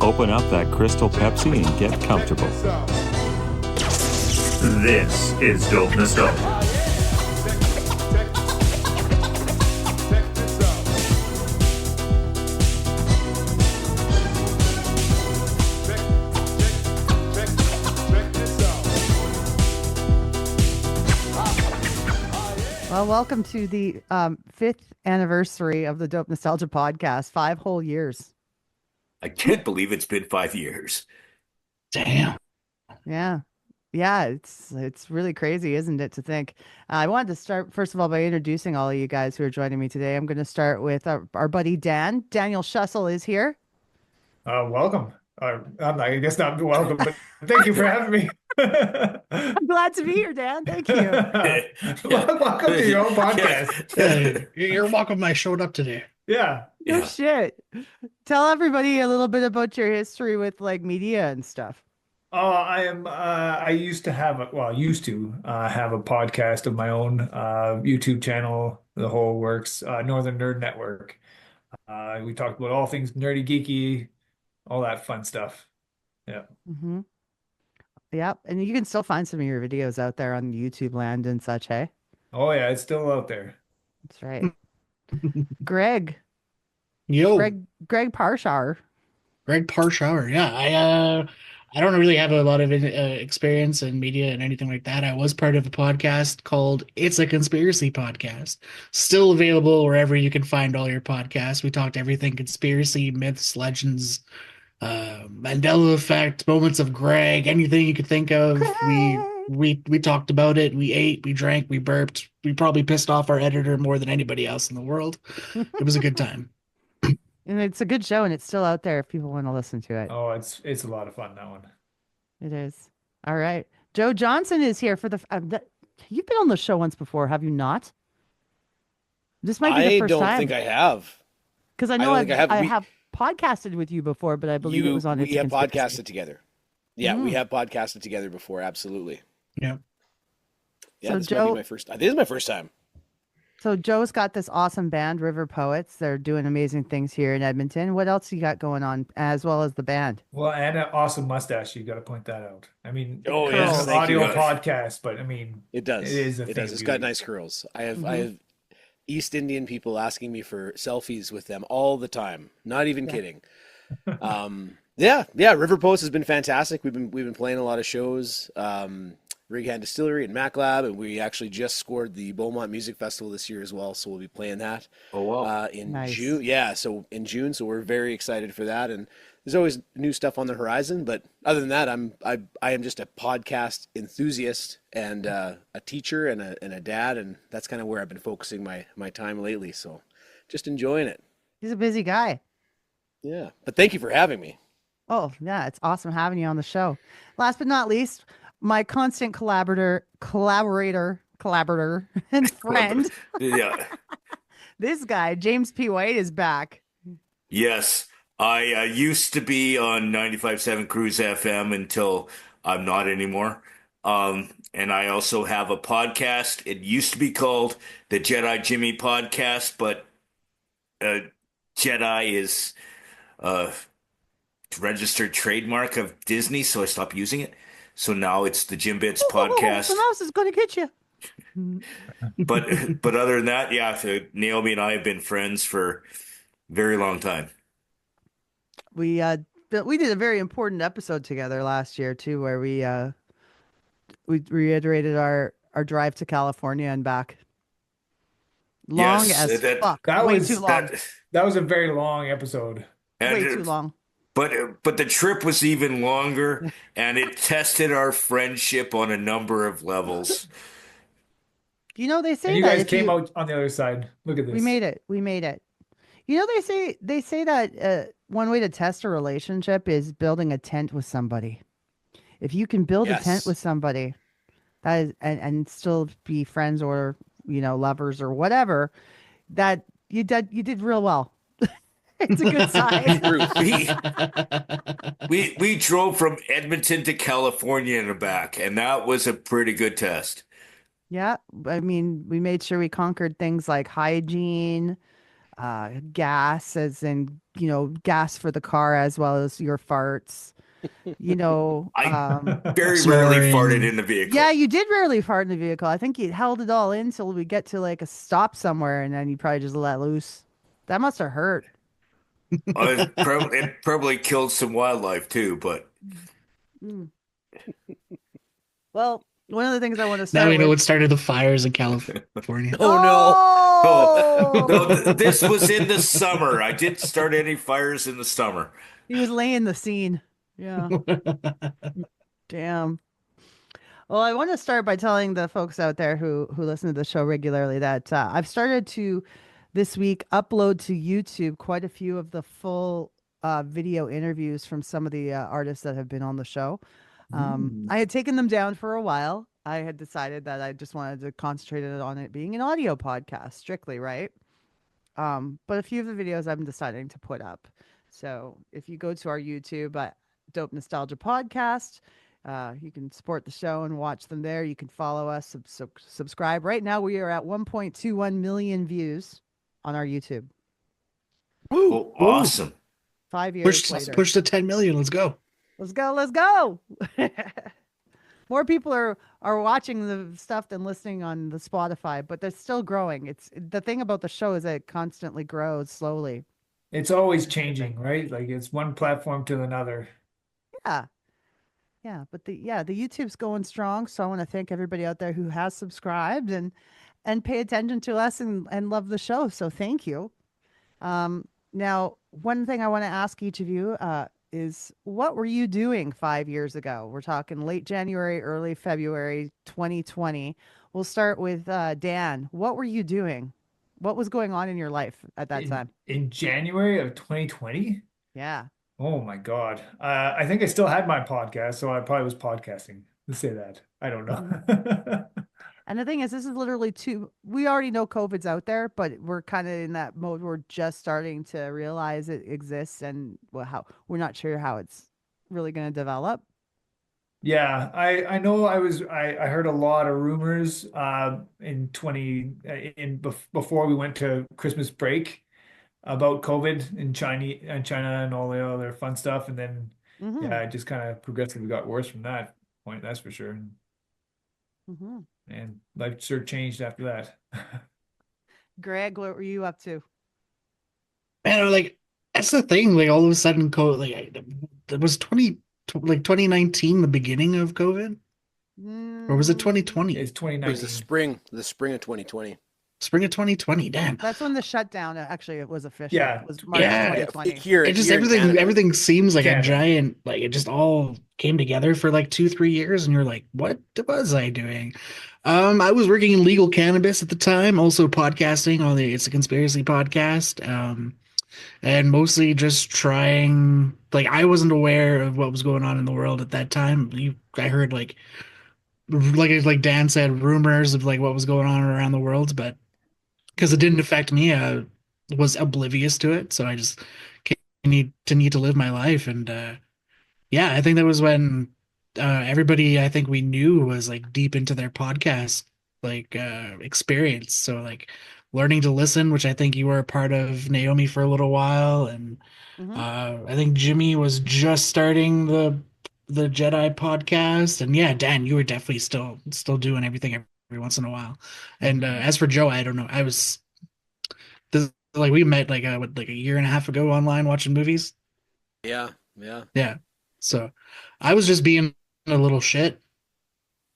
open up that Crystal Pepsi and get comfortable. This is Dope Nostalgia. Well, welcome to the 5th anniversary of the Dope Nostalgia podcast. 5 whole years. I can't believe it's been 5 years. Damn. Yeah. It's really crazy, isn't it, to think? I wanted to start, first of all, by introducing all of you guys who are joining me today. I'm going to start with our buddy Dan. Daniel Schussel is here. Welcome. I guess not welcome, but thank you for having me. I'm glad to be here, Dan. Thank you. Welcome to your own podcast. You're welcome. I showed up today. Yeah. No shit. Tell everybody a little bit about your history with like media and stuff. I used to have have a podcast of my own, YouTube channel, the whole works, Northern Nerd Network. We talked about all things nerdy, geeky, all that fun stuff. Yeah. Mm-hmm. Yep. And you can still find some of your videos out there on YouTube land and such, hey? Oh yeah, it's still out there. That's right. Greg. Yo. Greg Parshauer. Greg Parshauer. Yeah. I don't really have a lot of experience in media and anything like that. I was part of a podcast called It's a Conspiracy Podcast. Still available wherever you can find all your podcasts. We talked everything conspiracy, myths, legends, Mandela effect, moments of Greg, anything you could think of. We talked about it. We ate, we drank, we burped. We probably pissed off our editor more than anybody else in the world. It was a good time. And it's a good show, and it's still out there if people want to listen to it. Oh, it's a lot of fun, that one. It is. All right. Joe Johnson is here for you've been on the show once before, have you not? This might be the first time. I don't think I have. Because I know I have podcasted with you before, but I believe it was on We have Conspiracy. podcasted together. Yeah, we have podcasted together before, absolutely. Yeah. Yeah, So this Joe, might be my first time. This is my first time. So Joe's got this awesome band, River Poets. They're doing amazing things here in Edmonton. What else you got going on, as well as the band? Well, and an awesome mustache. You got to point that out. I mean, Oh, it's yes, an thank you. audio podcast, but I mean, It does. It is a It thing does. of It's got beauty. nice curls. I have East Indian people asking me for selfies with them all the time. Not even kidding. Yeah. River Post has been fantastic. We've been playing a lot of shows. Rig Hand Distillery and Mac Lab, and we actually just scored the Beaumont Music Festival this year as well, so we'll be playing that. Oh, wow. In Nice. June. Yeah, so in June, so we're very excited for that, and there's always new stuff on the horizon. But other than that, I am just a podcast enthusiast and a teacher and a dad, and that's kind of where I've been focusing my time lately. So just enjoying it. He's a busy guy. Yeah, but thank you for having me. Oh, yeah, it's awesome having you on the show. Last but not least, my constant collaborator, and friend. Yeah. This guy, James P. White, is back. Yes. I used to be on 95.7 Cruise FM until I'm not anymore. And I also have a podcast. It used to be called the Jedi Jimmy Podcast, but Jedi is a registered trademark of Disney, so I stopped using it. So now it's the Jim Bits Podcast. Someone else is going to get you. But other than that, yeah, Naomi and I have been friends for a very long time. We did a very important episode together last year too, where we reiterated our drive to California and back. Long Yes, as that- fuck. that Way was- too long. That was a very long episode. Way And too long. But the trip was even longer, and it tested our friendship on a number of levels. You know, they say And you that guys if came out on the other side. Look at this. we made it. You know, they say that one way to test a relationship is building a tent with somebody. If you can build a tent Yes. with somebody, that is, and still be friends or lovers or whatever, that you did real well. It's a good sign. We drove from Edmonton to California and back, and that was a pretty good test. Yeah, I mean, we made sure we conquered things like hygiene, gas, as in gas for the car as well as your farts. I very rarely farted Snoring. in the vehicle. Yeah, you did rarely fart in the vehicle. I think you held it all in till we get to like a stop somewhere, and then you probably just let loose. That must have hurt. It probably killed some wildlife too, but Mm. Well, one of the things I want to Now start we know with. what started the fires in California. Oh no. oh, no, Oh, this was in the summer. I didn't start any fires in the summer. he was laying the scene. Yeah, damn. Well, I want to start by telling the folks out there who listen to the show regularly that I've started to this week upload to YouTube quite a few of the full video interviews from some of the artists that have been on the show. I had taken them down for a while. I had decided that I just wanted to concentrate on it being an audio podcast strictly, right? But a few of the videos I'm deciding to put up. So if you go to our YouTube, Dope Nostalgia Podcast, you can support the show and watch them there. You can follow us, subscribe. Right now, we are at 1.21 million views on our YouTube. Oh, awesome. 5 years later. Push to 10 million. Let's go. Let's go. Let's go. More people are watching the stuff than listening on the Spotify, but they're still growing. It's the thing about the show is that it constantly grows slowly. It's always changing, right? Like it's one platform to another. Yeah. Yeah, but the YouTube's going strong, so I want to thank everybody out there who has subscribed and pay attention to us and love the show. So thank you. Now, one thing I want to ask each of you is what were you doing 5 years ago? We're talking late January, early February 2020. We'll start with Dan. What were you doing? What was going on in your life at that time? In January of 2020? Yeah. Oh my God. I think I still had my podcast, so I probably was podcasting. Let's say that. I don't know. And the thing is, this is literally we already know COVID's out there, but we're kind of in that mode. We're just starting to realize it exists and we're not sure how it's really going to develop. Yeah, I know I heard a lot of rumors before we went to Christmas break about COVID in China and all the other fun stuff. And then yeah, it just kind of progressively got worse from that point, that's for sure. And life sure changed after that. Greg, what were you up to? Man, like that's the thing. Like all of a sudden, it was 2019, the beginning of COVID, or was it 2020? It's It 2019. was the spring of 2020. Spring of 2020. Damn. That's when the shutdown actually it was official. Yeah. It was March Yeah. 2020. It just Here in Canada. everything seems like Canada. a giant, like it just all came together for like 2-3 years, and you're like, what was I doing? I was working in legal cannabis at the time, also podcasting on the It's a Conspiracy podcast. And mostly just trying, like I wasn't aware of what was going on in the world at that time. I heard like Dan said, rumors of like what was going on around the world, but because it didn't affect me, I was oblivious to it. So I just need to live my life. And yeah, I think that was when everybody I think we knew was like deep into their podcast like experience. So like learning to listen, which I think you were a part of, Naomi, for a little while, and I think Jimmy was just starting the Jedi podcast, and yeah, Dan, you were definitely still doing everything every once in a while. And as for Joe, I don't know. We met like a year and a half ago online watching movies. Yeah. Yeah. So I was just being a little shit.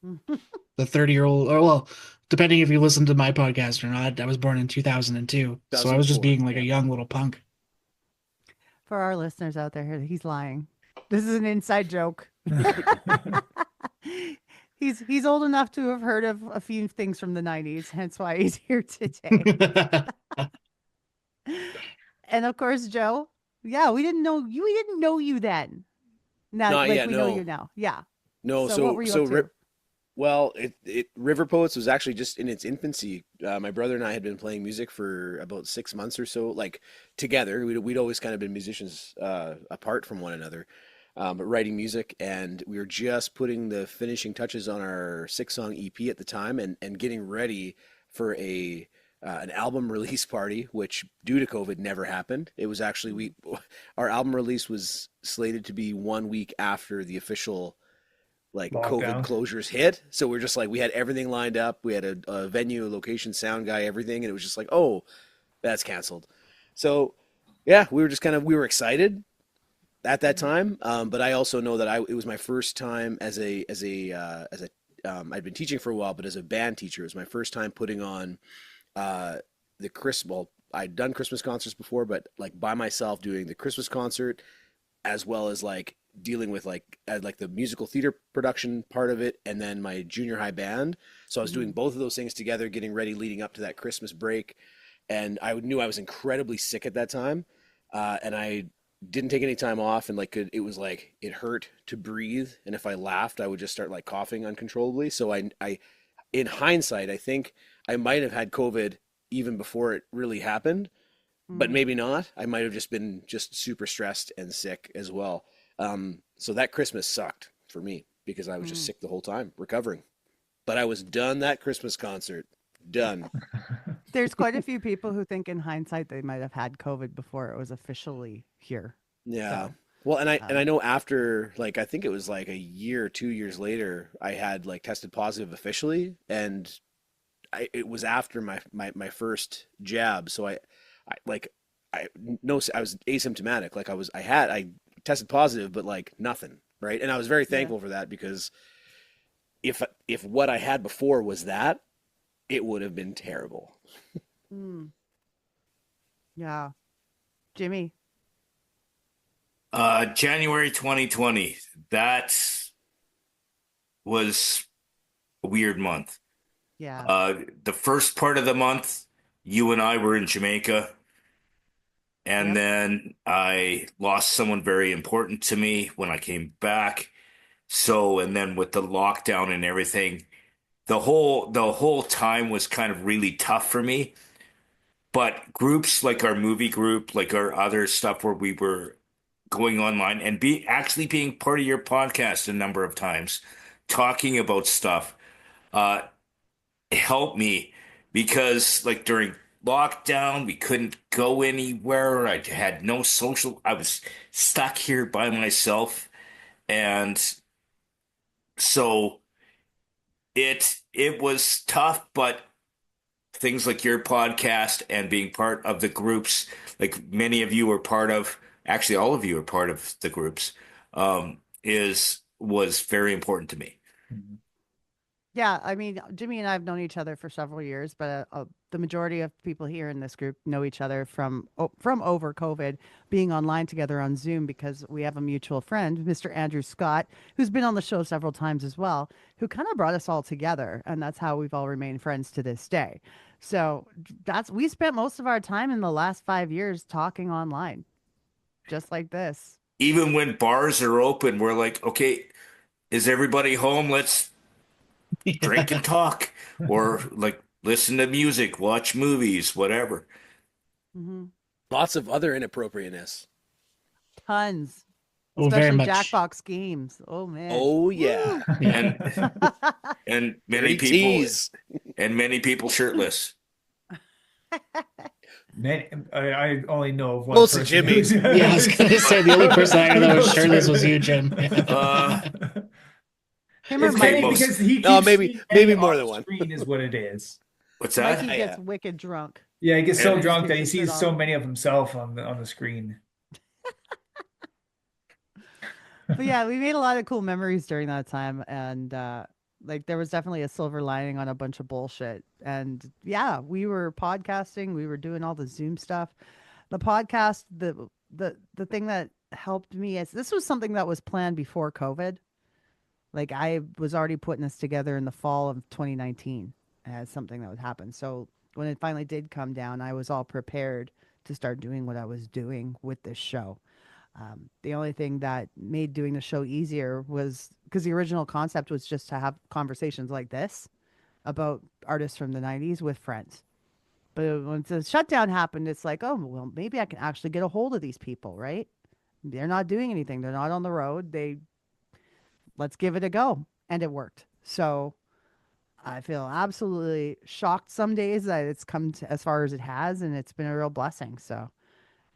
The 30-year-old, or well, depending if you listen to my podcast or not, I was born in 2002. So I was just 2004, being like a young little punk. For our listeners out there, he's lying. This is an inside joke. He's old enough to have heard of a few things from the 90s, hence why he's here today. And of course, Joe. Yeah, we didn't know you then. Now, Not like yet, we know no. you now. Yeah. No, So what were you up to? Well, River Poets was actually just in its infancy. My brother and I had been playing music for about 6 months or so, like together. We'd always kind of been musicians apart from one another, but writing music. And we were just putting the finishing touches on our 6-song EP at the time, and getting ready for a an album release party, which due to COVID never happened. It was actually our album release was slated to be 1 week after the official like COVID Lockdown. closures hit. So we're just like we had everything lined up. We had a venue, a location, sound guy, everything, and it was just like, oh, that's canceled. So yeah, we were just we were excited at that time. But I also know that it was my first time I'd been teaching for a while, but as a band teacher, it was my first time putting on the Christmas. Well, I'd done Christmas concerts before, but like by myself doing the Christmas concert, as well as like dealing with like the musical theater production part of it, and then my junior high band. So I was doing both of those things together, getting ready leading up to that Christmas break, and I knew I was incredibly sick at that time, and I didn't take any time off, and like it was like it hurt to breathe, and if I laughed I would just start like coughing uncontrollably. So I in hindsight I think I might have had COVID even before it really happened, but maybe not. I might have just been super stressed and sick as well. So that Christmas sucked for me because I was just sick the whole time recovering, but I was done that Christmas concert. Done. There's quite a few people who think in hindsight they might have had COVID before it was officially here. Yeah. So, Well, and I know after like I think it was like a year or 2 years later, I had like tested positive officially, and it was after my first jab. So I was asymptomatic. Like I tested positive, but like nothing, right? And I was very thankful for that, because if what I had before was that, it would have been terrible. Yeah. Jimmy. January 2020. That was a weird month. Yeah. The first part of the month, you and I were in Jamaica, and Yep. then I lost someone very important to me when I came back. So, and then with the lockdown and everything, the whole time was kind of really tough for me. But groups like our movie group, like our other stuff where we were going online and actually being part of your podcast a number of times, talking about stuff, uh, helped me, because like during lockdown, we couldn't go anywhere. I had no social, I was stuck here by myself. And so it was tough, but things like your podcast and being part of the groups, like many of you were part of, actually all of you are part of the groups, was very important to me. Yeah, I mean, Jimmy and I have known each other for several years, but the majority of people here in this group know each other from over COVID, being online together on Zoom, because we have a mutual friend, Mr. Andrew Scott, who's been on the show several times as well, who kind of brought us all together, and that's how we've all remained friends to this day. So we spent most of our time in the last 5 years talking online, just like this. Even when bars are open, we're like, okay, is everybody home? Let's drink and talk, or like listen to music, watch movies, whatever. Lots of other inappropriateness. Tons. Oh, very Especially much. Jackbox games. Oh man. Oh yeah. And Dirty tease. many people shirtless. I only know of one Mostly person Jimmy. who's- Yeah, I was gonna say the only person I know that was shirtless was you, Jim. Him or It's funny Mikey. because he No, keeps maybe getting more on than the one. screen is what it is. What's that? Mikey Yeah. gets wicked drunk. Yeah, he gets so And- drunk that he Takes his sees shirt so off. many of himself on the screen. But yeah, we made a lot of cool memories during that time, and like there was definitely a silver lining on a bunch of bullshit. And yeah, we were podcasting, we were doing all the Zoom stuff. The podcast, the thing that helped me is this was something that was planned before COVID. Like I was already putting this together in the fall of 2019 as something that would happen. So when it finally did come down, I was all prepared to start doing what I was doing with this show. The only thing that made doing the show easier was because the original concept was just to have conversations like this about artists from the 90s with friends. But when the shutdown happened, it's like, oh, well, maybe I can actually get a hold of these people, right? They're not doing anything. They're not on the road. Let's give it a go. And it worked. So I feel absolutely shocked some days that it's come to as far as it has, and it's been a real blessing. So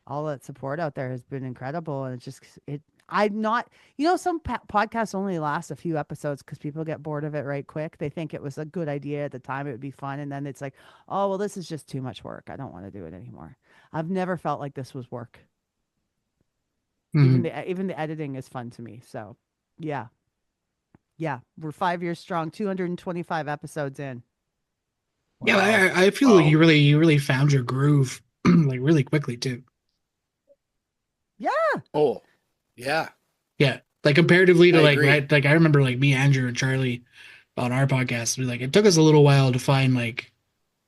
all that support out there has been incredible, and it's just it. I'm not, some podcasts only last a few episodes because people get bored of it right quick. They think it was a good idea at the time; it would be fun, and then it's like, oh well, this is just too much work. I don't want to do it anymore. I've never felt like this was work. Mhm. Even the editing is fun to me. So, yeah, yeah, we're 5 years strong, 225 episodes in. Yeah, Wow. I feel like Wow. you really found your groove like really quickly too. Yeah. Oh, yeah. Yeah, like comparatively I to like agree. right, like I remember like me, Andrew, and Charlie on our podcast. Like it took us a little while to find like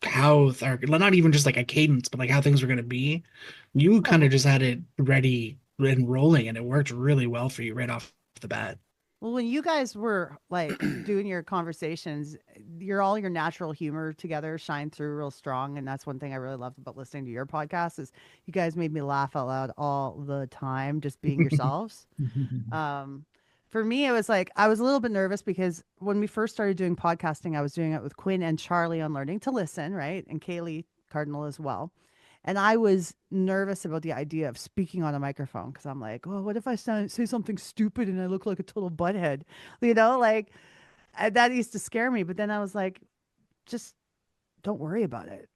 how our not even just like a cadence, but like how things were going to be. You kind of just had it ready and rolling, and it worked really well for you right off the bat. Well, when you guys were like doing your conversations, your natural humor together shine through real strong, and that's one thing I really loved about listening to your podcast is you guys made me laugh out loud all the time, just being yourselves. Um, for me, it was like I was a little bit nervous because when we first started doing podcasting, I was doing it with Quinn and Charlie on Learning to Listen, right, and Kaylee Cardinal as well. And I was nervous about the idea of speaking on a microphone because I'm like, oh, what if say something stupid and I look like a total butthead? Like that used to scare me. But then I was like, just don't worry about it.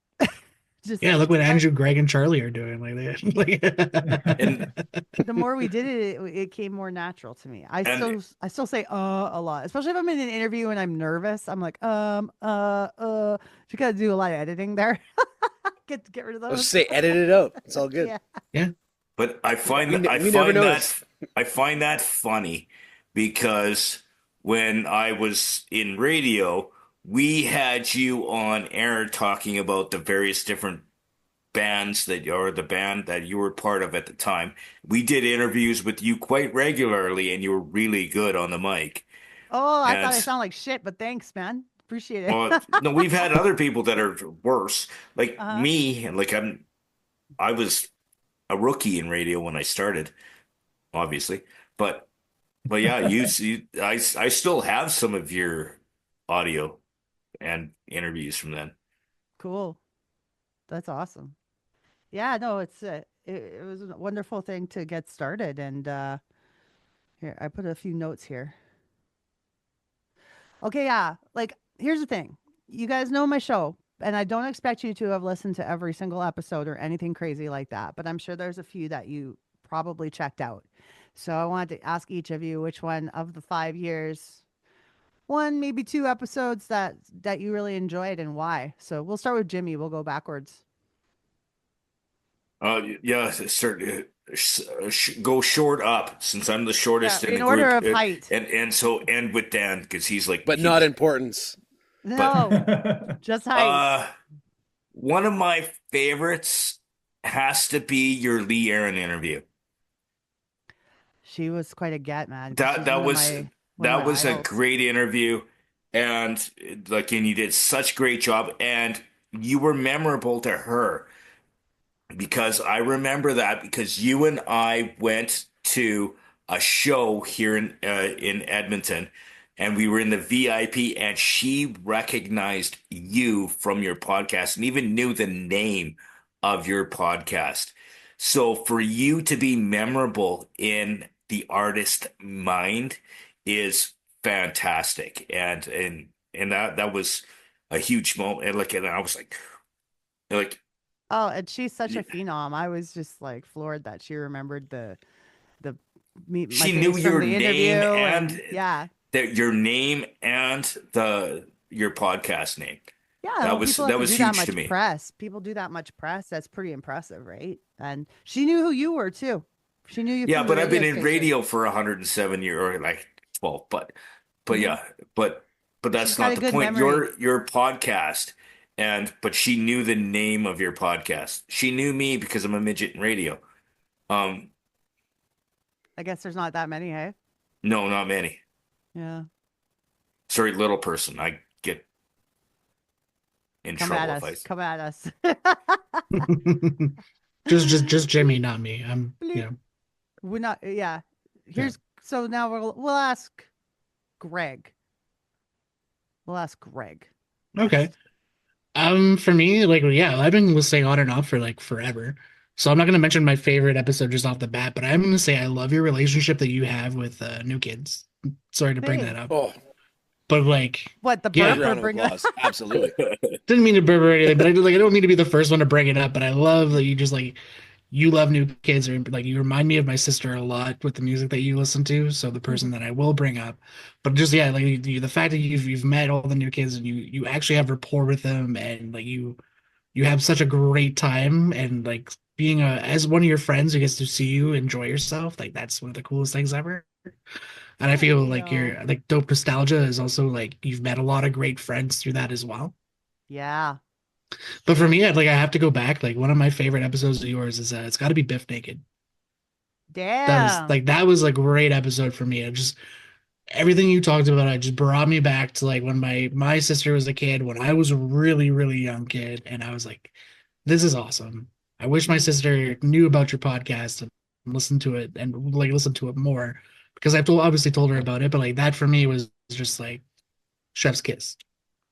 Just Yeah, look what start. Andrew, Greg, and Charlie are doing. And The more we did it, it came more natural to me. and I still say a lot, especially if I'm in an interview and I'm nervous. I'm like you got to do a lot of editing there. Get rid of I was just those. say edit it out. It's all good. Yeah. Yeah, but We never noticed. I find that funny because when I was in radio, we had you on air talking about the various different bands that or the band that you were part of at the time. We did interviews with you quite regularly, and you were really good on the mic. Oh, I thought I And sound like shit, but thanks, man. Appreciate well, it. no, we've had other people that are worse, like Uh-huh. me, and like I was a rookie in radio when I started, obviously, but yeah, I still have some of your audio and interviews from then. Cool. That's awesome. Yeah, no, it was a wonderful thing to get started. And here, I put a few notes here. Okay, yeah. Like, here's the thing. You guys know my show, and I don't expect you to have listened to every single episode or anything crazy like that, but I'm sure there's a few that you probably checked out. So I wanted to ask each of you which one of the 5 years, one, maybe two episodes that you really enjoyed and why. So we'll start with Jimmy. We'll go backwards. Yeah, go short up since I'm the Yeah, shortest in the in order group, of height. and so end with Dan because But not importance. but No, just height. one of my favorites has to be your Lee Aaron interview. She was quite a get, man, because That she's that was one of my a idols. great interview, and like, and you did such a great job, and you were memorable to her because I remember that because you and I went to a show here in Edmonton, and we were in the VIP, and she recognized you from your podcast and even knew the name of your podcast. So for you to be memorable in the artist mind is fantastic, and that was a huge moment. And I was like. Oh, and she's such a phenom. I was just like floored that she remembered the my She knew face from your the name interview, and and yeah, your name and the your podcast name. yeah. Well, people have That to was do that huge to much me. press. People do that much press. That's pretty impressive, right? And she knew who you were too. She knew you Yeah, from the but I've been radio in station. radio for 107 years or like 12, but Hmm. yeah, but She's that's got not a the good point. memory. Your podcast but she knew the name of your podcast. She knew me because I'm a midget in radio. Um, I guess there's not that many, hey? no, not many. Yeah. Sorry, little person. I get in Come at trouble if I. us. Come at us. just Jimmy, not me. I'm Bleep. We're not. Yeah. yeah. So now we'll ask Greg. We'll ask Greg. Okay. For me, like, yeah, I've been listening on and off for like forever. So I'm not gonna mention my favorite episode just off the bat, but I'm gonna say I love your relationship that you have with new kids. Sorry to bring that Thanks. up, Oh, but like, What, the yeah, burp big or round of bring applause. Absolutely. didn't mean to burp or anything, but I don't mean to be the first one to bring it up. But I love that you just like you love new kids, or like you remind me of my sister a lot with the music that you listen to. So the person that I will bring up, but just yeah, like the fact that you've met all the new kids and you actually have rapport with them, and like you have such a great time, and like being as one of your friends who gets to see you enjoy yourself, like that's one of the coolest things ever. And I Thank feel like you. you're like dope nostalgia is also like you've met a lot of great friends through that as well. Yeah. But for me, I have to go back. Like one of my favorite episodes of yours is it's got to be Biff Naked. Damn. That was a great episode for me. It just everything you talked about, it just brought me back to like when my sister was a kid, when I was a really young kid, and I was like, this is awesome. I wish my sister knew about your podcast and listened to it and like listened to it more because obviously told her about it, but like that for me was just like chef's kiss.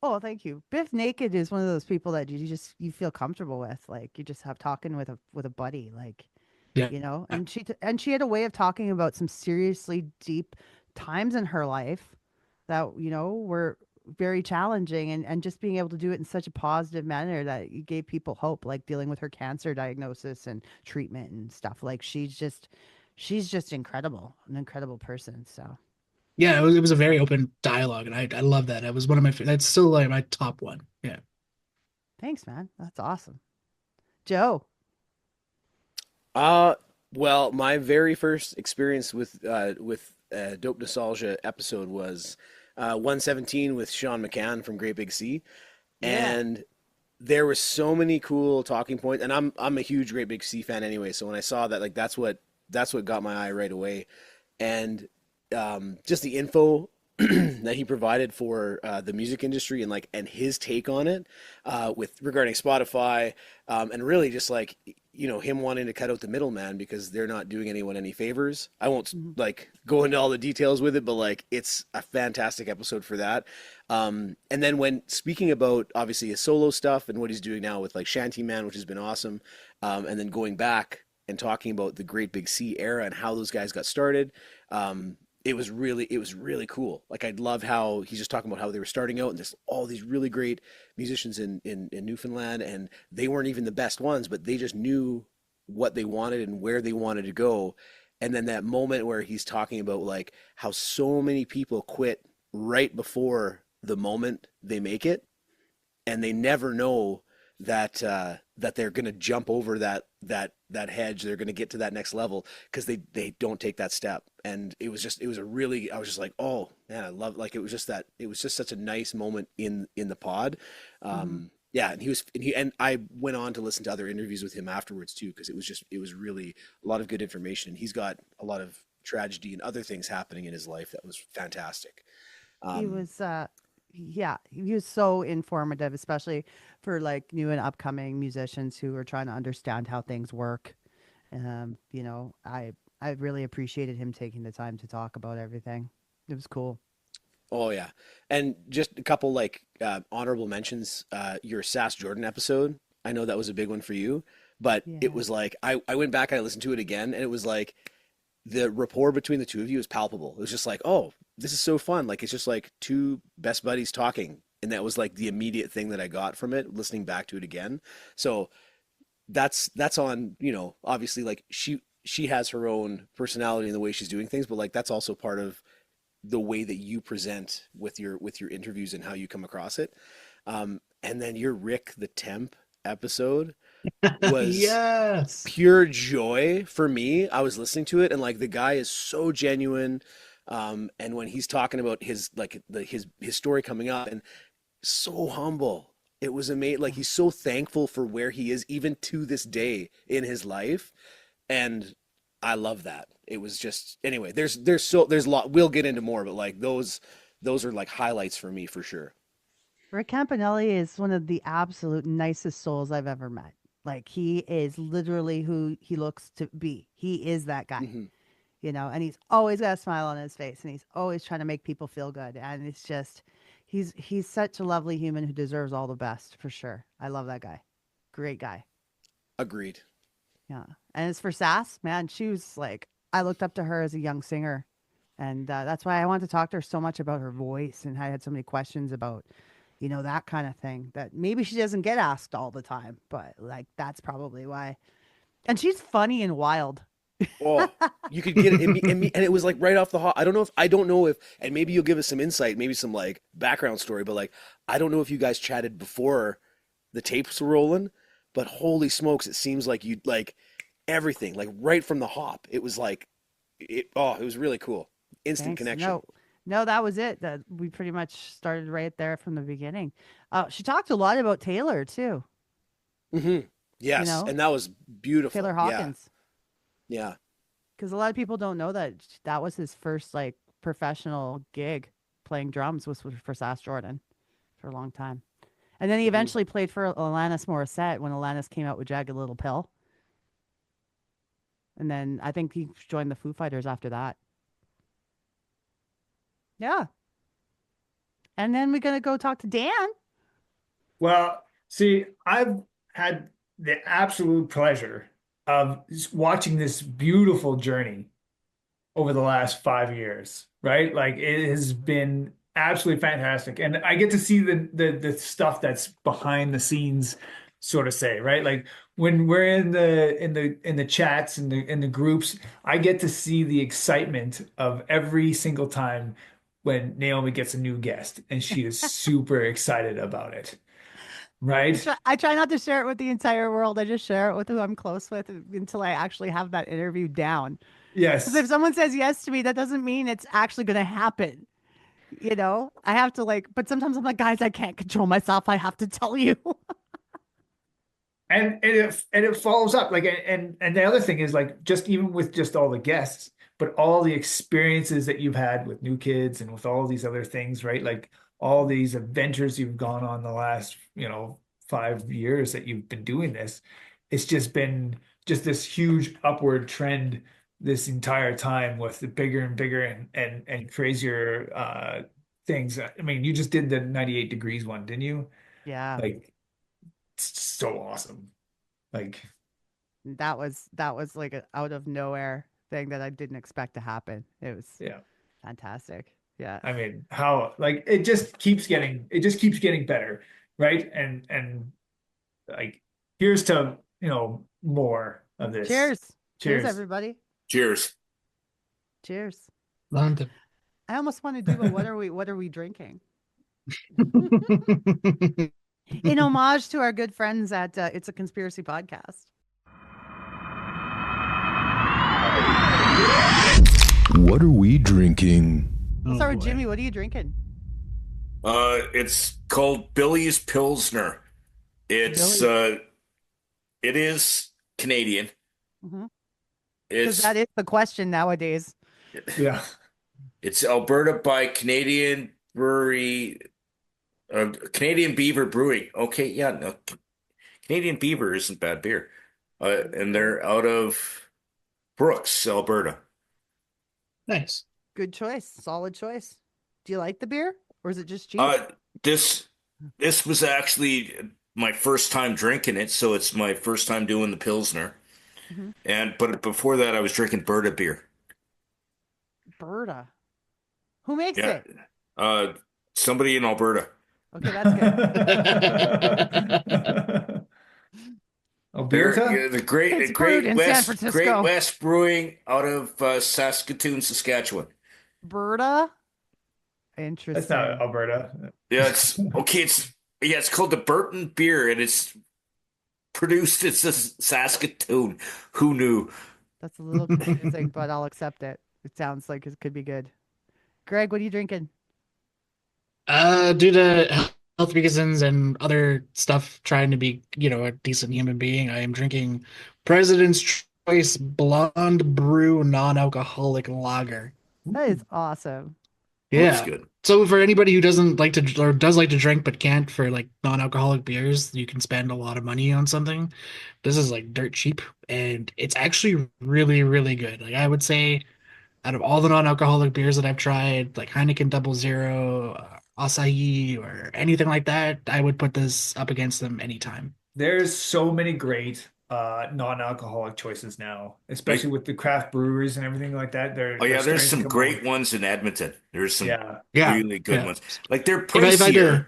Oh, thank you. Biff Naked is one of those people that you feel comfortable with. Like you just have talking with a buddy. Like, Yeah. and she had a way of talking about some seriously deep times in her life that, were very challenging, and just being able to do it in such a positive manner that you gave people hope, like dealing with her cancer diagnosis and treatment and stuff. Like she's just incredible, an incredible person. So Yeah, it was a very open dialogue, and I love that. It was one of my that's still like my top one. Yeah. thanks, man. That's awesome. Joe. Uh, well, my very first experience with Dope Nostalgia episode was 117 with Sean McCann from Great Big Sea, Yeah. and there were so many cool talking points. And I'm a huge Great Big Sea fan anyway, so when I saw that, like that's what got my eye right away, and just the info that he provided for the music industry and like and his take on it with regarding Spotify and really just like him wanting to cut out the middleman because they're not doing anyone any favors. I won't like go into all the details with it, but like it's a fantastic episode for that. And then when speaking about obviously his solo stuff and what he's doing now with like Shanty Man, which has been awesome, and then going back and talking about the Great Big Sea era and how those guys got started. It was really cool. Like I love how he's just talking about how they were starting out and there's all these really great musicians in Newfoundland and they weren't even the best ones, but they just knew what they wanted and where they wanted to go. And then that moment where he's talking about like how so many people quit right before the moment they make it and they never know that they're going to jump over that hedge. They're going to get to that next level because they don't take that step. And I was just like, oh man, I love, like, it was just such a nice moment in the pod. Yeah. And I went on to listen to other interviews with him afterwards too, because it was really a lot of good information. He's got a lot of tragedy and other things happening in his life that was fantastic. He was yeah, he was so informative, especially for like new and upcoming musicians who are trying to understand how things work. I really appreciated him taking the time to talk about everything. It was cool. Oh yeah, and just a couple like honorable mentions. Your Sass Jordan episode. I know that was a big one for you, but Yeah. it was like I went back and I listened to it again, and it was like the rapport between the two of you is palpable. It was just like, oh, this is so fun. Like it's just like two best buddies talking, and that was like the immediate thing that I got from it. Listening back to it again, so that's on obviously like she has her own personality in the way she's doing things, but like that's also part of the way that you present with your interviews and how you come across it. And then your Rick the Temp episode was Yes. pure joy for me. I was listening to it and like the guy is so genuine. And when he's talking about his like his story coming up and so humble. It was amazing. Like he's so thankful for where he is even to this day in his life. And I love that. It was just anyway, there's a lot we'll get into more, but like those are like highlights for me for sure. Rick Campanelli is one of the absolute nicest souls I've ever met. Like he is literally who he looks to be. He is that guy. Mhm. And he's always got a smile on his face and he's always trying to make people feel good. And it's just, he's such a lovely human who deserves all the best for sure. I love that guy. Great guy. Agreed. Yeah. And as for Sass, man, she was like, I looked up to her as a young singer. And that's why I wanted to talk to her so much about her voice. And I had so many questions about, that kind of thing that maybe she doesn't get asked all the time. But like, that's probably why. And she's funny and wild. Oh, you could get it, and it was like right off the hop. I don't know if, and maybe you'll give us some insight, maybe some like background story, but like, I don't know if you guys chatted before the tapes were rolling, but holy smokes, it seems like you like everything, like right from the hop. It was like, it was really cool. Instant Thanks. connection. No, that was it. That we pretty much started right there from the beginning. She talked a lot about Taylor too. Mm-hmm. Yes, and that was beautiful. Taylor Hawkins. Yeah. Because a lot of people don't know that was his first like professional gig playing drums was for Sass Jordan for a long time. And then he eventually played for Alanis Morissette when Alanis came out with Jagged Little Pill. And then I think he joined the Foo Fighters after that. Yeah. And then we're going to go talk to Dan. Well, see, I've had the absolute pleasure of watching this beautiful journey over the last 5 years, right? Like it has been absolutely fantastic. And I get to see the stuff that's behind the scenes, sort of say, right? Like when we're in the chats and in the groups, I get to see the excitement of every single time when Naomi gets a new guest and she is super excited about it. Right. I try not to share it with the entire world. I just share it with who I'm close with until I actually have that interview down. Yes. Because if someone says yes to me, that doesn't mean it's actually going to happen. I have to but sometimes I'm like, guys, I can't control myself. I have to tell you. and it follows up and the other thing is like just even with just all the guests, but all the experiences that you've had with new kids and with all these other things, right? Like all these adventures you've gone on the last, 5 years that you've been doing this. It's just been just this huge upward trend this entire time with the bigger and bigger and crazier things. I mean, you just did the 98 degrees one, didn't you? Yeah. Like, it's so awesome. Like that was like an out of nowhere thing that I didn't expect to happen. It was fantastic. Yeah. I mean, how like it just keeps getting better, right? And like here's to, more of this. Cheers. Cheers, everybody. Cheers. Cheers. London. I almost want to do a what are we drinking? In homage to our good friends at It's a Conspiracy Podcast. What are we drinking? Let's start with Jimmy. What are you drinking? It's called Billy's Pilsner. It is Canadian. Mm-hmm. Because that is the question nowadays. Yeah. It's Alberta by Canadian brewery, Canadian Beaver Brewing. Okay, yeah, no, Canadian Beaver isn't bad beer. And they're out of Brooks, Alberta. Nice. Good choice. Solid choice. Do you like the beer or is it just cheap? This was actually my first time drinking it, so it's my first time doing the Pilsner. Mm-hmm. But before that, I was drinking Berta beer. Berta? Who makes it? Somebody in Alberta. Okay, that's good. Alberta? The Great West Brewing out of Saskatoon, Saskatchewan. Berta? Interesting. That's not Alberta. Yeah, it's called the Burton beer, and it's produced in Saskatoon. Who knew? That's a little confusing, but I'll accept it. It sounds like it could be good. Greg, what are you drinking? Due to health reasons and other stuff, trying to be, a decent human being, I am drinking President's Choice Blonde Brew non-alcoholic lager. That is awesome. Yeah. That's good. So for anybody who doesn't like to or does like to drink but can't for like non-alcoholic beers, you can spend a lot of money on something. This is like dirt cheap and it's actually really, really good. Like I would say out of all the non-alcoholic beers that I've tried, like Heineken Double Zero, Asahi or anything like that, I would put this up against them anytime. There's so many great non-alcoholic choices now, especially Like, with the craft breweries and everything like that. oh They're yeah, there's starting to some come great out. ones in Edmonton. There's some Yeah. Yeah, really good yeah. ones. Like they're If I had to, pricier.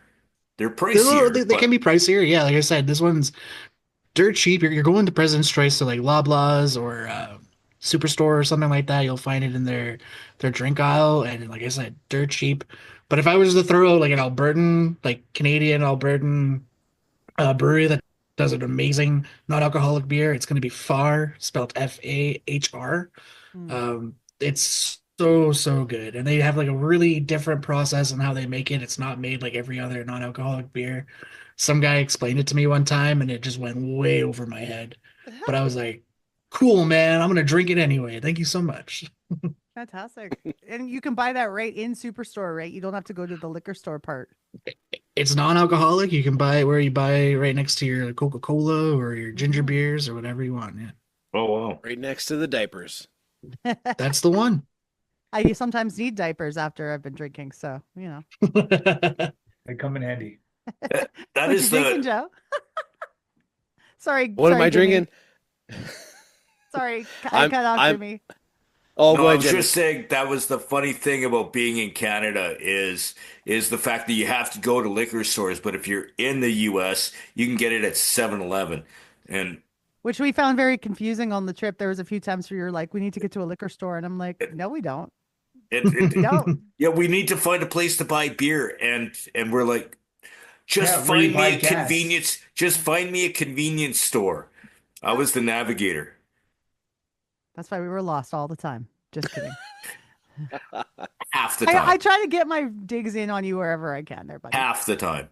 They're pricier, they can but be pricier. Yeah, like I said, this one's dirt cheap. You're going to President's Choice, so like Loblaws or Superstore or something like that. You'll find it in their drink aisle, and like I said, dirt cheap. But if I was to throw like an Albertan, like Canadian Albertan brewery that does an amazing non-alcoholic beer, it's going to be Far, spelled Fahr. Mm. It's so good, and they have like a really different process on how they make it. It's not made like every other non-alcoholic beer. Some guy explained it to me one time, and it just went way over my head. But I was like, "Cool, man! I'm gonna drink it anyway. Thank you so much." Fantastic. And you can buy that right in Superstore, right? You don't have to go to the liquor store part. It's non-alcoholic. You can buy it where you buy right next to your Coca-Cola or your ginger Mhm. beers or whatever you want. Yeah, oh wow. Right next to the diapers. that's the one. I sometimes need diapers after I've been drinking, so They come in handy. That What is you drinking, the Joe? Sorry. What am sorry, I Jimmy. drinking? Sorry, I cut off Jimmy. Oh, no, go I ahead, was Jimmy. just saying that was the funny thing about being in Canada is the fact that you have to go to liquor stores, but if you're in the US, you can get it at 7-Eleven. And Which we found very confusing on the trip. There was a few times where you're like, we need to get to a liquor store. And I'm like, no, we don't. We don't. yeah, we need to find a place to buy beer, and we're like, just Yeah, where you find me buy a gas. convenience store. I was the navigator. That's why we were lost all the time. Just kidding. Half the I time. try to get my digs in on you wherever I can there, buddy. Half the time.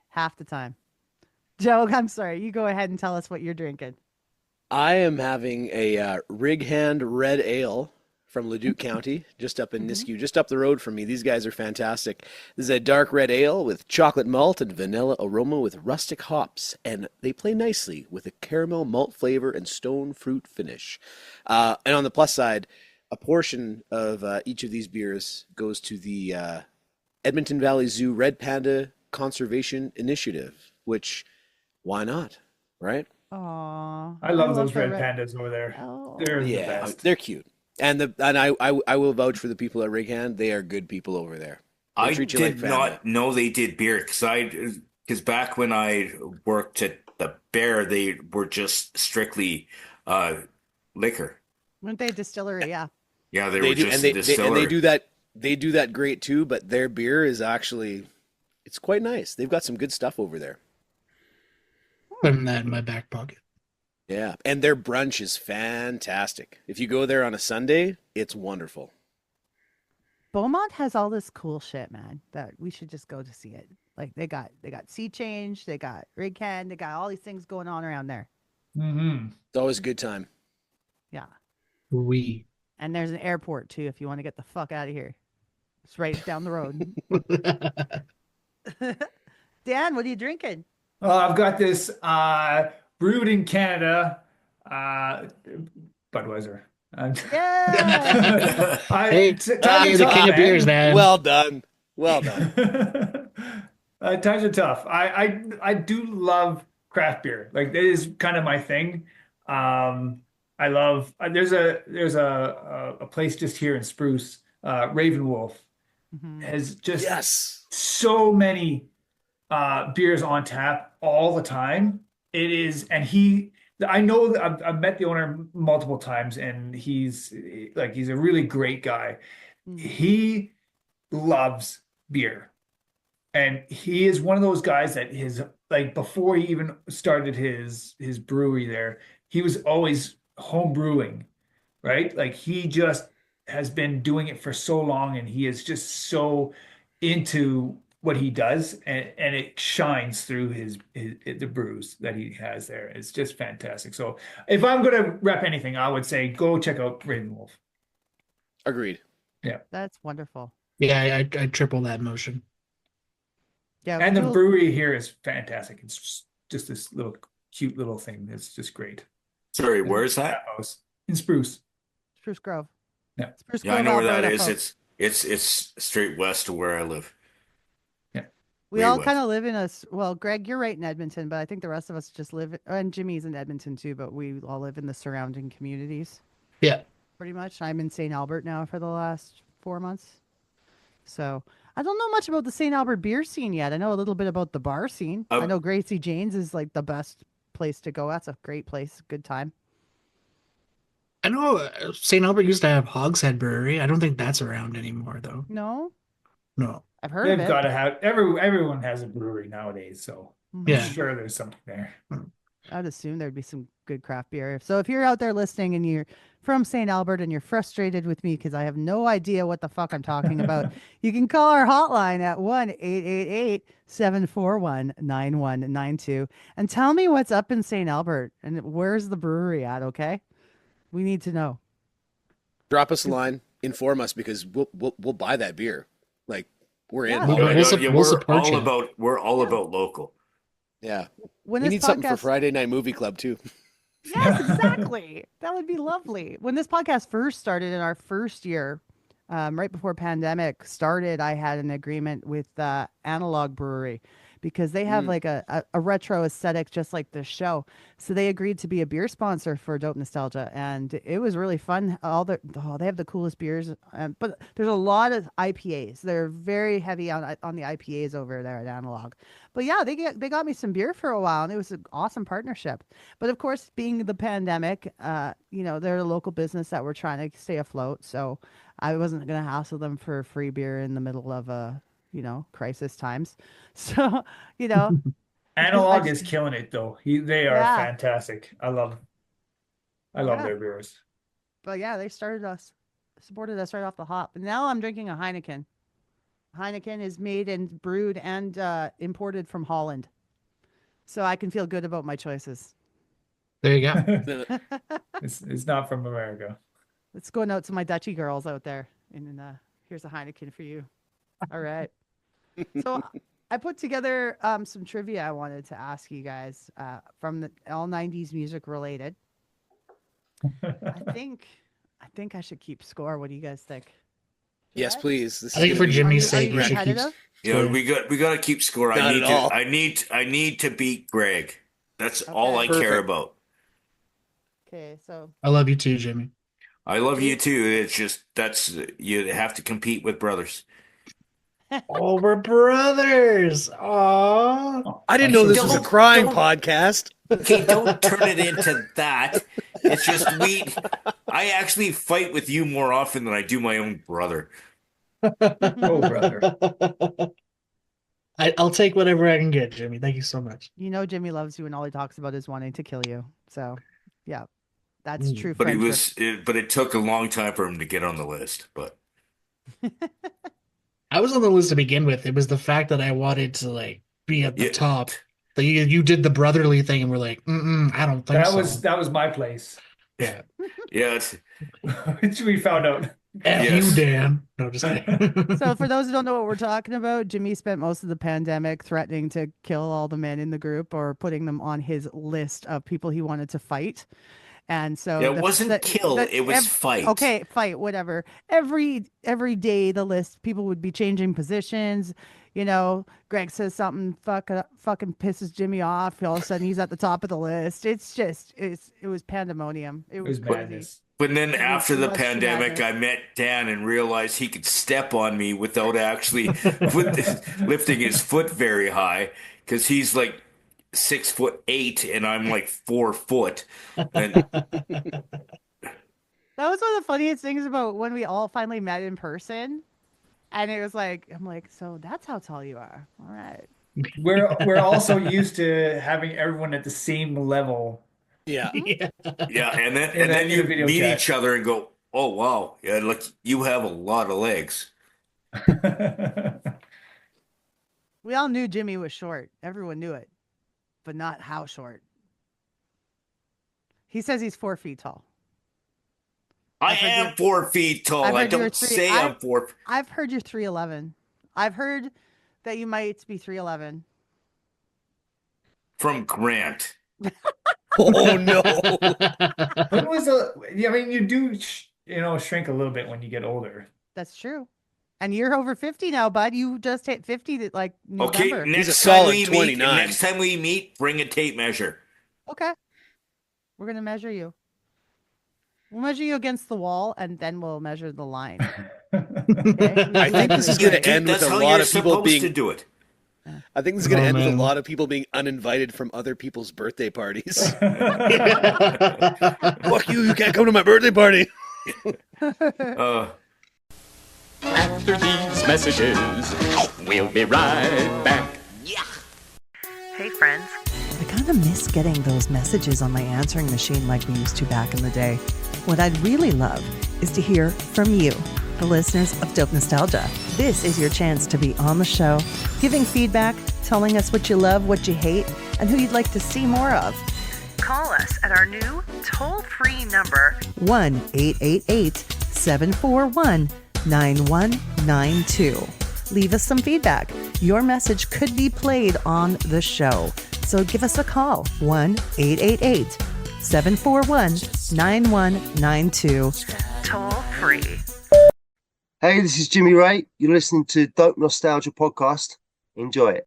Half the time. Joe, I'm sorry. You go ahead and tell us what you're drinking. I am having a Rig Hand Red Ale from Leduc County, just up in Nisku, just up the road from me. These guys are fantastic. This is a dark red ale with chocolate malt and vanilla aroma with rustic hops, and they play nicely with a caramel malt flavor and stone fruit finish. And on the plus side, a portion of each of these beers goes to the Edmonton Valley Zoo Red Panda Conservation Initiative, which, why not, right? Aw. I love those the red pandas over there. Oh. They're the Yeah, best. they're cute. And I will vouch for the people at Rig Hand. They are good people over there. They I treat you like did family. not know they did beer because back when I worked at the Bear, they were just strictly liquor. Weren't they a distillery? Yeah. Yeah, they They were do, just and a they distillery. do that. They do that great too. But their beer is actually, it's quite nice. They've got some good stuff over there. Putting that in my back pocket. Yeah, and their brunch is fantastic. If you go there on a Sunday, it's wonderful. Beaumont has all this cool shit, man, that we should just go to see it. Like they got Sea Change, they got Rig Can, they got all these things going on around there. Mm-hmm. It's always a good time. Yeah. We. And there's an airport too if you want to get the fuck out of here. It's right down the road. Dan, what are you drinking? I've got this brewed in Canada, Budweiser. Yeah. Hey, times the are king tough, of beers, man. Well done. Well done. Times are tough. I do love craft beer. Like that is kind of my thing. I love there's a place just here in Spruce, Raven Wolf Mhm. has just Yes. so many beers on tap all the time. It is, and I know that I've met the owner multiple times, and he's a really great guy. Mhm. He loves beer, and he is one of those guys that before he even started his brewery there, he was always home brewing, right? Like he just has been doing it for so long, and he is just so into what he does, and it shines through the brews that he has there. It's just fantastic. So if I'm gonna rep anything, I would say go check out Raven Wolf. Agreed. That's wonderful. Yeah, I triple that motion. Yeah. And the cool. brewery here is fantastic. It's just this little cute little thing. It's just great. Sorry, where's that? Tap house in Spruce. Spruce Grove. Yeah. Spruce Yeah, I Grove, know where that Alberta, is. folks. It's straight west of where I live. We all kind of live in well, Greg, you're right in Edmonton, but I think the rest of us just live, and Jimmy's in Edmonton too, but we all live in the surrounding communities. Yeah. Pretty much. I'm in St. Albert now for the last 4 months. So I don't know much about the St. Albert beer scene yet. I know a little bit about the bar scene. I know Gracie Jane's is like the best place to go. That's a great place. Good time. I know St. Albert used to have Hogshead Brewery. I don't think that's around anymore, though. No? No. I've heard of it. They've got to have everyone has a brewery nowadays, so Yeah. I'm sure there's something there. I'd assume there'd be some good craft beer. So if you're out there listening and you're from St. Albert and you're frustrated with me because I have no idea what the fuck I'm talking about, you can call our hotline at 1-888-741-9192 and tell me what's up in St. Albert and where's the brewery at, okay? We need to know. Drop us a line, inform us, because we'll buy that beer. Like, we're in. Yeah. We're all about local. Yeah. When We this need something for podcast- Friday Night Movie Club too. Yes, exactly. That would be lovely. When this podcast first started in our first year, right before pandemic started, I had an agreement with Analog Brewery because they have like a retro aesthetic just like this show. So they agreed to be a beer sponsor for Dope Nostalgia, and it was really fun. They have the coolest beers, but there's a lot of IPAs. They're very heavy on the IPAs over there at Analog. But yeah, they got me some beer for a while, and it was an awesome partnership. But of course, being the pandemic, they're a local business that we're trying to stay afloat. So I wasn't going to hassle them for free beer in the middle of crisis times. So, Analog is killing it though. They are fantastic. I love their beers. But yeah, they supported us right off the hop. And now I'm drinking a Heineken. Heineken is made and brewed and imported from Holland. So I can feel good about my choices. There you go. It's not from America. It's going out to my Dutchy girls out there. And here's a Heineken for you. All right. So I put together some trivia I wanted to ask you guys from the all 90s music related. I think I should keep score. What do you guys think? Yes, please. I think for Jimmy's sake, we should keep. competitive? Yeah, we got to keep score. Not at all. I need to beat Greg. That's all I care about. Okay, so I love you too, Jimmy. I love you too. It's just you have to compete with brothers. Oh, we're brothers. Aww. I didn't know this was a crying podcast. Okay, don't turn it into that. It's just I actually fight with you more often than I do my own brother. Oh, brother. I'll take whatever I can get, Jimmy. Thank you so much. Jimmy loves you and all he talks about is wanting to kill you. So, yeah, that's true But friendship. but it took a long time for him to get on the list. But I was on the list to begin with. It was the fact that I wanted to be at the top. That you did the brotherly thing, and we're like, I don't think so. That was my place. Yeah. yeah, Which we found out. F you, Dan. No, just kidding. So, for those who don't know what we're talking about, Jimmy spent most of the pandemic threatening to kill all the men in the group or putting them on his list of people he wanted to fight. And so it wasn't kill, it was fight. Okay, fight, whatever. Every day the list, people would be changing positions. Greg says something fucking pisses Jimmy off. All of a sudden he's at the top of the list. It was pandemonium. It was crazy. madness. But then after the much pandemic, madness. I met Dan and realized he could step on me without actually lifting his foot very high, because he's like 6'8" and I'm like 4 foot. And That was one of the funniest things about when we all finally met in person. And it was like, I'm like, so that's how tall you are. All right. We're also used to having everyone at the same level. Yeah. yeah, and then you meet each other and go, oh wow, yeah, look, you have a lot of legs. We all knew Jimmy was short. Everyone knew it, but not how short. He says he's 4 feet tall. I am 4 feet tall. I don't say I'm 4. I've heard you're 3'11". I've heard that you might be 3'11". From Grant. Oh no. When was you do shrink a little bit when you get older. That's true. And you're over 50 now, bud. You just hit 50 like Okay, November. He's a solid 29. Next time we meet, bring a tape measure. Okay. We're going to measure you. We'll measure you against the wall, and then we'll measure the line. Okay? I think this is going to end with That's a how lot you're of people supposed being. to do it. I think this is going to end with a man. lot of people being uninvited from other people's birthday parties. Fuck you! You can't come to my birthday party. After these messages, we'll be right back. Hey, friends. I kind of miss getting those messages on my answering machine like we used to back in the day. What I'd really love is to hear from you, the listeners of Dope Nostalgia. This is your chance to be on the show, giving feedback, telling us what you love, what you hate, and who you'd like to see more of. Call us at our new toll-free number, 1-888-741-9192. Leave us some feedback. Your message could be played on the show. So give us a call, 1-888-741-9192. Toll free. Hey, this is Jimmy Ray. You're listening to Dope Nostalgia Podcast. Enjoy it.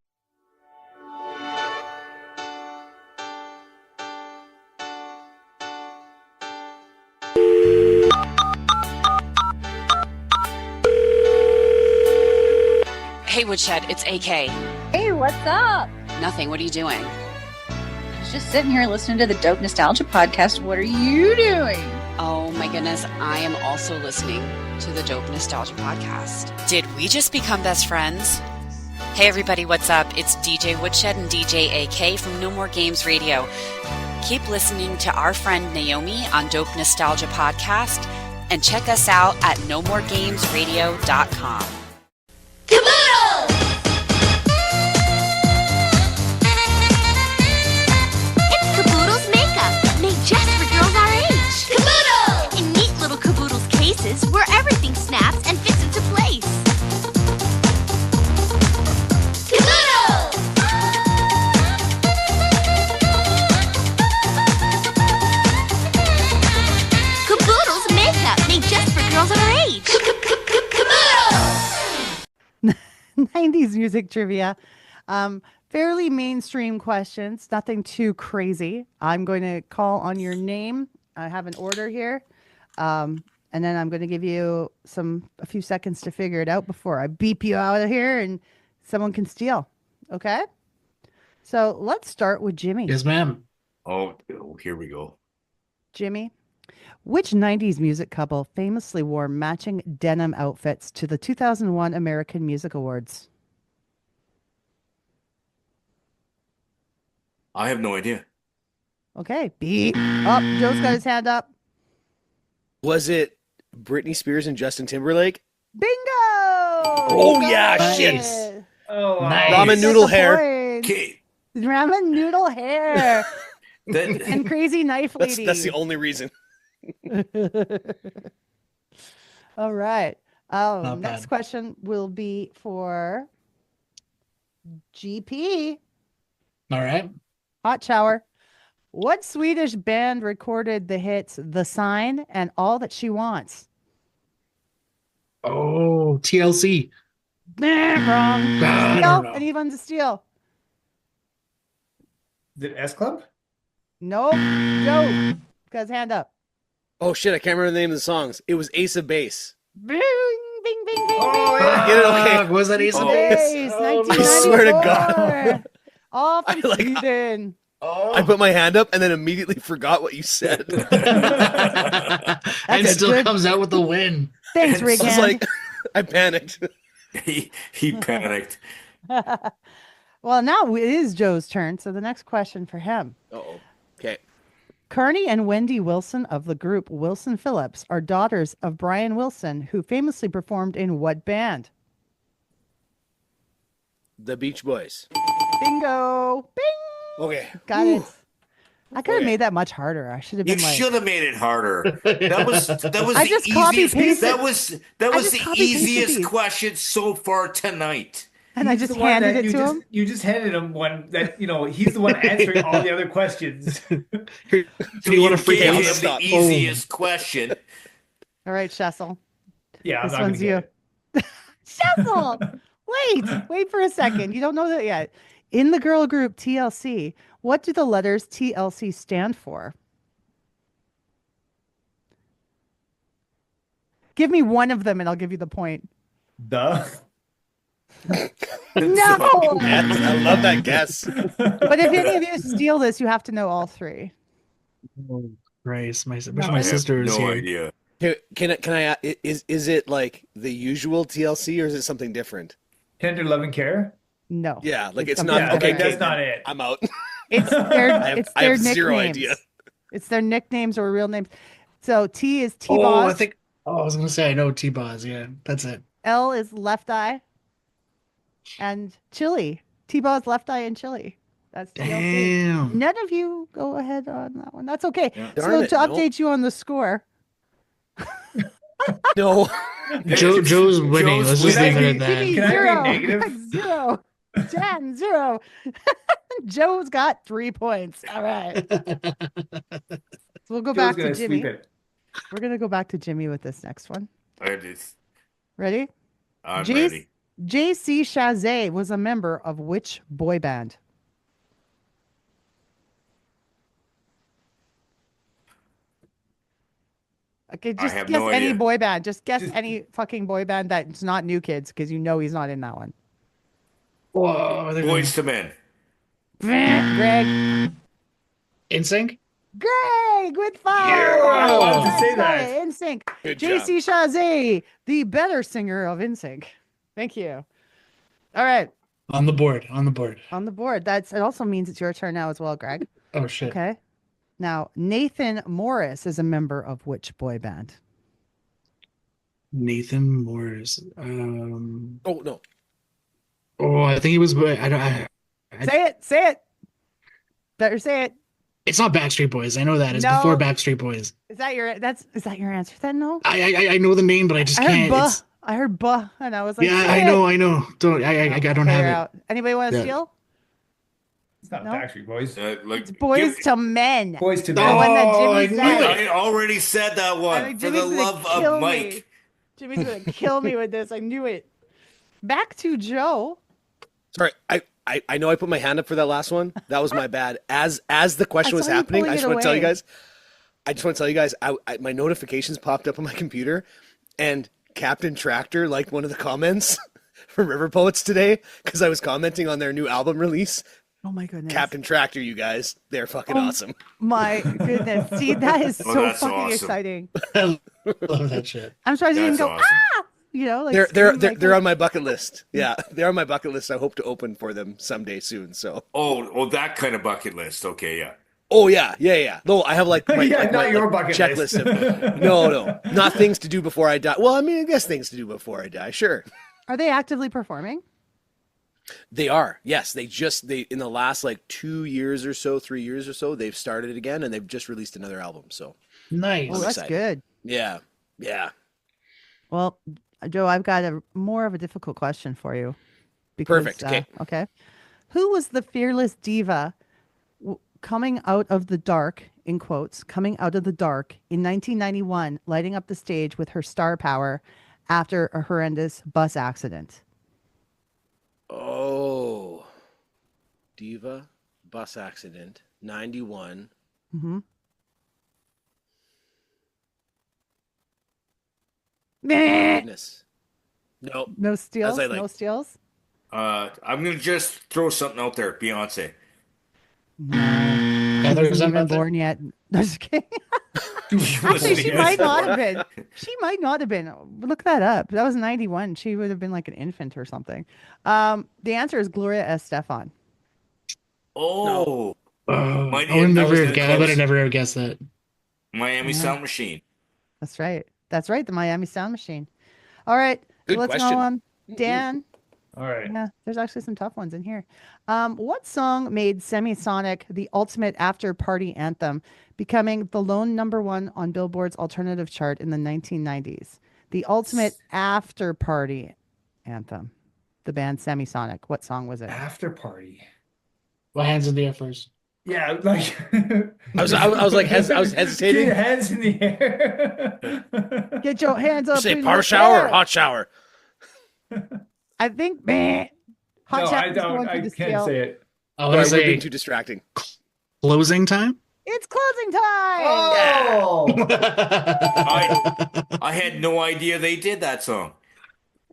Hey, Woodshed, it's AK. Hey, what's up? Nothing. What are you doing? I was just sitting here listening to the Dope Nostalgia Podcast. What are you doing? Oh my goodness, I am also listening to the Dope Nostalgia Podcast. Did we just become best friends? Hey everybody, what's up? It's DJ Woodshed and DJ AK from No More Games Radio. Keep listening to our friend Naomi on Dope Nostalgia Podcast and check us out at nomoregamesradio.com. Where everything snaps and fits into place. Caboodle! Caboodle's makeup made just for girls our age. Caboodle! 90s music trivia. Fairly mainstream questions, nothing too crazy. I'm going to call on your name. I have an order here. And then I'm going to give you a few seconds to figure it out before I beep you out of here and someone can steal. Okay? So let's start with Jimmy. Yes, ma'am. Oh, here we go. Jimmy, which 90s music couple famously wore matching denim outfits to the 2001 American Music Awards? I have no idea. Okay, beep. Up. Joe's got his hand up. Was it Britney Spears and Justin Timberlake? Bingo! Oh yeah, Nice. shit. Oh, Nice. Ramen noodle hair. Okay. Ramen noodle hair. And crazy knife lady. That's the only reason. All right. Not Next bad. question will be for GP. All right. Hot shower. What Swedish band recorded the hits The Sign and All That She Wants? Oh, TLC. Wrong. Steal? Anyone to steal? The S Club? Nope. Joe. Got his hand up. Oh shit, I can't remember the name of the songs. It was Ace of Base. Bing, bing, bing, bing. Oh, bing. yeah. Get it okay. Was that Ace of Base, Oh, I swear to God. 1994. All from I like- Sweden. I put my hand up and then immediately forgot what you said. and a still good- comes out with the win. Thanks, I was Regan. like, I panicked. He panicked. Well, now it is Joe's turn. So the next question for him. Uh-oh. Okay. Kearney and Wendy Wilson of the group Wilson Phillips are daughters of Brian Wilson, who famously performed in what band? The Beach Boys. Bingo! Bing! Okay. Got it. I could have Okay. made that much harder. I should have You been like, should have made it harder. That was I the just copy easiest. pasted- That was I the just copy pasted easiest these. question so far tonight. and I He's just the one handed that it to him. You just handed him one that, he's the one answering all the other questions. Do you want to freak gave out? him the Stop. easiest question. All right, Shessel. Yeah, I'm This not gonna one's get you. it. Shuffle. Wait for a second. You don't know that yet. In the girl group TLC, what do the letters TLC stand for? Give me one of them and I'll give you the point. Duh. No. Yes, I love that guess. But if any of you steal this, you have to know all three. Oh, Christ, my I sister have is no here. idea. Can I is it like the usual TLC or is it something different? Tender love and care. No. Yeah, like it's something not. Yeah, Okay, that's okay, not it. I'm out. It's their I have nicknames. zero idea. It's their nicknames or real names. So T is Oh, T-Boz. I think. Oh, I was gonna say I know T-Boz. Yeah, that's it. L is left eye. And Chili. T-Boz, left eye, and Chili. That's TLC. Damn. None of you go ahead on that one. That's okay. Yeah. So Darn it, to no. update you on the score. No. Joe's winning. Let's just leave it at Jimmy, Can I be zero. negative? 0. Jen, 0. Joe's got 3 points. All right. So we'll go Joe's back to gonna Jimmy. sweep it. We're going to go back to Jimmy with this next one. Ready? I'm J- ready. JC Chazé was a member of which boy band? Okay, I just have guess no any idea. boy band. Just guess any fucking boy band that's not New Kids, because you know he's not in that one. Whoa, Boys to Men. Greg. NSYNC. Greg with 5. I wanted to say that. NSYNC. Good job. JC Chazé, the better singer of NSYNC. Thank you. All right. On the board. On the board. On the board. It also means it's your turn now as well, Greg. Oh shit. Okay. Now, Nathan Morris is a member of which boy band? Nathan Morris. Oh no. Oh, I think he was. Say it. Better say it. It's not Backstreet Boys. I know that. It's No. before Backstreet Boys. Is that your answer then? No. I know the name, but I just I can't. heard It's- I heard buh, and I was like, yeah, say I know. Don't I don't have it. Out. Anybody want to Yeah. steal? It's not No? Backstreet Boys. It's Boys to Men. Boys to The Men. one that I Jimmy knew said. I already said that I one. think For the Jimmy's gonna love kill of me. Mike. Jimmy's gonna kill me with this. I knew it. Back to Joe. Sorry, I know I put my hand up for that last one. That was my bad. As the question I was saw you happening, pulling I just it want to tell you away. guys. I just want to tell you guys. My notifications popped up on my computer, and Captain Tractor liked one of the comments from River Poets today because I was commenting on their new album release. Oh my goodness. Captain Tractor, you guys, they're fucking awesome. My goodness. See, that is Oh, so that's fucking awesome. exciting. I love that shit. I'm surprised you didn't That's go, awesome. ah! You know, like They're on my bucket list. Yeah, they're on my bucket list. I hope to open for them someday soon. So. Oh, that kind of bucket list. Okay, yeah. Oh yeah. No, I have like my, Yeah, like, not my, your like, bucket checklist. list. Of, no, not things to do before I die. Well, I mean, I guess things to do before I die. Sure, Are they actively performing? they are. Yes, they in the last like 2 years or so, 3 years or so, they've started it again, and they've just released another album. So Nice. Oh, that's excited. good. yeah. Well, Joe, I've got more of a difficult question for you. Because, Perfect. Okay. Okay. Who was the fearless diva coming out of the dark, in quotes, coming out of the dark in 1991, lighting up the stage with her star power after a horrendous bus accident? Oh, Diva bus accident 91. Mm-hmm. Goodness. No. No steals? As I like- No steals? I'm gonna just throw something out there. Beyonce. Yeah, She there's wasn't even another- born yet. No, just kidding. She Actually, she wasn't might even not have born. been. She might not have been. Look that up. That was 91. She would have been like an infant or something. The answer is Gloria Estefan. Oh, Oh, Might- I would that was never the guess. I would close. have never guessed that. Miami Sound Machine. That's right. That's right. The Miami Sound Machine. All right. Good let's question. go on. Dan. All right. Yeah, there's actually some tough ones in here. What song made Semisonic the ultimate after party anthem, becoming the lone #1 on Billboard's alternative chart in the 1990s? The ultimate after party anthem. The band Semisonic. What song was it? After party. Well, hands in the air first. Yeah, like I was like, I was hesitating. Get your hands in the air. Get your hands up. Say in power the shower or air. hot shower? I think meh. Hot No, Chat I is don't. going for I the can't steal. say it. I Sorry, was we're being say too distracting. closing time. It's closing time. Oh, I had no idea they did that song.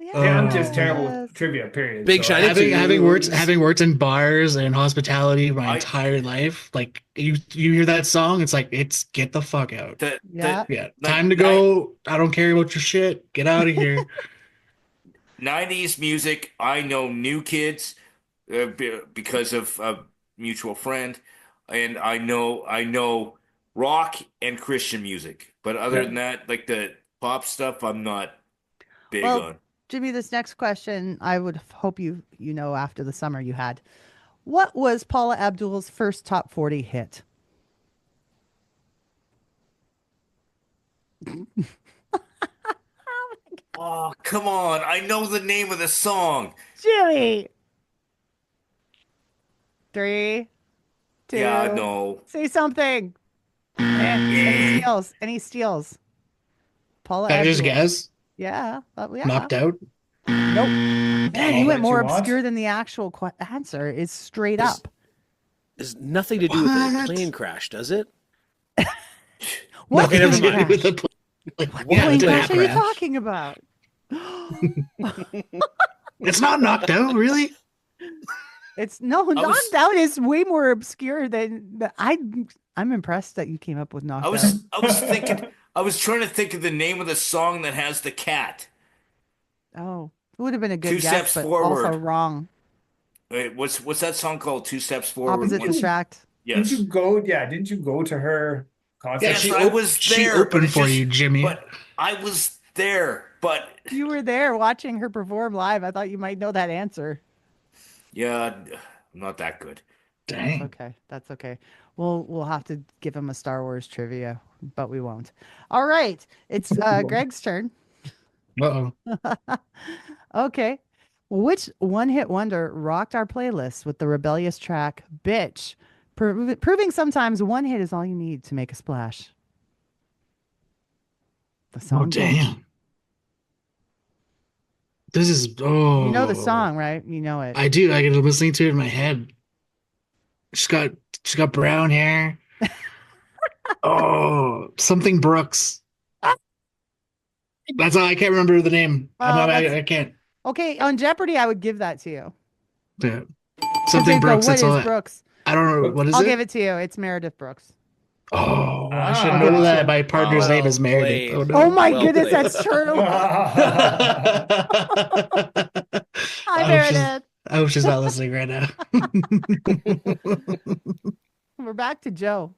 yeah, I'm just terrible Yes. with trivia. Period. Big So shiny having worked in bars and hospitality my entire life, like you hear that song, it's like it's get the fuck out. Yeah. Yeah, Like, time to go. I don't care about your shit. Get out of here. 90s music, I know New Kids because of a mutual friend, and I know rock and Christian music. But other than that, like the pop stuff, I'm not big Well, on. Jimmy, this next question, I would hope you know after the summer you had. What was Paula Abdul's first top 40 hit? Oh, come on. I know the name of the song. Jimmy. 3, 2. Yeah, no. Say something. Any steals? Any steals? Paula Can I just Abdul. guess? Yeah. Yeah. Knocked out. Nope. Man, All you went That more You Want? obscure than the actual answer. It's straight up. There's nothing to do with a plane crash, does it? What Nothing plane to do crash? with the pl- like, What yeah, plane it's an crash are you crash. talking about? It's not knocked out, really. It's knocked out is way more obscure than I'm impressed that you came up with knocked I out. was thinking I was trying to think of the name of the song that has the cat. Oh, it would have been a good Two guess, Steps but Forward. also wrong. Wait, what's that song called? Two Steps Forward. Opposites One- attract. Yes. Didn't you go? Yeah, didn't you go to her concert? Yes, I was She there, but opened it's for just, you, Jimmy. But I was there, but You were there watching her perform live. I thought you might know that answer. yeah, I'm not that good. Dang. Okay, that's okay. We'll have to give him a Star Wars trivia, but we won't. All right, it's Greg's turn. Uh-oh. Okay. Which one-hit wonder rocked our playlist with the rebellious track "Bitch," proving sometimes one hit is all you need to make a splash? The song. Oh, damn. This is You know the song, right? You know it. I do. I get listening to it in my head. She's got brown hair. Oh, something Brooks. That's all. I can't remember the name. I can't. Okay, on Jeopardy, I would give that to you. Yeah. Something Brooks. What That's is all. Brooks? I don't know. What is I'll it? give it to you. It's Meredith Brooks. Oh, I should know that. My partner's name is Meredith. Oh, no. Oh my goodness, that's true. Hi, Meredith. I hope she's not listening right now. We're back to Joe.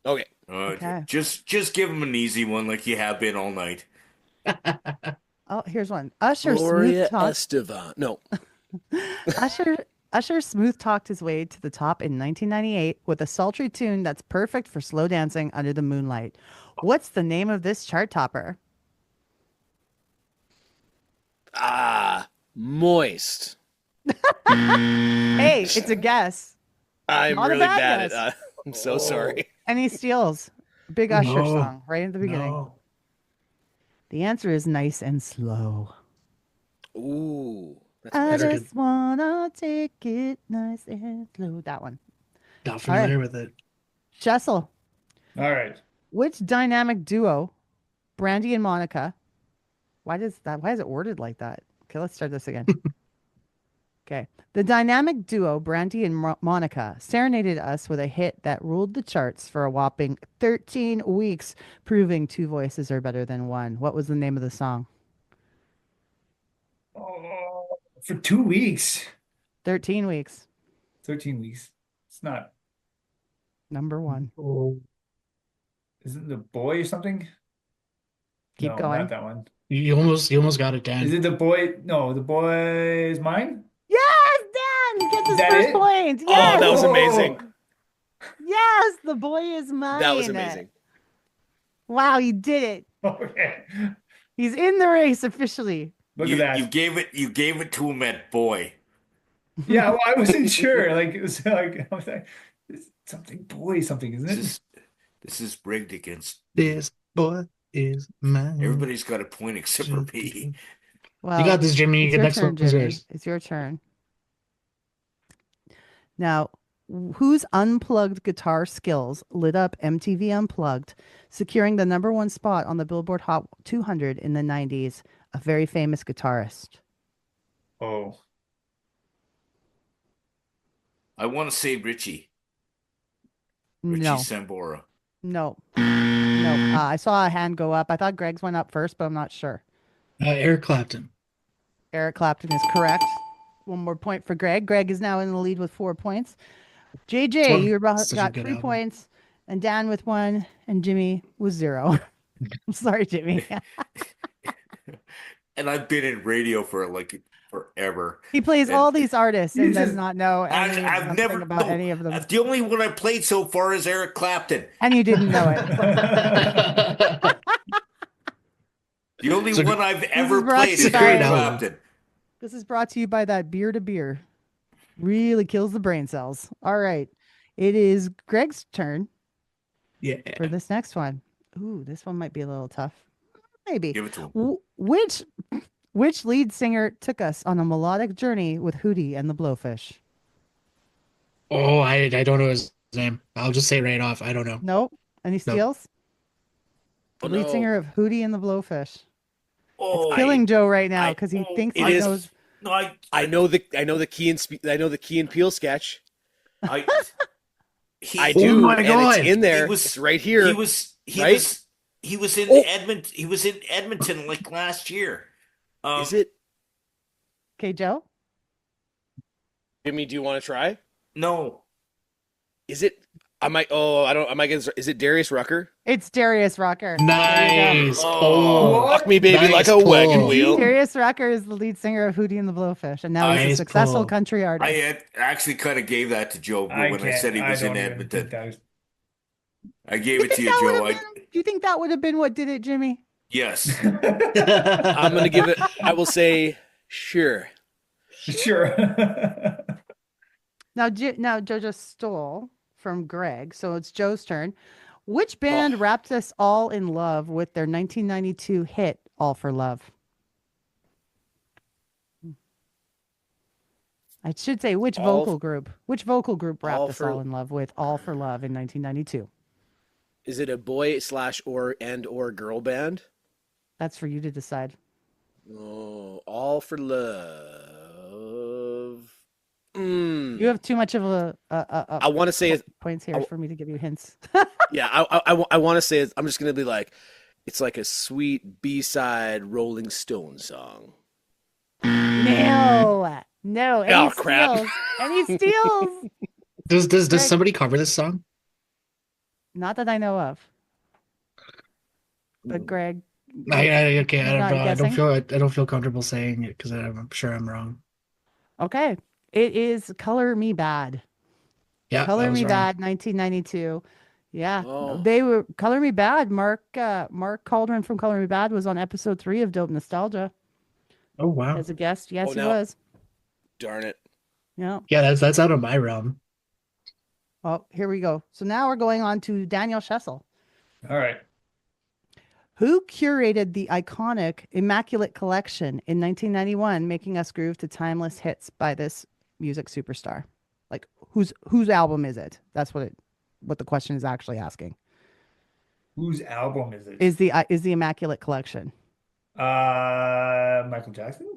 Okay. Okay. Just give him an easy one, like you have been all night. Oh, here's one. Usher Gloria smooth talk. Estefan. No. Usher smooth talked his way to the top in 1998 with a sultry tune that's perfect for slow dancing under the moonlight. What's the name of this chart topper? Moist. Hey, it's a guess. I'm Not a really bad bad guess. at I'm so sorry. Any steals? Big Usher No. song right at the beginning. The answer is Nice and Slow. Ooh. That's I better. just wanna take it nice and slow. That one. Not familiar with it. Jessel, All right. which dynamic duo, Brandy and Monica? Why is it worded like that? Okay, let's start this again. Okay. The dynamic duo, Brandy and Monica, serenaded us with a hit that ruled the charts for a whopping 13 weeks, proving two voices are better than one. What was the name of the song? Oh, for 2 weeks, 13 weeks. 13 weeks. It's not. Number one. Isn't the boy or something? Keep No, going. not that one. You almost got it, Dan. Is it the boy? No, the boy is mine. Yes, Dan gets his Is that first it? point. Oh, Yes. that was amazing. Yes, the boy is mine. That was amazing. Wow, he did it. Okay. He's in the race officially. Look you, at that. You gave it to him at boy. Yeah, well, I wasn't sure. Like it was like I was like it's something boy, something, isn't it? This is rigged against This boy is mine. everybody's got a point except for me. Well, You got this, Jimmy. it's The your next turn, one is Jimmy. yours. It's your turn. Now, whose unplugged guitar skills lit up MTV Unplugged, securing the #1 spot on the Billboard Hot 200 in the 90s? A very famous guitarist. Oh. I want to say Richie No. Sambora. No. No. I saw a hand go up. I thought Greg's went up first, but I'm not sure. Eric Clapton. Eric Clapton is correct. One more point for Greg. Greg is now in the lead with 4 points. JJ, you got such a good 3 album. points, and Dan with 1, and Jimmy with 0. I'm sorry, Jimmy. And I've been in radio for like forever. He plays And all these artists and does just- not know I've anything never about no, any of them. The only one I played so far is Eric Clapton. And you didn't know it. The only one I've ever brought played to you is by- Eric Clapton. This is brought to you by that beer to beer. Really kills the brain cells. All right. It is Greg's turn Yeah. for this next one. Ooh, this one might be a little tough. Maybe. Give it to him. Which lead singer took us on a melodic journey with Hootie and the Blowfish? Oh, I don't know his name. I'll just say it right off. I don't know. Nope. Any Nope. steals? Oh, The lead no. singer of Hootie and the Blowfish. Oh, It's killing Joe right now I- because he thinks it he is- knows. No, I know the Key and Peele sketch. I I do, my and God. it's in there. He was- It's right here. He was right? in Oh. Edmonton. He was in Edmonton like last year. Is it Okay, Joe? Jimmy? Do you want to try? No. Is it? I might. Oh, I don't. I might get. Is it Darius Rucker? It's Darius Rucker. There you go. Nice. Oh, Fuck me, baby, Nice like a wagon pull. wheel. Darius Rucker is the lead singer of Hootie and the Blowfish, and now he's a Nice successful pull. country artist. I had actually kind of gave that to Joe when I said he was in Edmonton. I gave it to you, Joe. Do you think that would have been what did it, Jimmy? Yes. I'm gonna give it. I will say, sure. Sure. Now Joe just stole from Greg, so it's Joe's turn. Which band wrapped us all in love with their 1992 hit "All for Love"? I should say which vocal group? Which vocal group wrapped us all in love with "All for Love" in 1992? Is it a boy / or girl band? That's for you to decide. Oh, All for Love. You have too much of a I want to say points here for me to give you hints. Yeah, I want to say I'm just gonna be like, it's like a sweet B-side Rolling Stone song. No. Any Oh, crap. steals? Any steals? Does Greg. somebody cover this song? Not that I know of. But Greg, Okay, I You're not don't know. guessing? I don't feel comfortable saying it because I'm sure I'm wrong. okay. It is Color Me Bad. Yeah, Color I was Me wrong. Bad, 1992. Yeah. Oh. They were Color Me Bad. Mark Calderon from Color Me Bad was on episode 3 of Dope Nostalgia Oh wow. as a guest. Yes, Oh, he no. was. Darn it. Yeah. Yeah, that's out of my realm. Well, here we go. So now we're going on to Daniel Schessel. All right. Who curated the iconic Immaculate Collection in 1991, making us groove to timeless hits by this music superstar? Like, whose album is it? That's what the question is actually asking. Whose album is it? Is the Immaculate Collection? Michael Jackson?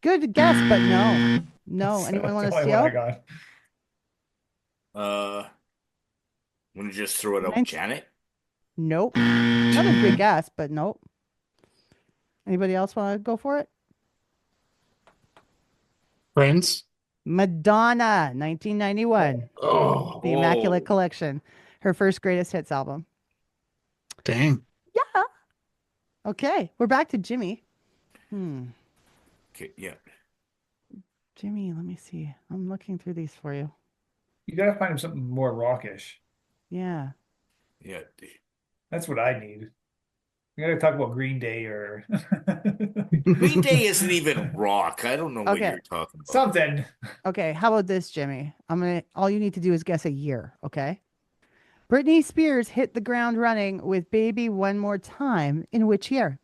Good guess, but no. No. That's Anyone want the to only one I steal? got. Want to just throw it out, Janet? Nope. Another good guess, but nope. Anybody else want to go for it? Prince. Madonna, 1991. Oh, The Immaculate Collection. Her first greatest hits album. dang. Yeah. Okay. We're back to Jimmy. Okay, yeah. Jimmy, let me see. I'm looking through these for you. You gotta find him something more rockish. Yeah. Yeah. That's what I need. We gotta talk about Green Day or Green Day isn't even rock. I don't know what Okay. you're talking about. something. Okay. How about this, Jimmy? All you need to do is guess a year. Okay. Britney Spears hit the ground running with Baby One More Time in which year?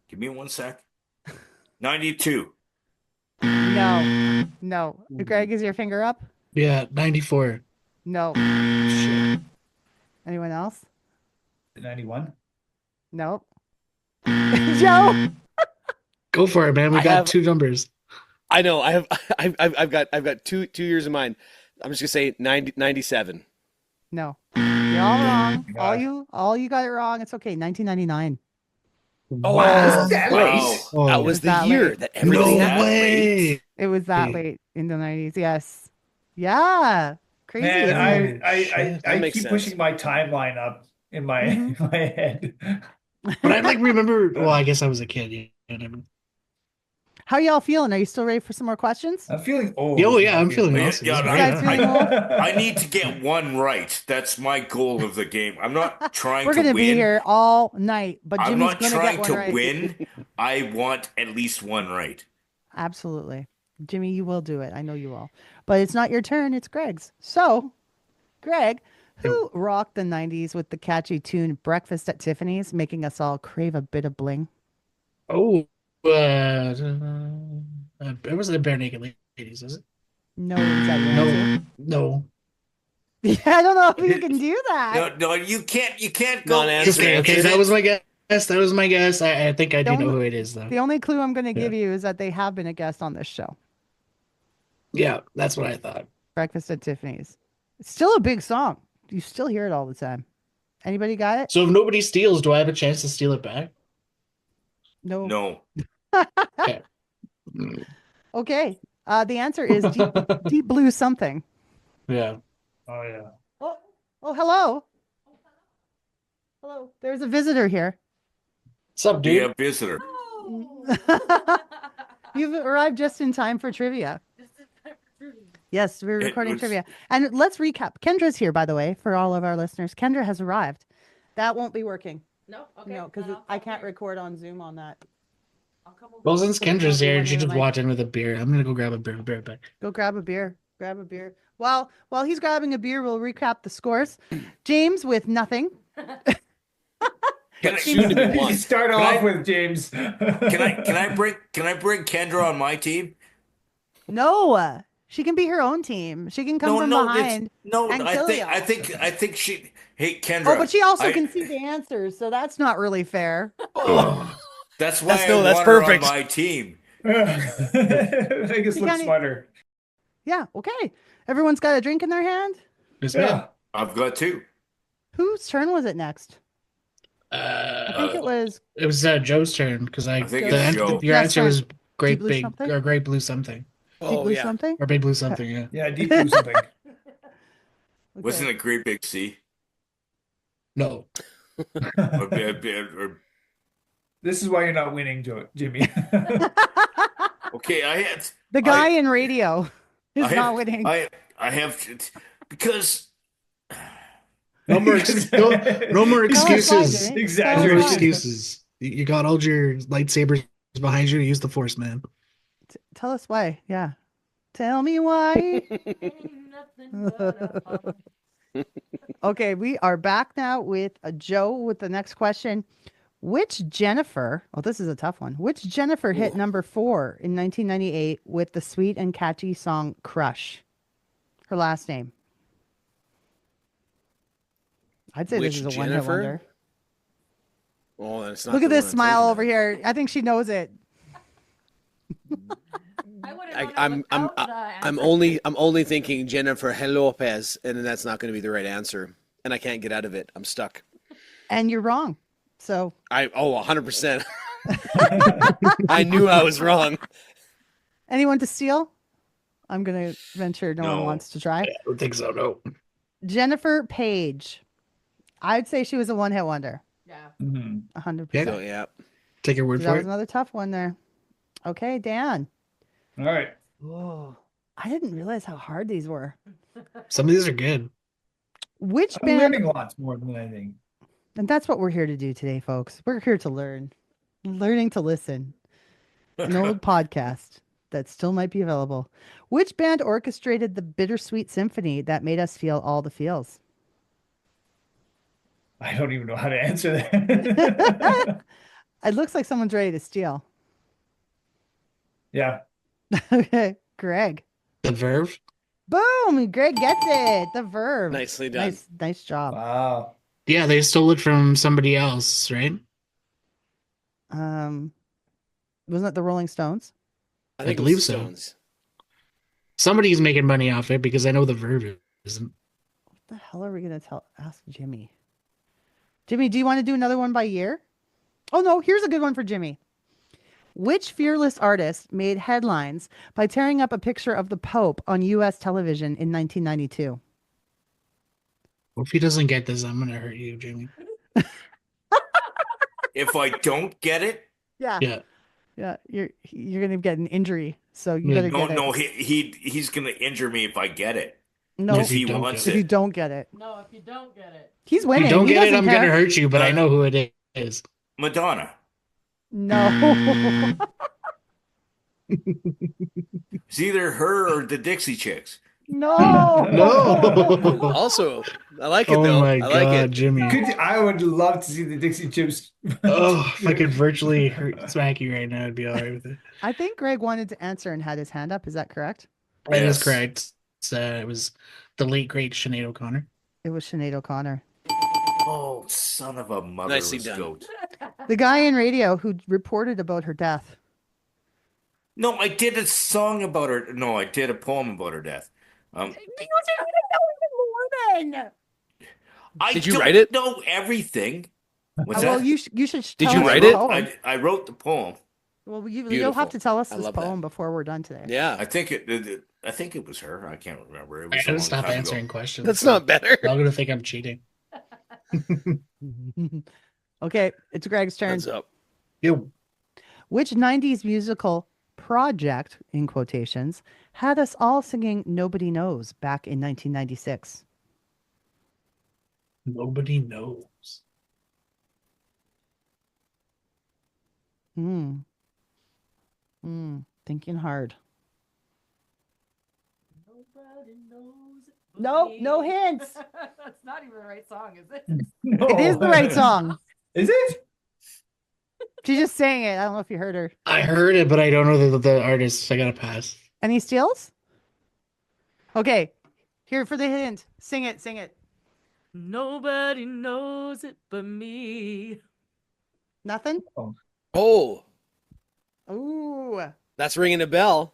Give me 1 sec. 92. No. Greg, is your finger up? Yeah, 94. No. Shit. Anyone else? 91. Nope. Joe. Go for it, man. We got 2 numbers. I know. I've got two years in mind. I'm just gonna say 97. No. You're all wrong. All you got it wrong. It's okay. 1999. Oh, Wow. That was the year that everything happened. Way. It was that late in the 90s. Yes. Yeah. Crazy. Man, isn't it? I makes keep sense. pushing my timeline up in my in my head. But I remember. Well, I guess I was a kid. Yeah, never. How y'all feeling? Are you still ready for some more questions? I'm feeling old. Oh yeah, I'm feeling awesome. Yeah, You guys feeling old? I need to get 1 right. That's my goal of the game. I'm not trying We're to gonna win. be here all night, but I'm Jimmy's not gonna trying get to one right. win. I want at least 1 right. Absolutely. Jimmy, you will do it. I know you will. But it's not your turn, it's Greg's. So, Greg, who rocked the 90s with the catchy tune Breakfast at Tiffany's, making us all crave a bit of bling? Oh, it wasn't a Bare Naked Ladies, was it? No, is that your answer? No. Yeah, I don't know if you can do that. No, you can't go. Okay, that was my guess. That was my guess. I think I do know who it is, though. The only clue I'm going to give you is that they have been a guest on this show. Yeah, that's what I thought. Breakfast at Tiffany's. It's still a big song. You still hear it all the time. Anybody got it? So if nobody steals, do I have a chance to steal it back? No. No. Okay. Okay. The answer is deep blue something. Yeah. Oh yeah. Oh, hello. Hello. There's a visitor here. What's up, dude? Yeah, visitor. You've arrived just in time for trivia. Yes, we're recording trivia. And let's recap. Kendra's here, by the way, for all of our listeners. Kendra has arrived. That won't be working. No, okay. No, because I can't record on Zoom on that. Well, since Kendra's here, she just walked in with a beer. I'm gonna go grab a beer. Be right back. Go grab a beer. Grab a beer. While he's grabbing a beer, we'll recap the scores. James with nothing. Can I, You start off with James. can I bring Kendra on my team? No, she can be her own team. She can come from behind. And kill you. I think she. Hey, Kendra. Oh, but she also can see the answers, so that's not really fair. That's why that's I want perfect. her on my team. Make us look smarter. Yeah. Okay. Everyone's got a drink in their hand. Yeah. I've got 2. Whose turn was it next? I think it was. It was Joe's turn because I think it's Joe. Your answer was great Deep blue big something? or great blue something. Deep blue something? Or big blue something. Yeah. Yeah, deep blue something. Wasn't it Great Big Sea? No. Or This is why you're not winning, Jimmy. okay, I had The guy in radio is not winning. I have because No more excuses. Exaggeration. No more excuses. You got all your lightsabers behind you to use the Force, man. Tell us why. Yeah. Tell me why. Okay, we are back now with Joe with the next question. Which Jennifer, this is a tough one. Which Jennifer hit number 4 in 1998 with the sweet and catchy song Crush? Her last name. I'd say Which this is a one-hit wonder. Oh, that's not. Look at the this one I'm smile thinking over here. I think she knows it. I'm only thinking Jennifer Lopez, and then that's not going to be the right answer, and I can't get out of it. I'm stuck. And you're wrong. So 100%. I knew I was wrong. anyone to steal? I'm gonna venture no one wants to try. I don't think so. No. Jennifer Page. I'd say she was a one-hit wonder. Yeah. 100%. So, yeah. Take your word That for was it. another tough one there. Okay, Dan. All right. Whoa. I didn't realize how hard these were. Some of these are good. Which I'm band? learning lots more than anything. And that's what we're here to do today, folks. We're here to learn. Learning to listen. An old podcast that still might be available. Which band orchestrated the bittersweet symphony that made us feel all the feels? I don't even know how to answer that. It looks like someone's ready to steal. Yeah. Okay, Greg. The Verve. Boom! Greg gets it. The Verve. Nicely done. Nice job. Wow. Yeah, they stole it from somebody else, right? Wasn't it the Rolling Stones? I think believe it was the so. Stones. Somebody's making money off it because I know the Verve isn't. What the hell are we gonna ask Jimmy? Jimmy, do you want to do another one by year? Oh no, here's a good one for Jimmy. Which fearless artist made headlines by tearing up a picture of the Pope on U.S. television in 1992? If he doesn't get this, I'm gonna hurt you, Jimmy. If I don't get it, Yeah, you're gonna get an injury, so you better get it. no, he's gonna injure me if I get it. No, if he wants if it. you don't get it. No, if you don't get it. He's winning. If you don't He get it, doesn't I'm care. gonna hurt you, but I know who it is. Madonna. No. It's either her or the Dixie Chicks. No. No. Also, I like it Oh though. my I like God, it. Jimmy. I would love to see the Dixie Chips. Oh, if I could virtually smack you right now, I'd be all right with it. I think Greg wanted to answer and had his hand up. Is that correct? That is Yes. correct. It was the late great Sinead O'Connor. It was Sinead O'Connor. Oh, son of a motherless Nicely done. goat. The guy in radio who reported about her death. No, I did a song about her. No, I did a poem about her death. I Did you don't write it? know everything. What's Well, that? you should. Did tell you us write the it? poem. I wrote the poem. Well, you'll Beautiful. have to tell us I this love that. poem before we're done today. Yeah. I think it was her. I can't remember. It was I a gotta long stop time answering ago. questions. That's not better. Y'all gonna think I'm cheating. Okay, it's Greg's turn. Hands up. Yo. Which 90s musical project, in quotations, had us all singing Nobody Knows back in 1996? Nobody knows. Thinking hard. Nobody knows it but No, me. no hints. That's not even the right song, is it? No. It is the right song. Is it? She just sang it. I don't know if you heard her. I heard it, but I don't know the artist. I gotta pass. Any steals? Okay, here for the hint. Sing it, sing it. Nobody knows it but me. Nothing? Oh, Ooh. that's ringing a bell.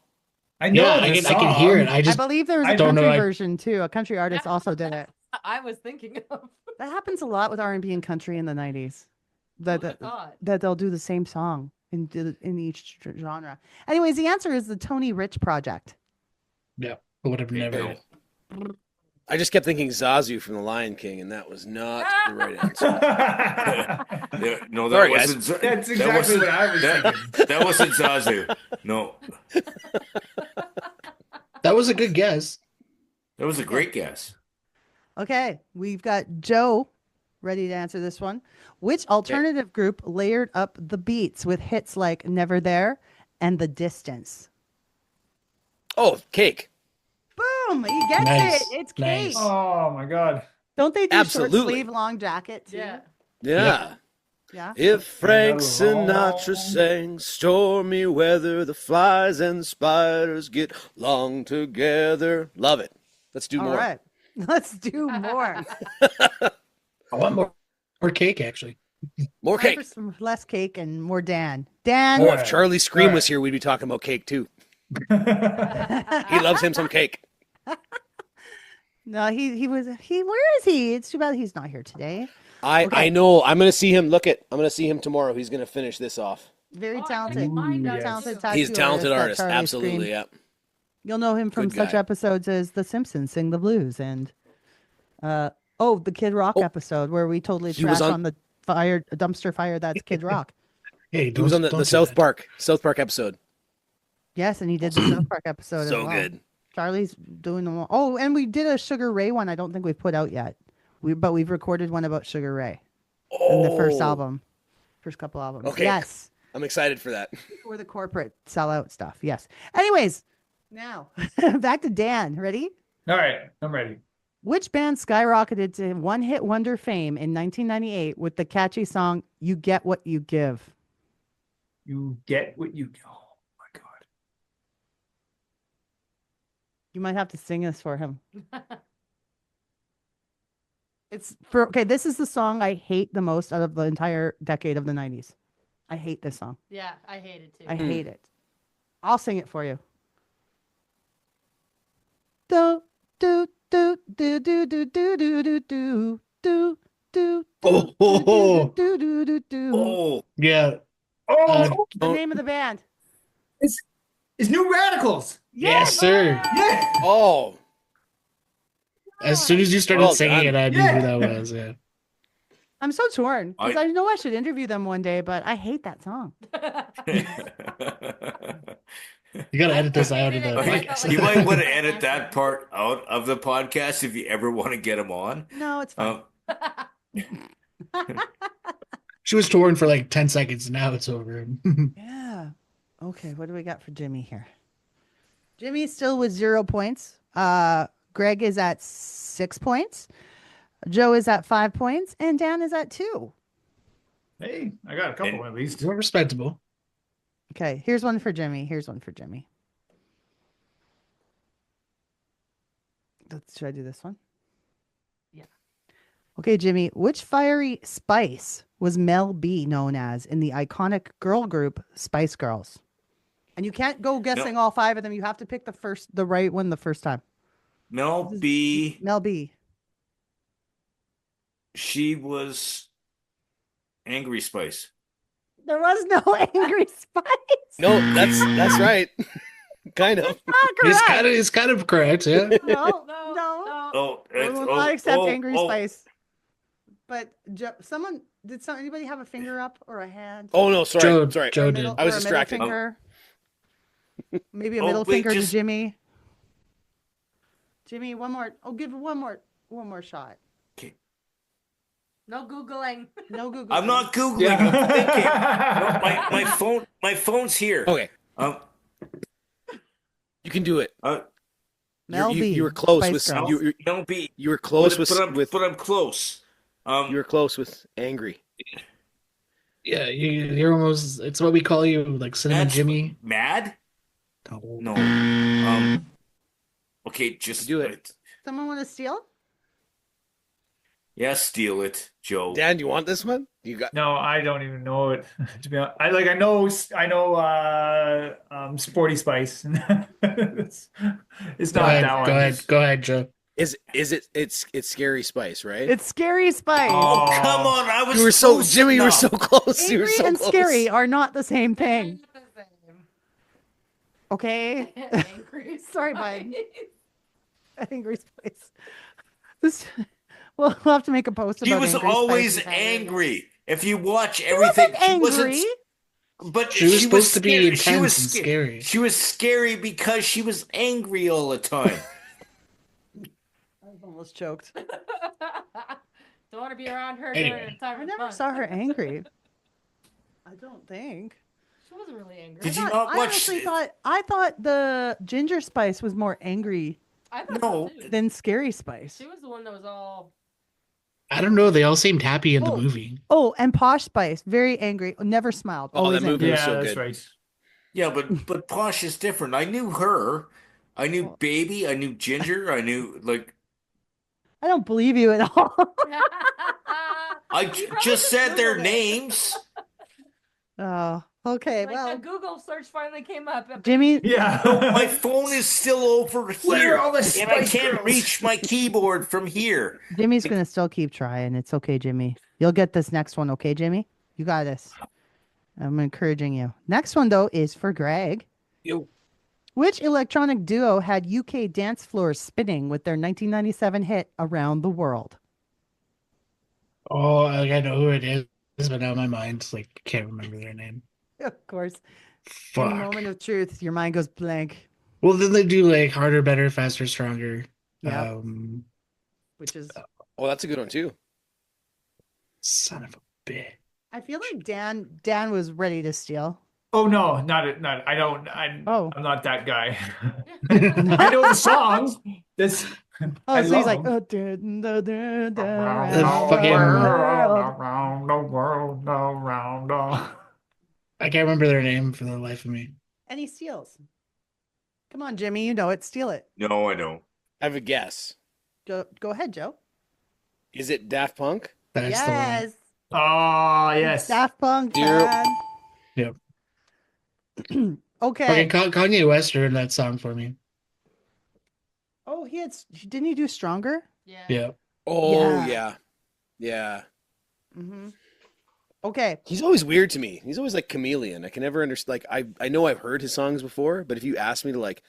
I know Yeah, the I can hear it. song. I just believe there was I a don't know, country I- version too. A country artist also did it. I was thinking of. That happens a lot with R&B and country in the 90s. Who'd have thought? That they'll do the same song in each genre. Anyways, the answer is the Tony Rich Project. yeah, I would have never. I just kept thinking Zazu from The Lion King, and that was not the right answer. Yeah, no, that Sorry, guys. wasn't. That's that exactly wasn't- what I was thinking. That wasn't Zazu. No, That was a good guess. that was a great guess. Okay, we've got Joe ready to answer this one. Which alternative group layered up the beats with hits like Never There and The Distance? Oh, Cake. Boom! He gets Nice, it. It's nice. Kate. Oh my God. Don't they do Absolutely. short sleeve long jacket too? Yeah. Yeah. Yeah. If Frank Sinatra sang stormy weather, the flies and spiders get long together. Love it. Let's do All more. right. Let's do more. I want more cake, actually. More Time cake. for some less cake and more Dan. Dan. Oh, if Charlie Scream was here, we'd be talking about cake too. He loves him some cake. No, he was where is he? It's too bad he's not here today. I know. I'm gonna see him. I'm gonna see him tomorrow. He's gonna finish this off. Very Oh, I talented. can find out Talented too. tattoo He's a talented that artist. Charlie Absolutely, Scream. yeah. You'll know him from Good such guy. episodes as The Simpsons Sing the Blues and the Kid Rock episode where we totally He was trashed on- on the dumpster fire that's Kid Rock. Hey, He was on the don't do South that. Park episode. Yes, and he did the South Park episode as So well. good. Charlie's doing them all. Oh, and we did a Sugar Ray one. I don't think we've put out yet. But we've recorded one about Sugar Ray in the first album, first couple albums. Okay. Yes, I'm excited for that. for the corporate sellout stuff. Yes. Anyways, now back to Dan. Ready? All right, I'm ready. Which band skyrocketed to one-hit wonder fame in 1998 with the catchy song "You Get What You Give"? You get what you. Oh my God. You might have to sing this for him. It's for okay. This is the song I hate the most out of the entire decade of the 90s. I hate this song. Yeah, I hate it too. I hate it. I'll sing it for you. Do do do do do do do do do do do do Oh, do do do do. Oh, yeah. The name of the band. It's New Radicals. Yes, sir. Yeah. Oh, As soon as you started Well singing done. it, I knew who that was. Yeah. I'm so torn because I- I know I should interview them one day, but I hate that song. You gotta edit this out of the Okay, podcast. you might want to edit that part out of the podcast if you ever want to get him on. No, it's fine. She was torn for like 10 seconds. Now it's over. Yeah. Okay, what do we got for Jimmy here? Jimmy's still with 0 points. Greg is at 6 points. Joe is at 5 points, and Dan is at 2. Hey, I got a couple at least. We're respectable. Okay, here's one for Jimmy. Here's one for Jimmy. Should I do this one? Yeah. Okay, Jimmy. Which fiery spice was Mel B known as in the iconic girl group Spice Girls? And you can't go guessing all 5 of them. You have to pick the right one the first time. Mel B. Mel B. She was Angry Spice. There was no angry spice. no, that's right. Kind of. It's kind of correct. Yeah. No. Oh, We will not accept angry spice. But anybody have a finger up or a hand? Oh no, sorry. Joe sorry. did. I was distracted. Maybe a middle finger to Jimmy. Jimmy, one more. Oh, give it one more shot. No Googling. No Googling. I'm not Googling. I'm thinking. No, my phone's here. Okay. You can do it. Mel B. You were close Spice with Girls. Mel B. You were close but I'm close. You were close with angry. Yeah, you're almost. It's what we call you, like Cinnamon Jimmy. Mad? No. Okay, just do it. Someone want to steal? Yeah, steal it, Joe. Dan, you want this one? You got No, I don't even know it. To be honest, I know Sporty Spice. it's not that one. Go ahead, Joe. Is it? It's Scary Spice, right? It's Scary Spice. Oh, come on! I was You were so close Jimmy. You were enough. so close. You were Angry so and close. scary are not the same thing. Okay. Angry. Sorry, bud. Angry Spice. This. We'll have to make a post about. He was Angry always Spice. angry. If you watch everything, He wasn't she angry. But She was supposed to be scary. intense and scary. She was scary because she was angry all the time. I was almost choked. Don't want to be around her Anyway. during a time I of never fun. saw her angry. I don't think. She wasn't really angry. Did you not watch? I thought the Ginger Spice was more angry I thought No. so too. than Scary Spice. She was the one that was all. I don't know. They all seemed happy in the Oh. movie. Oh, and Posh Spice, very angry, never smiled. Oh, always that movie angry. was Yeah, so that's good. right. Yeah, but Posh is different. I knew her. I knew Oh. Baby. I knew Ginger. I knew I don't believe you at all. just said their names. Oh, okay. Like Well, the Google search finally came up. Jimmy, Yeah. No, my phone is still over Where here, are all the and I Spice can't Girls? reach my keyboard from here. Jimmy's gonna still keep trying. It's okay, Jimmy. You'll get this next one, okay, Jimmy? You got this. I'm encouraging you. Next one though is for Greg. Yo. Which electronic duo had UK dance floors spinning with their 1997 hit "Around the World"? Oh, I know who it is, but now my mind's like can't remember their name. Of course. In the Fuck. moment of truth, your mind goes blank. Well, then they do like harder, better, faster, stronger. Yep. Which is, Oh, that's a good one too. Son of a bitch. I feel like Dan was ready to steal. Oh no, not I don't. I'm not that guy. Oh. I know the songs. This. Oh, I so he's love like, them. around fucking- the world. Around the world, around the. I can't remember their name for the life of me. And he steals. Come on, Jimmy. You know it. Steal it. No, I don't. I have a guess. Go ahead, Joe. Is it Daft Punk? That's Yes. Oh, yes. Daft Punk. Yep. man. Yep. Okay. Kanye West in that song for me. Oh, didn't he do Stronger? Yeah. Oh, yeah. Mm-hmm. Okay. He's always weird to me. He's always like chameleon. I can never understand. Like, I know I've heard his songs before, but if you ask me to like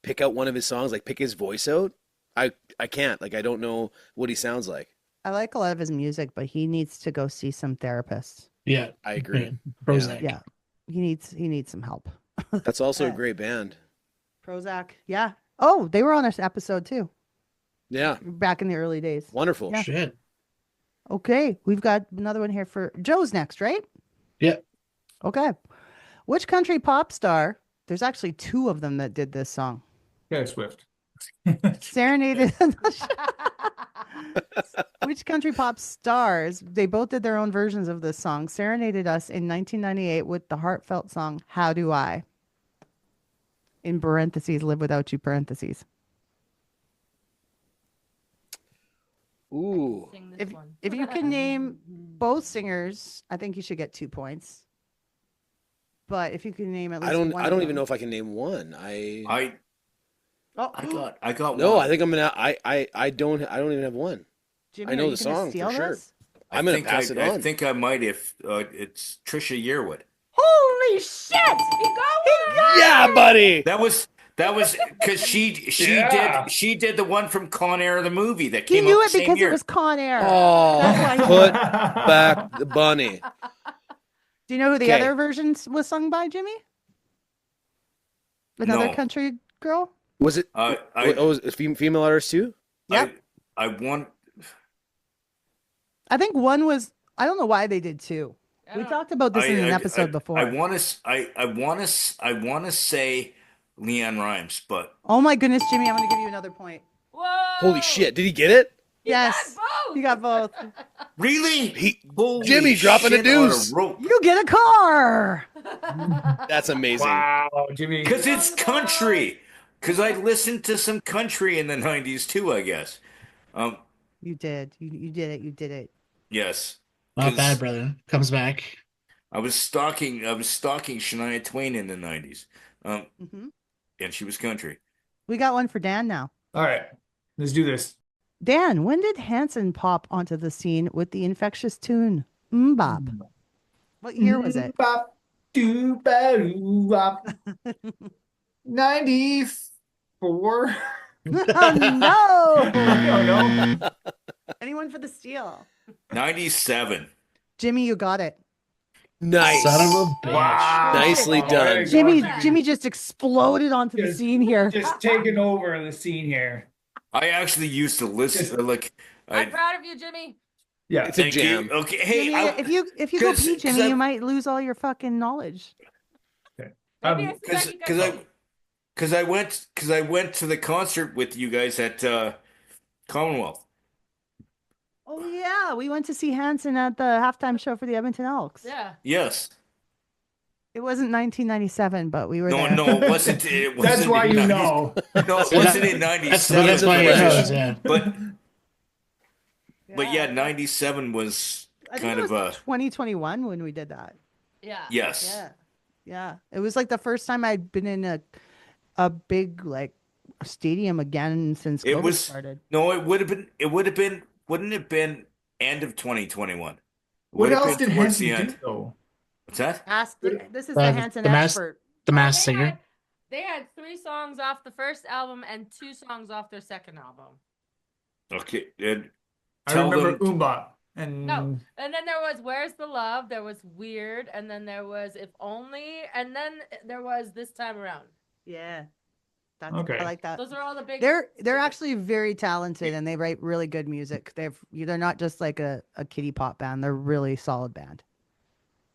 pick out one of his songs, like pick his voice out, I can't. Like, I don't know what he sounds like. I like a lot of his music, but he needs to go see some therapists. Yeah. I agree. Prozac. Yeah. He needs some help. That's also a great band. Prozac. Yeah. Oh, they were on this episode too. Yeah. Back in the early days. Wonderful. Yeah. Shit. Okay. We've got another one here for Joe's next, right? Yeah. Okay. Which country pop star? There's actually two of them that did this song. Taylor Swift. Serenaded. Which country pop stars? They both did their own versions of this song. Serenaded us in 1998 with the heartfelt song "How Do I?" In parentheses, live without you. Parentheses. Ooh. If you can name both singers, I think you should get 2 points. But if you can name at least one, I don't even know if I can name one. I got no. one. I think I'm gonna. I don't even have one. Jimmy, I know are the you gonna song steal for sure. this? I'm gonna pass it on. I think I might if it's Trisha Yearwood. Holy shit! He got one! Yeah, buddy. That was because she did the one from Con Air the movie that He came knew out it the same because year. it was Con Air. Oh, That's why he- put back the bunny. Do you know who the Okay. other version was sung by, Jimmy? Another No. country girl? Was it? Was it female artist too? Yep. I want. I think one was. I don't know why they did two. We talked about this in an episode before. I want to say Leanne Rhymes, but Oh my goodness, Jimmy! I'm going to give you another point. Holy shit! Did he get it? Yes, you got both. really, Jimmy dropping a shit, deuce. on a rope. You get a car. That's amazing. Wow, Jimmy. Because it's country. Because I listened to some country in the '90s too, I guess. You did. You did it. You did it. Yes. Not 'Cause bad, brother. Comes back. I was stalking Shania Twain in the '90s, Mm-hmm. and she was country. We got one for Dan now. All right, let's do this. Dan, when did Hanson pop onto the scene with the infectious tune "Mbop"? What year was it? Bop, doo, ba, doo, bop. 94. Oh no! Oh no. Anyone for the steal? 97. Jimmy, you got it. Nice. Son of a bitch. Wow. Nicely done. Jimmy just exploded onto the scene here. Just taking over the scene here. I actually used to listen. I'm proud of you, Jimmy. Yeah, It's a Thank you. jam. Okay, hey, Jimmy, if you go 'cause- pee, 'cause Jimmy, I- you might lose all your fucking knowledge. Because I went to the concert with you guys at Commonwealth. Oh yeah, we went to see Hanson at the halftime show for the Edmonton Elks. Yeah. Yes. It wasn't 1997, but we were No, there. no, it wasn't. It wasn't That's why in you 90s. know. No, it wasn't in '97. That's why he knows, yeah. But yeah, '97 was I think kind it of was 2021 when we did that. Yeah. yes. Yeah. Yeah. It was like the first time I'd been in a big like stadium again since It COVID was started. no. It would have been. Wouldn't it have been end of 2021? What Would have else been did towards Hanson the do end. though? What's that? This is the Hanson expert. The Masked They Singer. had- They had 3 songs off the first album and 2 songs off their second album. Okay. And I tell remember them. Umbop and No. And then there was Where's the Love? There was Weird. And then there was If Only. And then there was This Time Around. Yeah. That's, Okay. I like that. Those are all the big. They're actually very talented and they write really good music. They're not just like a kiddie pop band. They're a really solid band.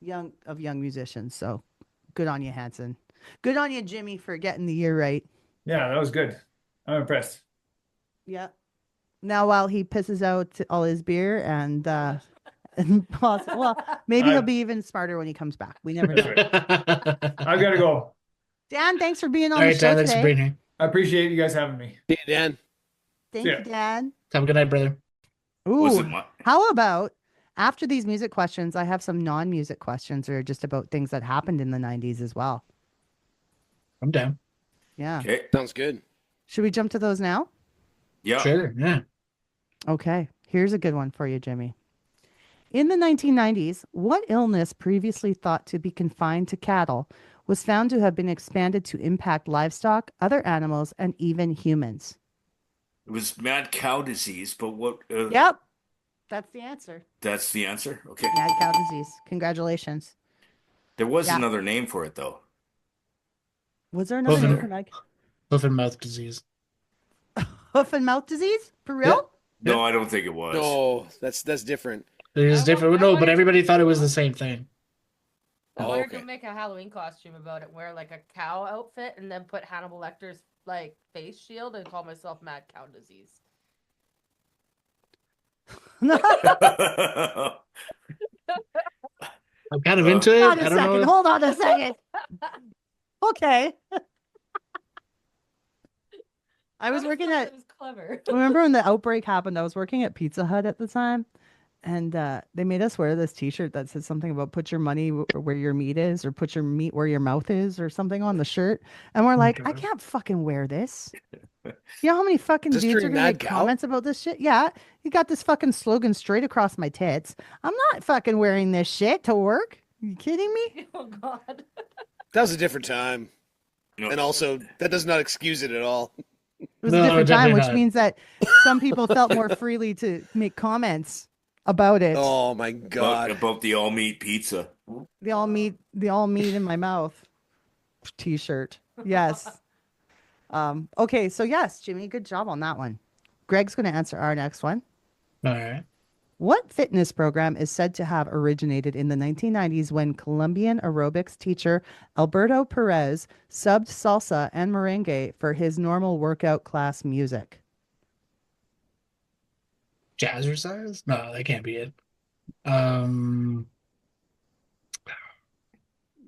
Young musicians. So good on you, Hanson. Good on you, Jimmy, for getting the year right. yeah, that was good. I'm impressed. Yeah. Now while he pisses out all his beer and Well, maybe he'll be even smarter when he comes back. We never know. I've got to go. Dan, thanks for being on All the right, show Dan, thanks for today. being here. I appreciate you guys having me. See you, Dan. Thank you, Dan. Have a good night, brother. Ooh, how about after these music questions, I have some non-music questions or just about things that happened in the 90s as well. I'm down. Yeah. Okay. Sounds good. Should we jump to those now? Yeah. Sure, yeah. Okay. Here's a good one for you, Jimmy. In the 1990s, what illness previously thought to be confined to cattle was found to have been expanded to impact livestock, other animals, and even humans? It was mad cow disease, but what? Yep. That's the answer. That's the answer? Okay. Mad cow disease. Congratulations. There was Yeah. another name for it, though. Was there another name for mad? Hoof and mouth disease. Hoof and mouth disease? For real? No, I don't think it was. No, that's different. It is different. No, but everybody thought it was the same thing. I Oh, wanted okay. to make a Halloween costume about it, wear like a cow outfit, and then put Hannibal Lecter's like face shield and call myself Mad Cow Disease. I'm kind of into it. Hold on I a don't second. know. Hold on a second. Okay. I was working at. It was clever. Remember when the outbreak happened? I was working at Pizza Hut at the time, and they made us wear this T-shirt that said something about "Put your money where your meat is," or "Put your meat where your mouth is," or something on the shirt. And we're like, I can't fucking wear this. You know how many fucking Is this dudes are during gonna Mad make Cow? comments about this shit? Yeah, you got this fucking slogan straight across my tits. I'm not fucking wearing this shit to work. You kidding me? Oh God. That was a different time. And also, that does not excuse it at all. It was a different time, which means that some people felt more freely to make comments about it. Oh my God. About the all meat pizza. The all meat in my mouth T-shirt. Yes. Okay, so yes, Jimmy, good job on that one. Greg's going to answer our next one. All right. What fitness program is said to have originated in the 1990s when Colombian aerobics teacher Alberto Perez subbed salsa and merengue for his normal workout class music? Jazzercise? No, that can't be it.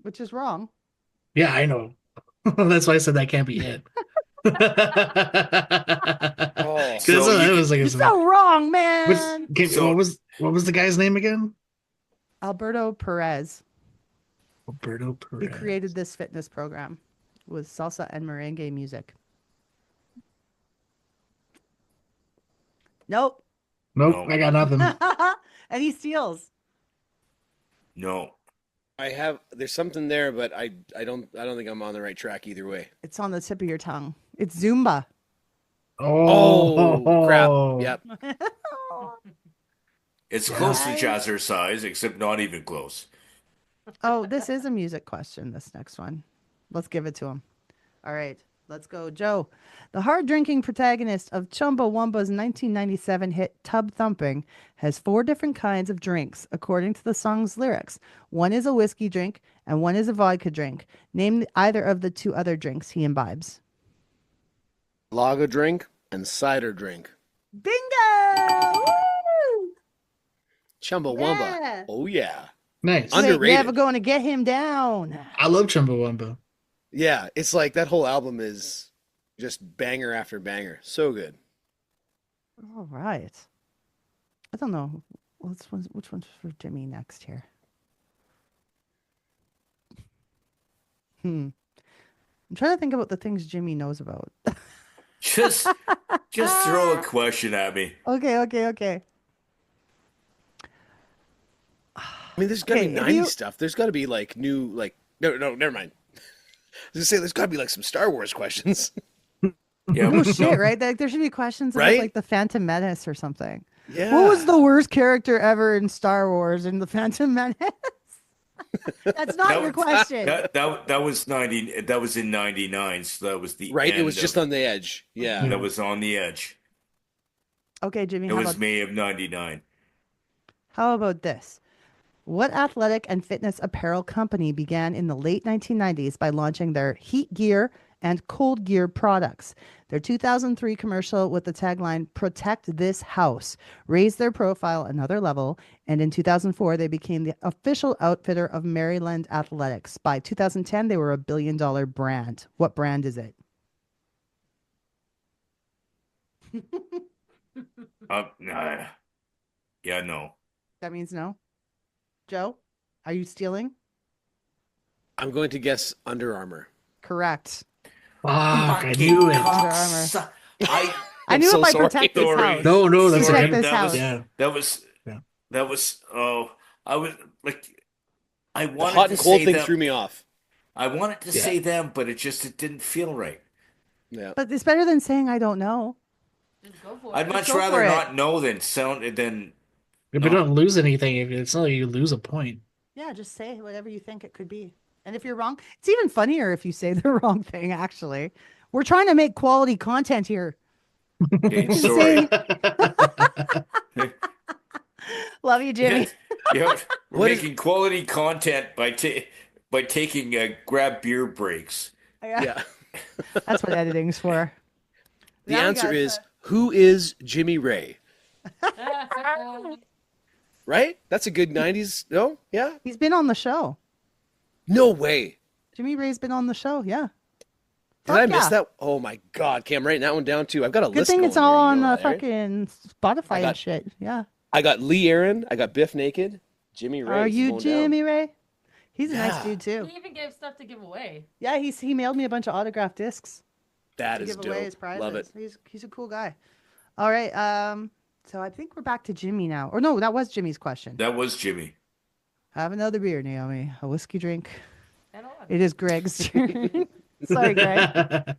Which is wrong. Yeah, I know. That's why I said that can't be it. You're so wrong, man. What was the guy's name again? Alberto Perez. Alberto He Perez. created this fitness program with salsa and merengue music. Nope. Nope, I got nothing. And he steals. No. There's something there, but I don't think I'm on the right track either way. It's on the tip of your tongue. It's Zumba. Oh, crap. Yep. It's close to jazzercise, except not even close. Oh, this is a music question, this next one. Let's give it to him. All right, let's go. Joe, the hard-drinking protagonist of Chumbawamba's 1997 hit Tub Thumping has 4 different kinds of drinks, according to the song's lyrics. One is a whiskey drink, and one is a vodka drink. Name either of the 2 other drinks he imbibes. Lager drink and cider drink. Bingo! Woo! Chumbawamba. Yeah. Oh, yeah. Nice. Underrated. Never going to get him down. I love Chumbawamba. Yeah, it's like that whole album is just banger after banger. So good. All right. I don't know. Which one's for Jimmy next here? I'm trying to think about the things Jimmy knows about. Just throw a question at me. Okay. I mean, there's got to Okay, be if 90s you- stuff. There's got to be like new, like, no, never mind. I was going to say, there's got to be like some Star Wars questions. Yeah, No shit, right? There should be questions about Right? like the Phantom Menace or something. Yeah. What was the worst character ever in Star Wars in the Phantom Menace? That's not your question. That was 90. That was in 99. So that was the Right? It end was just of- on the edge. Yeah. That was on the edge. Okay, Jimmy, It how was about, May of 99. how about this? What athletic and fitness apparel company began in the late 1990s by launching their Heat Gear and Cold Gear products. Their 2003 commercial with the tagline, "Protect This House," raised their profile another level, and in 2004, they became the official outfitter of Maryland Athletics. By 2010, they were a billion-dollar brand. What brand is it? Yeah, no. That means no. Joe, are you stealing? I'm going to guess Under Armour. Correct. I knew it. Under Armour. I knew so it by sorry. Protect This House. No, that's Protect okay. This House. That was I was like, I The wanted hot to and cold say thing them. threw me off. I wanted to say them, but it didn't feel right. Yeah. But it's better than saying I don't know. Just go for I'd it. much go rather for it. not know than If we don't lose anything, it's not like you lose a point. Yeah, just say whatever you think it could be. And if you're wrong, it's even funnier if you say the wrong thing, actually. We're trying to make quality content here. Okay, sorry. Love you, Jimmy. Yeah, we're making quality content by taking grab beer breaks. Yeah. That's what editing's for. The Now we answer got, is, who is Jimmy Ray? Right? That's a good 90s. No? Yeah? He's been on the show. No way. Jimmy Ray's been on the show, yeah. Did I miss that? Oh my God. Okay, I'm writing that one down too. I've got a Good list thing going it's all here, you on know that, right? fucking Spotify I got- and shit. Yeah. I got Lee Aaron. I got Biff Naked. Jimmy Ray. Are is you going Jimmy down. Ray? He's a nice Yeah. dude too. He even gave stuff to give away. Yeah, he mailed me a bunch of autographed discs That to is give away as dope. prizes. Love it. He's a cool guy. All right. So I think we're back to Jimmy now. Or no, that was Jimmy's question. That was Jimmy. Have another beer, Naomi. A whiskey drink. And on. It is Greg's turn. Sorry, Greg.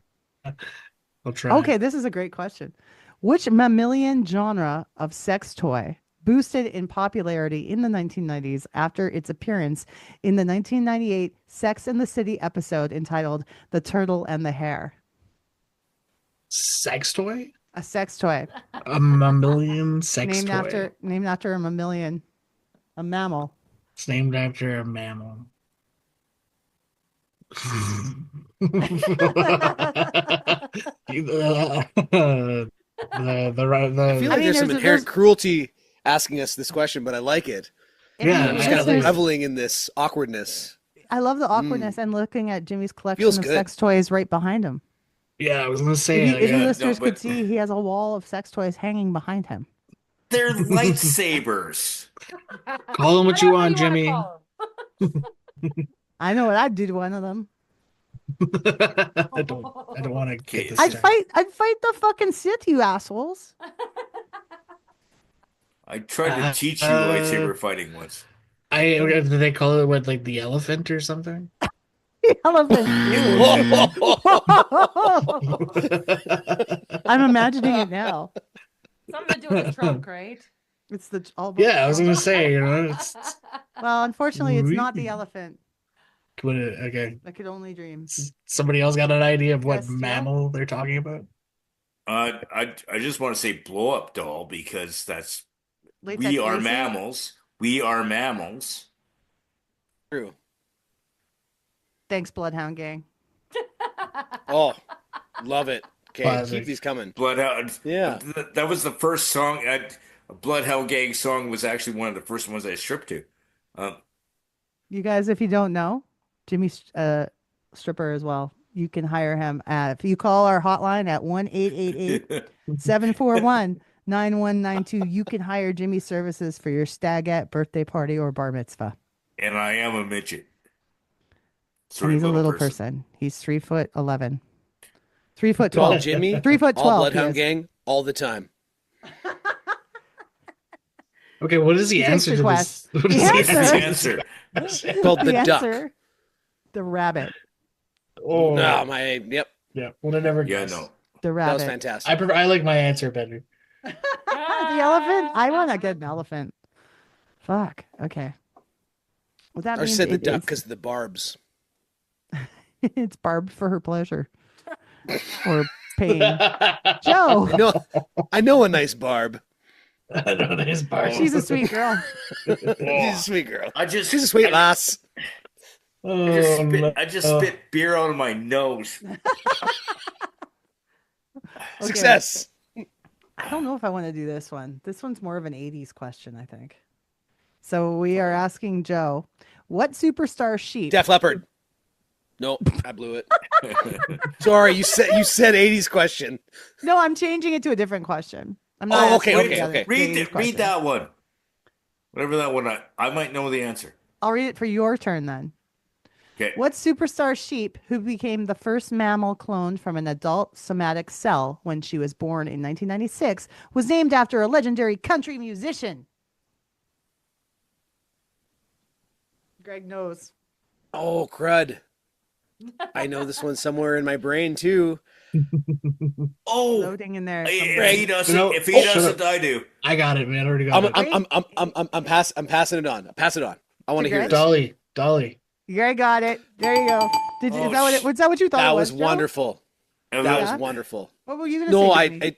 I'll try. Okay, this is a great question. Which mammalian genre of sex toy boosted in popularity in the 1990s after its appearance in the 1998 Sex and the City episode entitled "The Turtle and the Hare"? Sex toy? A sex toy A mammalian sex named toy. after a mammalian, a mammal. It's named after a mammal. I feel like there's some inherent cruelty asking us this question, but I like it. Yeah, I'm just kind of reveling in this awkwardness. I love the awkwardness and looking at Jimmy's collection Feels of good. sex toys right behind him. Yeah, I was gonna say. If you listeners could see, he has a wall of sex toys hanging behind him. They're lightsabers. Call them what you want, Jimmy. I know what I'd do to one of them. I don't want to get this. I'd fight the fucking Sith, you assholes. I tried to teach you lightsaber fighting once. Do they call it what, like the elephant or something? The elephant. I'm imagining it now. Something to do with the trunk, right? It's the Yeah, I was gonna say, you know, it's Well, unfortunately, it's not the elephant. okay. I could only dream. Somebody else got an idea of what Yes, Joe? mammal they're talking about? I just want to say blow up doll because that's Latex we are lacy? mammals. We are mammals. True. Thanks, Bloodhound Gang. Oh, love it. Okay, Classic. keep these coming. Bloodhound. Yeah. That was the first song. A Bloodhound Gang song was actually one of the first ones I stripped to. You guys, if you don't know, Jimmy's stripper as well. You can hire him if you call our hotline at 1-888-741-9192. You can hire Jimmy's services for your stagette, birthday party, or bar mitzvah. And I am a midget. And he's a little person. He's 3'11". 3'12". Call Jimmy. 3'12". All he Bloodhound is. Gang all the time. Okay, what is the He takes answer to requests. this? What The is answer. Called the duck. answer, the rabbit. Oh, No, my yep. yeah. Would have never Yeah, guessed. no. The That rabbit. was fantastic. I like my answer better. The elephant? I want to get an elephant. Fuck. Okay. Well, that I means said the it duck is- because of the barbs. it's barbed for her pleasure or pain. Joe, I know a nice barb. I know this part. she's a sweet girl. She's a sweet girl. She's a sweet lass. Oh, I just spit beer out of my nose. Success. I don't know if I want to do this one. This one's more of an 80s question, I think. So we are asking Joe, what superstar sheep? Def Leppard. Nope, I blew it. Sorry, you said 80s question. No, I'm changing it to a different question. I'm not. Okay. Read that one. Whatever that one. I might know the answer. I'll read it for your turn then. Okay. What superstar sheep, who became the first mammal cloned from an adult somatic cell when she was born in 1996, was named after a legendary country musician? Greg knows. Oh, crud. I know this one somewhere in my brain too. Loading in there. If he doesn't, I do. I got it, man. I already got it. I'm passing it on. Pass it on. I want to hear this. Dolly. Greg got it. There you go. Was that what you thought? That it was Joe? wonderful. That was wonderful. What were you gonna say?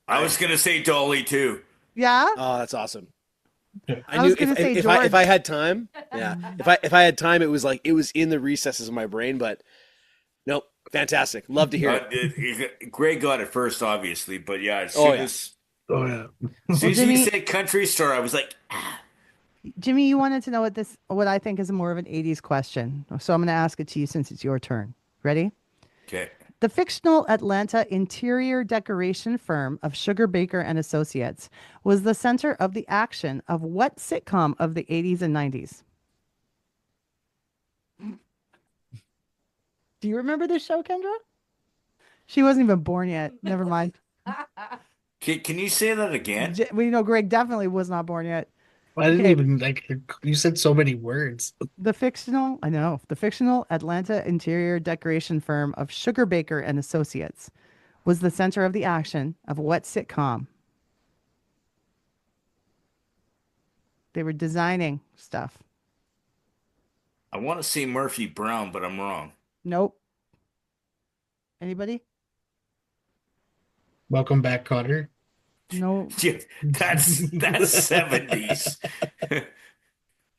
I was gonna say Dolly too. Yeah. Oh, that's awesome. I was gonna say George. If I had time, yeah. If I had time, it was in the recesses of my brain, but nope. Fantastic. Love to hear it. Greg got it first, obviously, but yeah. As yeah. As soon as he said country star, I was like, Jimmy, you wanted to know what I think is more of an 80s question. So I'm going to ask it to you since it's your turn. Ready? Okay. The fictional Atlanta interior decoration firm of Sugar Baker and Associates was the center of the action of what sitcom of the 80s and 90s? Do you remember this show, Kendra? She wasn't even born yet. Never mind. Can you say that again? We know Greg definitely was not born yet. I didn't even you said so many words. The fictional Atlanta interior decoration firm of Sugar Baker and Associates was the center of the action of what sitcom? They were designing stuff. I want to say Murphy Brown, but I'm wrong. Nope. Anybody? Welcome back, Cotter. No. Yeah, that's 70s.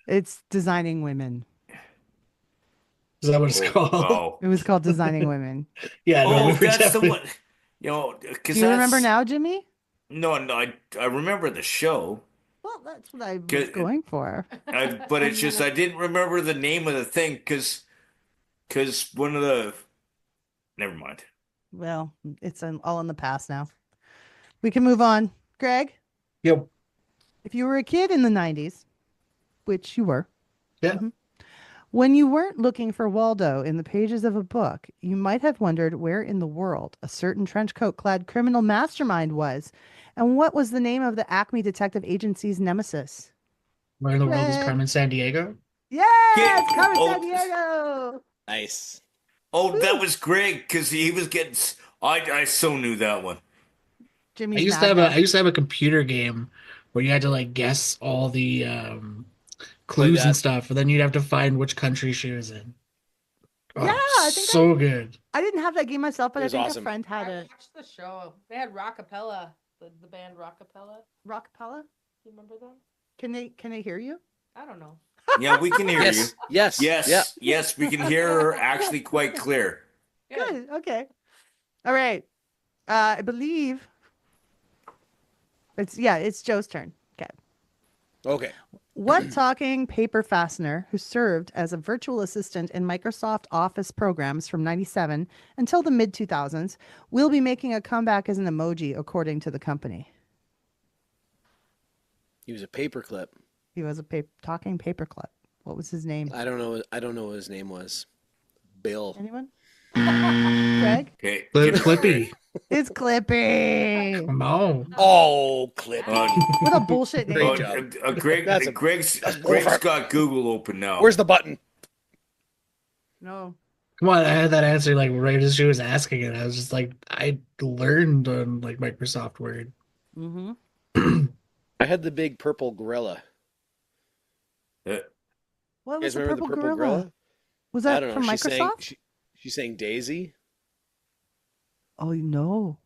It's Designing Women. Is that what it's called? Oh. It was called Designing Women. Yeah. No, that's the one. Do you remember now, Jimmy? No, I remember the show. Well, that's what I was going for. But it's just I didn't remember the name of the thing because one of the. Never mind. Well, it's all in the past now. We can move on. Greg? Yep. If you were a kid in the 90s, which you were. Yeah. When you weren't looking for Waldo in the pages of a book, you might have wondered where in the world a certain trench coat-clad criminal mastermind was, and what was the name of the Acme Detective Agency's nemesis. Where in the world is Carmen Sandiego? Yeah, it's Carmen Sandiego. Nice. Oh, that was Greg because he was getting. I so knew that one. Jimmy's I used to have a computer game where you had to guess all the clues and stuff, and then you'd have to find which country she was in. Oh, yeah, I think so good. I didn't have that game myself, but I think awesome. a friend had it. I watched the show. They had Rockapella, the band Rockapella. Rockapella? You remember them? Can they hear you? I don't know. Yeah, we can hear you. Yes. Yes, we can hear her actually quite clear. Good. Okay. All right. I believe it's Joe's turn. Okay. What talking paper fastener who served as a virtual assistant in Microsoft Office programs from 97 until the mid 2000s will be making a comeback as an emoji according to the company? He was a paperclip. He was a talking paperclip. What was his name? I don't know what his name was. Bill. Anyone? Greg? Okay. Clippy. It's Clippy. Come on. Oh, Clippy. What a bullshit name. Greg's got Google open now. Where's the button? No. Come on, I had that answer right as she was asking it. I was just I learned on Microsoft Word. Mm-hmm. I had the big purple gorilla. What You was guys the remember purple the purple gorilla? Was that I don't know. from Microsoft? She's saying Daisy. Oh, no.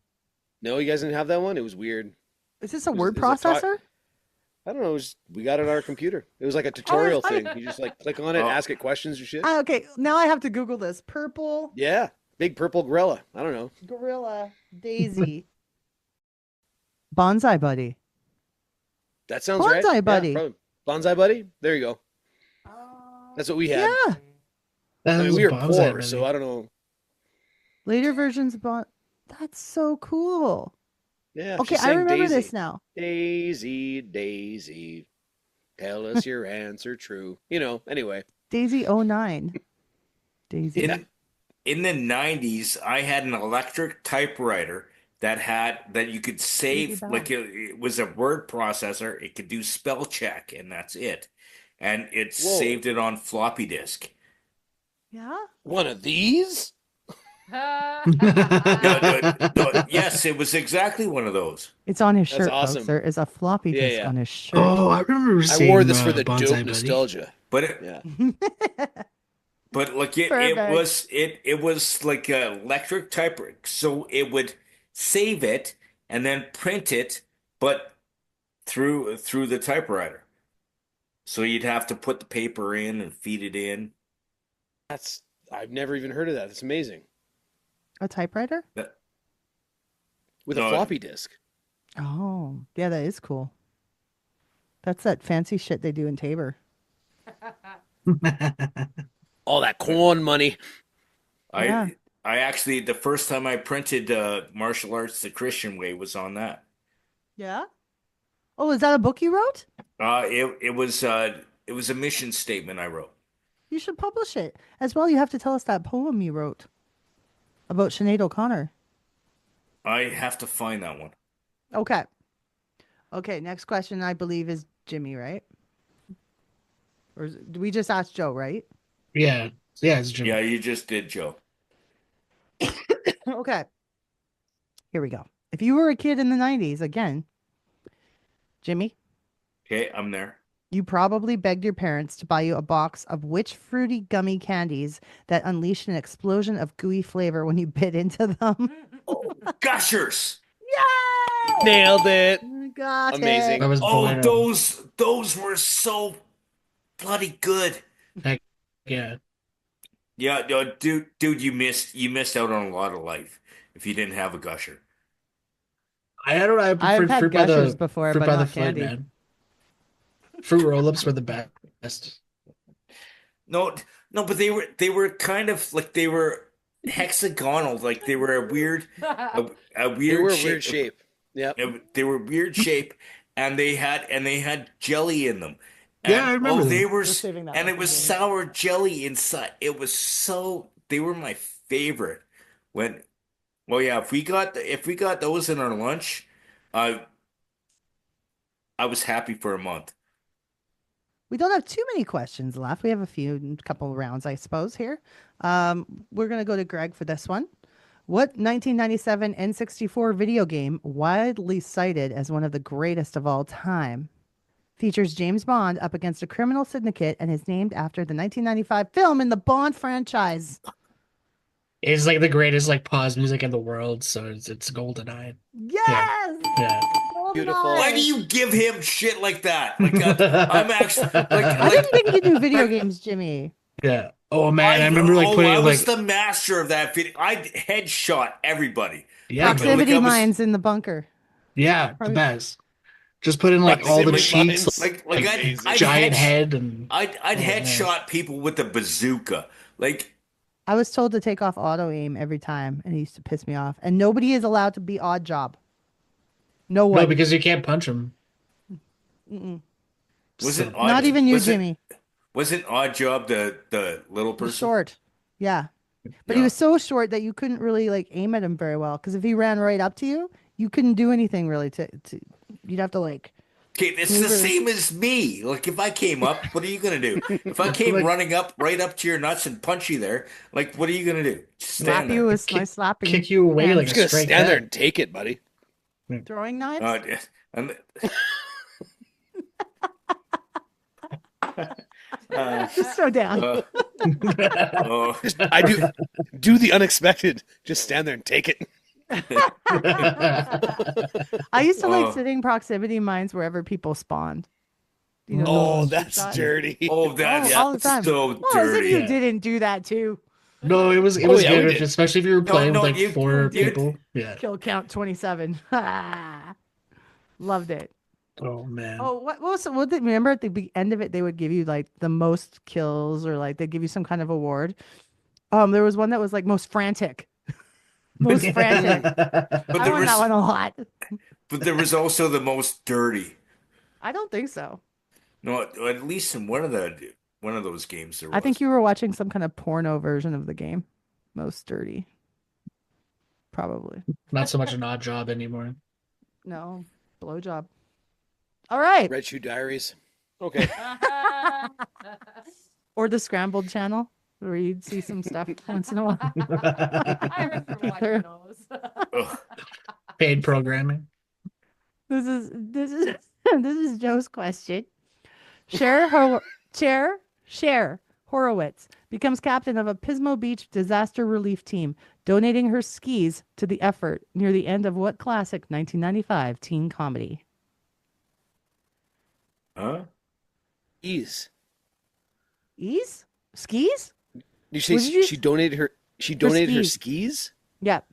No, you guys didn't have that one? It was weird. Is this a word processor? I don't know. We got it on our computer. It was like a tutorial thing. You just click on it, ask it questions or shit. Okay, now I have to Google this. Purple. Yeah, big purple gorilla. I don't know. Gorilla Daisy. Bonsai Buddy. That sounds right. Bonsai Buddy. Yeah, Bonsai Buddy. There you go. That's what we had. Yeah. That I mean, was we were Bonsai poor, Buddy. so I don't know. Later versions of That's so cool. Yeah. Okay, she I sang remember Daisy. this now. Daisy, Daisy, tell us your answer true. Anyway. Daisy 09. Daisy. In the 90s, I had an electric typewriter that you could save, like it was a word processor. It could do spell check, and that's it. And it saved it on floppy disk. Yeah? One of these? No, yes, it was exactly one of those. It's on his That's shirt, awesome. folks. There is a floppy Yeah, disk yeah. on his shirt. Oh, I remember I seeing wore this for the Bonsai dope Buddy. nostalgia. But Yeah. But like it was like an electric typewriter, so it would save it and then print it, but through the typewriter. So you'd have to put the paper in and feed it in. I've never even heard of that. That's amazing. A typewriter? With a floppy disk. Oh, yeah, that is cool. That's that fancy shit they do in Tabor. All that corn money. Yeah. I actually, the first time I printed Martial Arts the Christian Way was on that. Yeah? Oh, is that a book you wrote? It was a mission statement I wrote. You should publish it. As well, you have to tell us that poem you wrote about Sinead O'Connor. I have to find that one. Okay. Okay, next question, I believe, is Jimmy, right? Or we just asked Joe, right? Yeah. Yeah, it's Jimmy. Yeah, you just did, Joe. Okay. Here we go. If you were a kid in the 90s, again, Jimmy, Okay, I'm there. you probably begged your parents to buy you a box of which fruity gummy candies that unleashed an explosion of gooey flavor when you bit into them. Gushers. Yay! Nailed it. Got Amazing. it. Oh, those were so bloody good. Heck, yeah. Yeah, no, dude, you missed out on a lot of life if you didn't have a gusher. I don't know. I preferred I've had fruit by Gushers the before, fruit but by the not foot, candy. man. Fruit roll-ups were the best. No, but they were kind of like they were hexagonal, like they were a weird They weird were a shape. weird shape. Yep. They were weird shape, and they had jelly in them. Yeah, And, I remember they them. were, We're saving that and one it was for sour jelly inside. It was they were my favorite. Well, yeah, if we got those in our lunch, I was happy for a month. We don't have too many questions left. We have a couple of rounds, I suppose, here. We're going to go to Greg for this one. What 1997 N64 video game, widely cited as one of the greatest of all time, features James Bond up against a criminal syndicate and is named after the 1995 film in the Bond franchise? It's like the greatest like pause music in the world, so it's GoldenEye. Yes! Yeah. Beautiful. Why do you give him shit like that? Like I'm actually I didn't think you do video games, Jimmy. Yeah. Oh man, I remember like putting I like was the master of that video. I headshot everybody. yeah, but, Proximity I was- mines in the bunker. yeah, the best. Just put in like all the Proximity cheats, mines. Like I'd giant head- head, and I'd man. headshot people with a bazooka. Like I was told to take off auto aim every time, and it used to piss me off. And nobody is allowed to be odd job. No one. no, because you can't punch them. Mm-mm. was it So- odd, Not even you, was it- Jimmy. Wasn't Odd Job the little He's person? short. Yeah. But Yeah. he was so short that you couldn't really like aim at him very well. Because if he ran right up to you, you couldn't do anything really to you'd have to like Okay, it's the Neither- same as me. Like if I came up, what are you gonna do? If I came running up right up to your nuts and punch you there, like what are you gonna do? Just slap stand you there. with my slapping. Kick you away hand. like I'm a just gonna straight stand there cat. and take it, buddy. Throwing knives. Yeah, and Just throw down. oh, I do the unexpected. Just stand there and take it. I used to like Oh. sitting proximity mines wherever people spawned. You know, Oh, those that's shots. dirty. oh, that's all the time. so Well, as if dirty. you didn't do that too. No, it was Oh, good, yeah, we did. especially if you were playing no, with like you- four you- people. Yeah. Kill count 27. Loved it. Oh man. Oh, what did remember at the end of it they would give you like the most kills or like they'd give you some kind of award. There was one that was like most frantic. Most frantic. But I won that one a lot. But there was also the most dirty. I don't think so. No, at least in one of those games there was. I think you were watching some kind of porno version of the game. Most dirty. Probably. Not so much an odd job anymore. No. Blowjob. All right. Red Shoe Diaries. Okay. Or the Scrambled channel where you'd see some stuff once in a while. I remember watching those. Paid programming. This is Joe's question. Cher Horowitz becomes captain of a Pismo Beach disaster relief team, donating her skis to the effort near the end of what classic 1995 teen comedy? Huh? Ease. Skis? You say she donated her skis? Yep.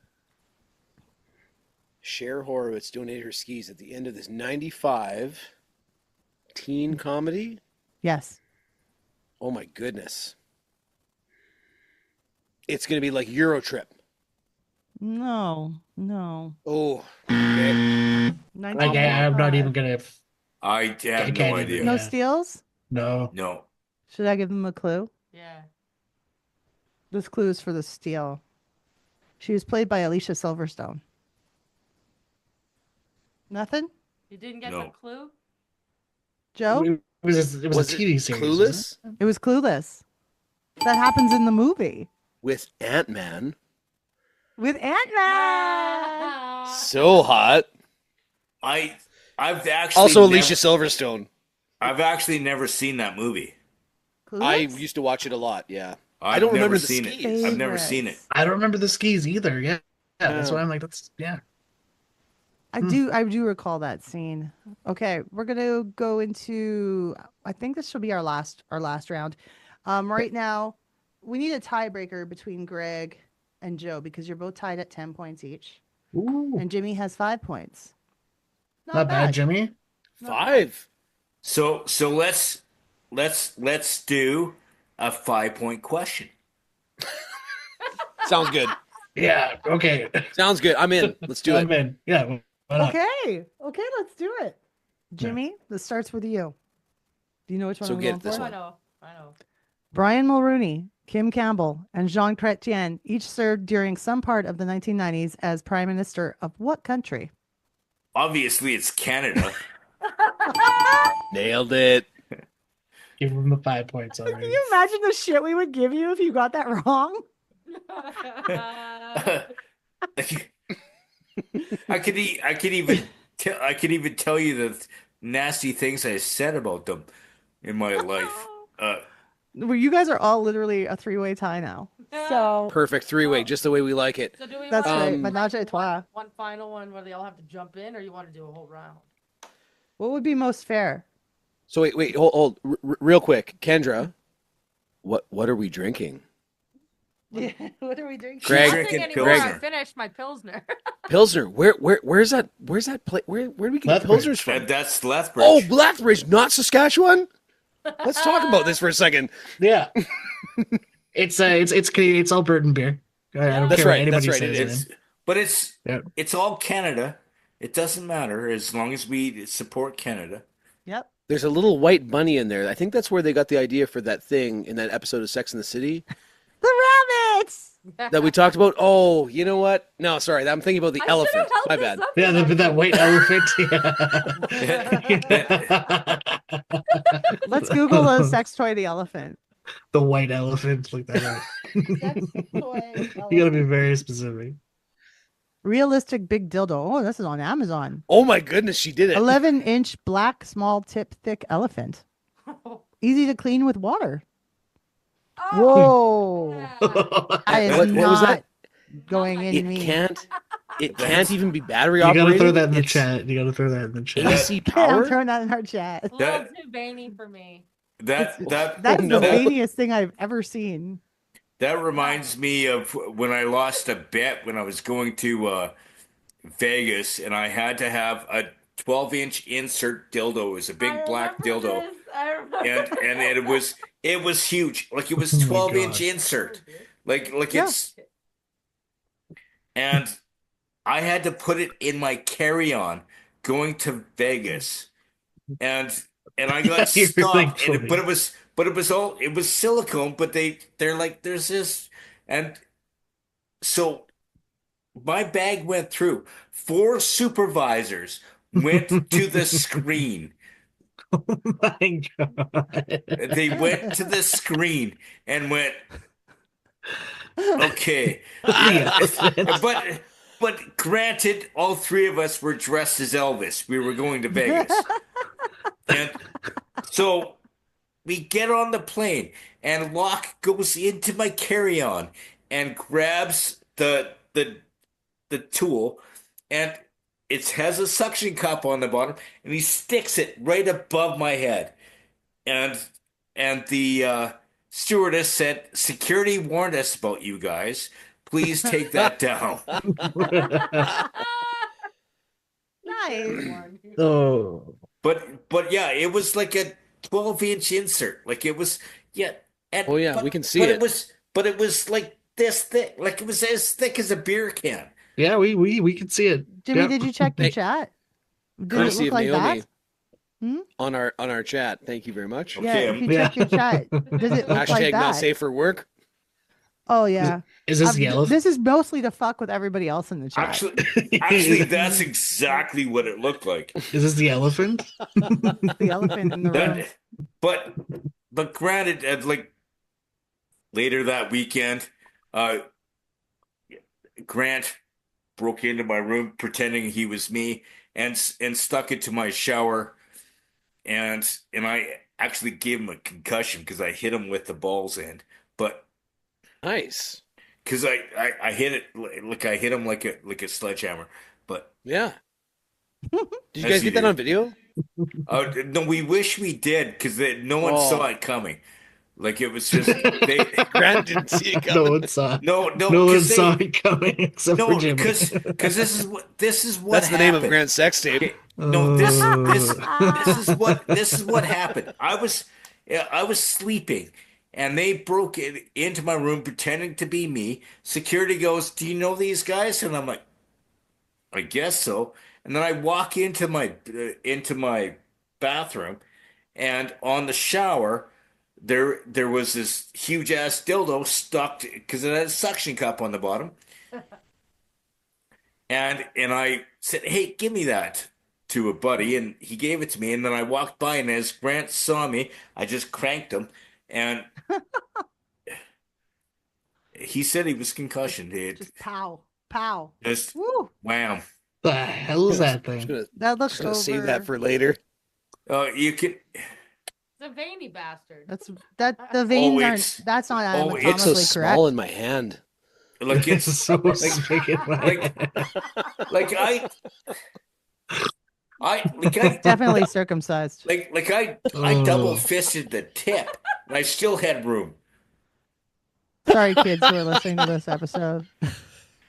Cher Horowitz donated her skis at the end of this 95 teen comedy? Yes. Oh my goodness. It's going to be like Eurotrip. No. Oh, okay. I'm not even going to... I have no idea. No steals? No. Should I give them a clue? Yeah. This clue is for the steal. She was played by Alicia Silverstone. Nothing? You didn't get the clue? Joe? It was a TV series. Clueless? It was Clueless. That happens in the movie. With Ant-Man. With Ant-Man! So hot. I've actually also Alicia Silverstone. I've actually never seen that movie. Clueless? I used to watch it a lot. Yeah. I've I don't remember never the seen skis. it. I've never seen it. I don't remember the skis either. Yeah. That's why I'm like, yeah. I do recall that scene. Okay, we're gonna go into. I think this should be our last round. Right now, we need a tiebreaker between Greg and Joe because you're both tied at 10 points each, and Jimmy has 5 points. Not bad, Jimmy. 5. So let's do a 5-point question. Sounds good. Yeah. Okay. Sounds good. I'm in. Let's do it. I'm in. Yeah. Okay, let's do it. Jimmy, this starts with you. Do you know which one So I'm get going this for? one. I know. Brian Mulrooney, Kim Campbell, and Jean Chrétien each served during some part of the 1990s as Prime Minister of what country? Obviously, it's Canada. Nailed it. Give him the 5 points already. Can you imagine the shit we would give you if you got that wrong? I could even tell you the nasty things I said about them in my life. Well, you guys are all literally a 3-way tie now. So Perfect 3-way, just the way we like it. So do we that's want right. Menage a trois. one final one where they all have to jump in, or you want to do a whole round? What would be most fair? So wait, hold, real quick, Kendra. What are we drinking? Yeah, what are we drinking? Greg, Nothing anymore. Greg. I finished my Pilsner. Pilsner. Where's that place? Where do we get Pilsners from? That's Lethbridge. Oh, Lethbridge, not Saskatchewan. Let's talk about this for a second. Yeah. It's Albertan beer. I don't That's care what right. anybody That's right. says. But it's all Canada. It doesn't matter as long as we support Canada. Yep. There's a little white bunny in there. I think that's where they got the idea for that thing in that episode of Sex and the City. The rabbits. That we talked about. Oh, you know what? No, sorry. I'm thinking about the elephant. My bad. Yeah, that white elephant. Let's Google the sex toy the elephant. The white elephant. Look that up. You gotta be very specific. Realistic big dildo. Oh, this is on Amazon. Oh my goodness, she did it. 11-inch black small tip thick elephant. Easy to clean with water. Whoa. I am What was not that? going in It me. can't even be battery You operated. gotta throw that in the chat. You gotta throw that in the chat. AC I'm power. throwing that in our chat. A little too veiny for me. That's the veiniest thing I've ever seen. That reminds me of when I lost a bet when I was going to Vegas, and I had to have 12-inch insert dildo. It was a big black dildo. I remember. And it was huge. Like it was Oh my 12-inch gosh. insert. Like Yeah. it's and I had to put it in my carry-on going to Vegas. And I got You're like stopped. And, 20. but it was silicone, but they're like there's this and so my bag went through. 4 supervisors went to the screen. Oh my god. They went to the screen and went, okay. But granted, all 3 of us were dressed as Elvis. We were going to Vegas. And so we get on the plane and Locke goes into my carry-on and grabs the tool, and it has a suction cup on the bottom, and he sticks it right above my head. And the stewardess said, "Security warned us about you guys. Please take that down." Nice. Oh. But yeah, it was like a 12-inch insert. Like it was Oh, yeah, we can see but it. it was like this thick. Like it was as thick as a beer can. Yeah, we can see it. Jimmy, Yep. did you check your chat? Did it Courtesy look of like Naomi that? on our chat. Thank you very much. Yeah, if you check your chat, does it look Hashtag like not that? safe for work. Oh yeah. Is this the elephant? This is mostly to fuck with everybody else in the chat. Actually, that's exactly what it looked like. Is this the elephant? The elephant in the room. But granted, like later that weekend, Grant broke into my room pretending he was me and stuck it to my shower, and I actually gave him a concussion because I hit him with the balls end, but nice because I hit it like I hit him like a sledgehammer, but yeah. Did you guys get that on video? No, we wish we did because no one saw it coming. Like it was just Grant didn't see it coming. No one saw it. No one saw it coming except for Jimmy. because this is what That's happened. the name of Grant's sex tape. Okay, no, this is what happened. I was sleeping, and they broke into my room pretending to be me. Security goes, "Do you know these guys?" And I'm like, "I guess so." And then I walk into my bathroom, and on the shower, there was this huge ass dildo stuck because it had a suction cup on the bottom. And I said, "Hey, give me that," to a buddy, and he gave it to me. And then I walked by, and as Grant saw me, I just cranked him, and he said he was concussioned. Just pow, pow. Just woo. Wham. The hell is that thing? That looks Gonna save over. that for later. You can. It's a veiny bastard. The veins aren't. it's- That's not It's anatomically so correct. small in my hand. Like it's so big in my like I Definitely circumcised. I double fisted the tip, and I still had room. Sorry, kids who are listening to this episode.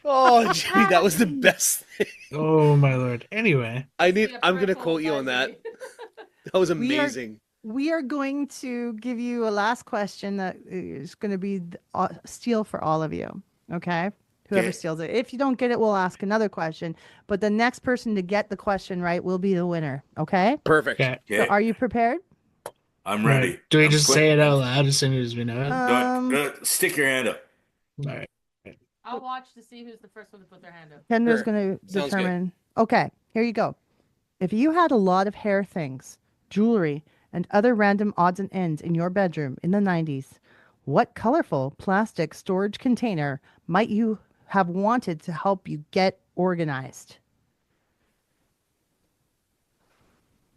Oh, Jimmy, that was the best thing. Oh my lord. Anyway, I'm gonna quote you on that. That was amazing. We are going to give you a last question that is going to be steal for all of you. Okay? Whoever Okay. steals it. If you don't get it, we'll ask another question. But the next person to get the question right will be the winner. Okay? Perfect. okay. So are you prepared? I'm ready. Do we I'm just say it out loud as soon as we know it? Stick your hand up. All right. I'll watch to see who's the first one to put their hand up. Kendra's Sure. going to Sounds good. determine. Okay, here you go. If you had a lot of hair things, jewelry, and other random odds and ends in your bedroom in the 90s, what colorful plastic storage container might you have wanted to help you get organized?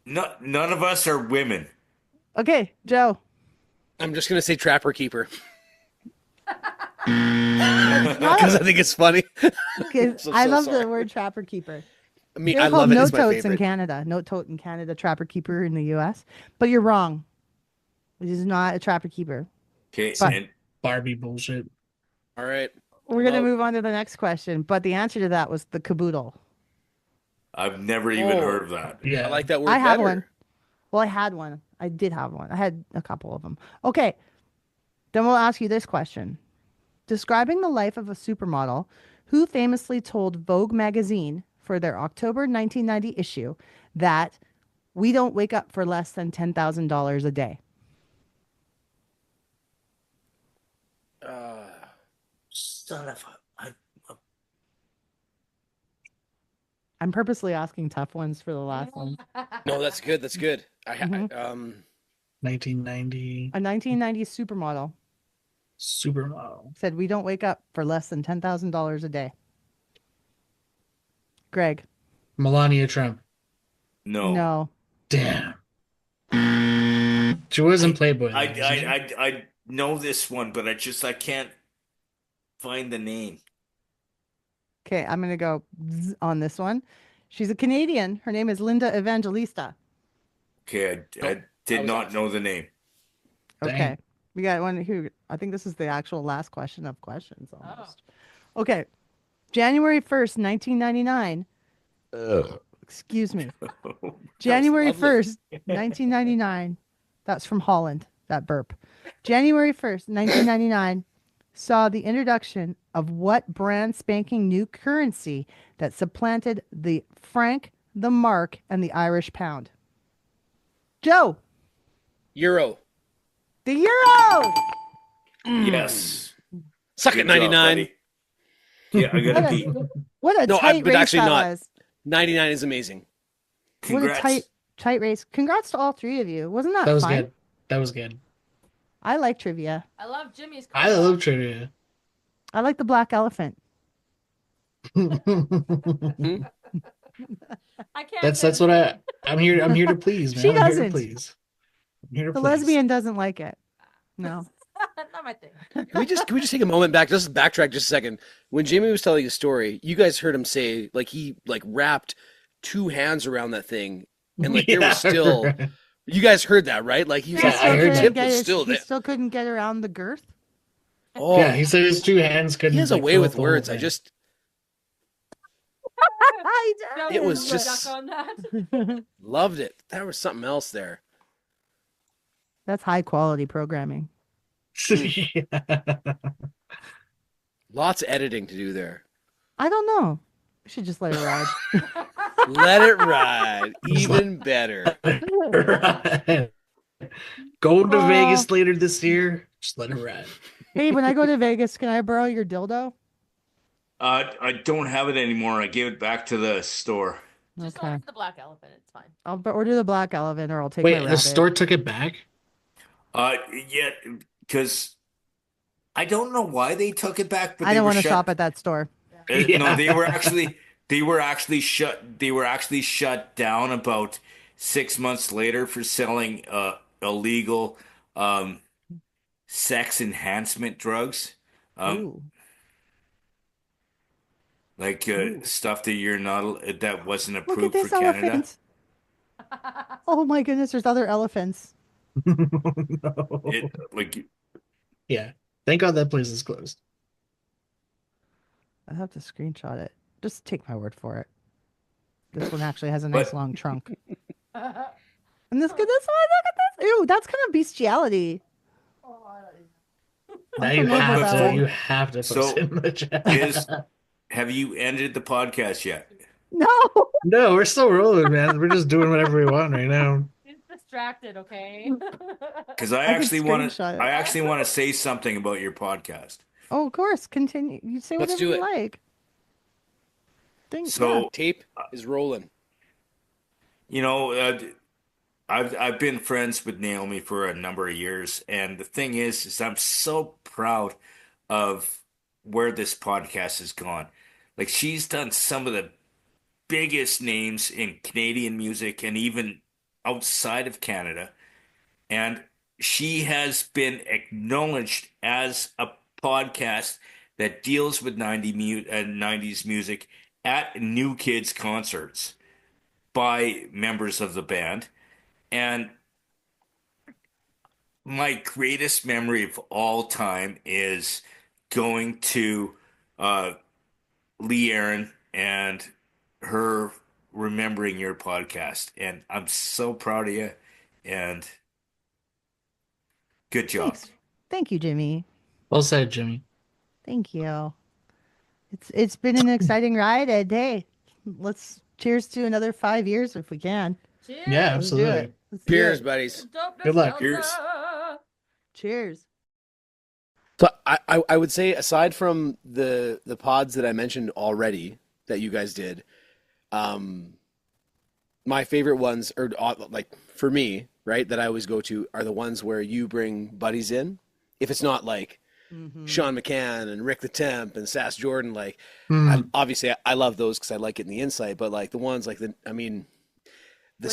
None of us are women. Okay, Joe. I'm just gonna say Trapper Keeper Not because I think it's funny. Okay, So I love sorry. the word trapper keeper. I mean, They're I called love it. It's note my totes in favorite. Canada. Note tote in Canada, trapper keeper in the US. But you're wrong. It is not a trapper keeper. Okay, But- and Barbie bullshit. All right. We're going to Well- move on to the next question. But the answer to that was the caboodle. I've never even heard of that. I like that word I have better. one. Well, I had one. I did have one. I had a couple of them. Okay. Then we'll ask you this question. Describing the life of a supermodel who famously told Vogue magazine for their October 1990 issue that we don't wake up for less than $10,000 a day. Son of a... I'm purposely asking tough ones for the last one. No, that's good. That's good. 1990. A 1990 supermodel said we don't wake up for less than $10,000 a day. Greg. Melania Trump. No. Damn. She was in Playboy. though, wasn't she? I know this one, but I can't find the name. Okay, I'm going to go on this one. She's a Canadian. Her name is Linda Evangelista. Okay, I did not know the name. Okay. We got one who, I think this is the actual last question of questions almost. Okay. January 1st, 1999. Excuse me. January 1st, 1999. That's from Holland, that burp. January 1st, 1999 saw the introduction of what brand spanking new currency that supplanted the franc, the mark, and the Irish pound? Joe. Euro. The euro. Yes. Suck Good it, 99. job, buddy. Yeah, I gotta pee. What a No, tight but race actually that not. was. 99 is amazing. Congrats. What a tight race. Congrats to all three of you. Wasn't that That was fun? good. That was good. I like trivia. I love Jimmy's. I love trivia. I like the black elephant. I can't. That's what I'm here. I'm here to please, man. She I'm here to doesn't. please. I'm here to The please. lesbian doesn't like it. No. Not my thing. Can we just take a moment back, just backtrack just a second? When Jamie was telling a story, you guys heard him say he wrapped two hands around that thing, and there was still. You guys heard that, right? He was the tip was still He there. still couldn't get around the girth. Oh, Yeah, he said his two hands couldn't. he has a way fill with up the words. whole I thing. just Joe It was is just- stuck on that. loved it. There was something else there. That's high quality programming. Lots of editing to do there. I don't know. We should just let it ride. Let it ride. Even better. Going to Aw. Vegas later this year. Just let it ride. Hey, when I go to Vegas, can I borrow your dildo? I don't have it anymore. I gave it back to the store. Just Okay. order the black elephant. It's fine. I'll order the black elephant, or I'll take Wait, my the rabbit. store took it back? Yeah, because I don't know why they took it back, but I they don't were want to shut. shop at that store. No, they were actually shut. They were actually shut down about 6 months later for selling illegal sex enhancement drugs, Ooh. stuff that you're not that wasn't Look at approved this for Canada. elephant. Oh my goodness, there's other elephants. No. Yeah. Thank God that place is closed. I have to screenshot it. Just take my word for it. This one actually has a nice long trunk. And this one, look at this. Ew, that's kind of bestiality. Now I'm you familiar with have that to. one. You have to post So, it in the chat. Have you ended the podcast yet? No. No, we're still rolling, man. We're just doing whatever we want right now. He's distracted, okay? Because I can actually want to. screenshot it. I actually want to say something about your podcast. Oh, of course. Continue. You say Let's whatever do you it. like. Think, So Tape is rolling. you know, I've been friends with Naomi for a number of years, and the thing is I'm so proud of where this podcast has gone. She's done some of the biggest names in Canadian music and even outside of Canada, and she has been acknowledged as a podcast that deals with 90s music at New Kids concerts by members of the band. And my greatest memory of all time is going to Lee Aaron and her remembering your podcast, and I'm so proud of you. And good job. Thanks. Thank you, Jimmy. Well said, Jimmy. Thank you. It's been an exciting ride, and hey, let's cheers to another 5 years if we can. Cheers. Yeah, Let's do absolutely. it. Let's do Cheers, it. buddies. Good luck. Cheers. Cheers. So I would say, aside from the pods that I mentioned already that you guys did, my favorite ones are like for me, right, that I always go to are the ones where you bring buddies in. If it's not like Sean McCann and Rick the Temp and Sass Jordan, like obviously I love those because I like it in the insight, but like the ones like the Like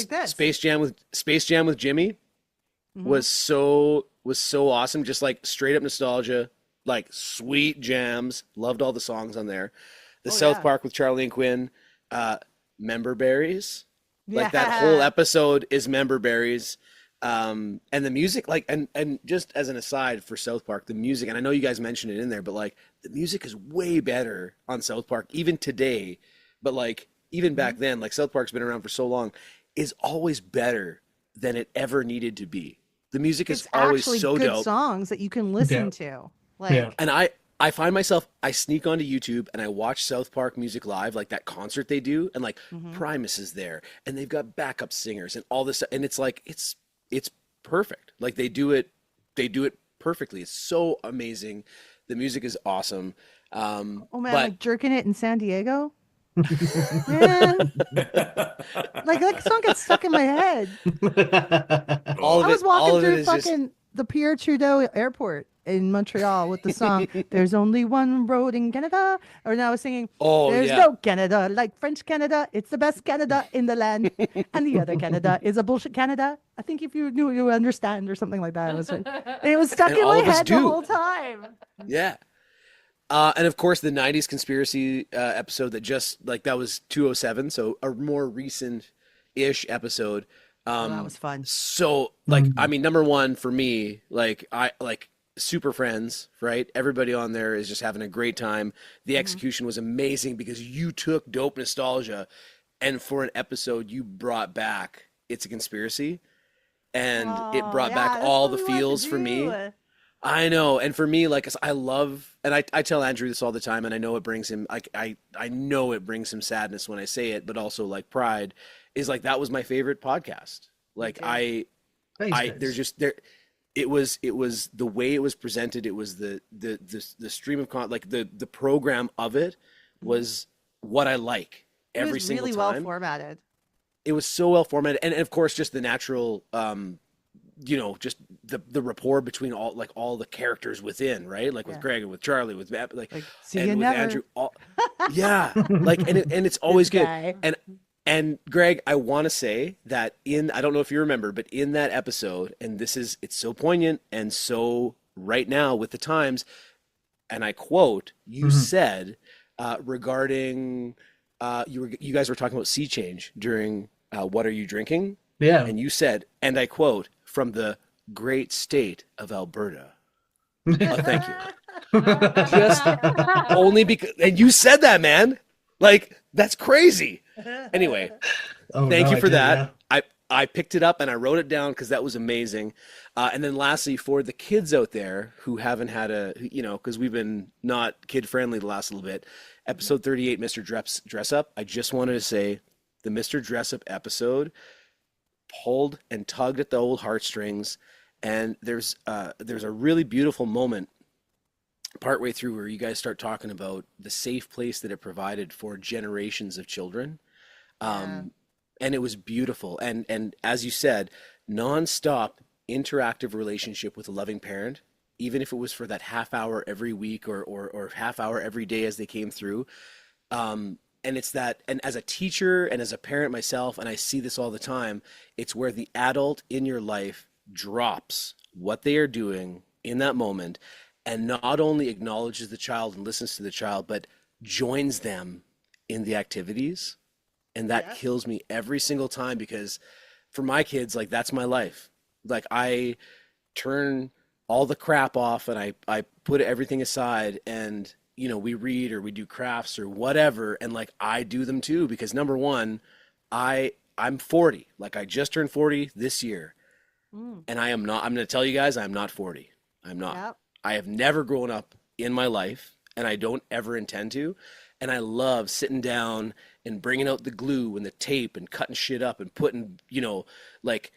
this. Space Jam with Jimmy was so awesome. Just like straight up nostalgia, like sweet jams. Loved all the songs on there. The South Park with Charlie and Quinn, Member Berries. Like that whole episode is Member Berries. And the music, like, and just as an aside for South Park, the music, and I know you guys mentioned it in there, but like the music is way better on South Park, even today. But like even back then, like South Park's been around for so long, is always better than it ever needed to be. The music is always actually so good dope. songs that you can listen to. Like, And I find myself, I sneak onto YouTube and I watch South Park Music Live, like that concert they do, and like Primus is there, and they've got backup singers and all this, and it's like it's perfect. Like they do it perfectly. It's so amazing. The music is awesome. oh man, but like jerking it in San Diego. Man. Like that song gets stuck in my head. I was walking through fucking the Pierre Trudeau Airport in Montreal with the song "There's Only One Road in Canada," or now I was singing "There's no Canada like French Canada. It's the best Canada in the land, and the other Canada is a bullshit Canada. I think if you knew, you would understand," or something like that. It was stuck in my head the whole time. Yeah. And of course, the 90s conspiracy episode that just like that was 207, so a more recent-ish episode. That was fun. So, like, I mean, number one for me, like, I like Super Friends, right? Everybody on there is just having a great time. The execution was amazing because you took dope nostalgia, and for an episode, you brought back It's a Conspiracy, and it brought back all the feels for me. I know, and for me, like I love, and I tell Andrew this all the time, and I know it brings him, like I know it brings him sadness when I say it, but also like pride, is like that was my favorite podcast. Like there's just there, it was the way it was presented. It was the stream of like the program of it was what I like every single time. It was really well formatted. It was so well formatted, and of course, just the natural. You know, just the rapport between all the characters within, right? Like with Greg and with Charlie, with Matt, like and with Andrew. Yeah, like and it's always good. And Greg, I want to say that I don't know if you remember, but in that episode, and it's so poignant and so right now with the times, and I quote, you said regarding you guys were talking about sea change during What Are You Drinking? Yeah. And you said, and I quote, from the great state of Alberta. Thank you. Just only because, and you said that, man. Like, that's crazy. Anyway, thank you for that. Yeah. I picked it up and I wrote it down because that was amazing. And then lastly, for the kids out there who haven't had because we've been not kid friendly the last little bit, episode 38, Mr. Dress Up. I just wanted to say the Mr. Dress Up episode pulled and tugged at the old heartstrings, and there's a really beautiful moment partway through where you guys start talking about the safe place that it provided for generations of children. And it was beautiful, and as you said, nonstop interactive relationship with a loving parent, even if it was for that half hour every week or half hour every day as they came through. And it's that, and as a teacher and as a parent myself, and I see this all the time, it's where the adult in your life drops what they are doing in that moment and not only acknowledges the child and listens to the child, but joins them in the activities. And that kills me every single time because for my kids, like that's my life. Like I turn all the crap off and I put everything aside and we read or we do crafts or whatever. And like, I do them too, because number one, I'm 40. Like I just turned 40 this year. Mm. And I'm going to tell you guys, I'm not 40. I'm not. Yep. I have never grown up in my life, and I don't ever intend to. And I love sitting down and bringing out the glue and the tape and cutting shit up and putting, like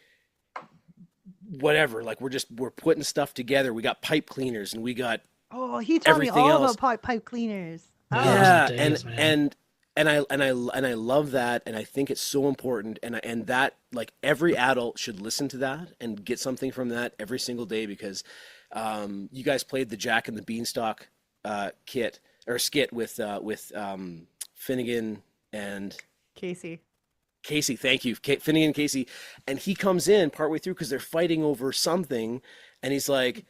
whatever. Like we're putting stuff together. We got pipe cleaners and we got Oh, he told me everything all else. about pipe cleaners. Oh. Yeah, Days, and I love that, and I think it's so important, and that like every adult should listen to that and get something from that every single day because you guys played the Jack and the Beanstalk skit with Finnegan and Casey. Casey, thank you, Finnegan and Casey, and he comes in partway through because they're fighting over something, and he's like,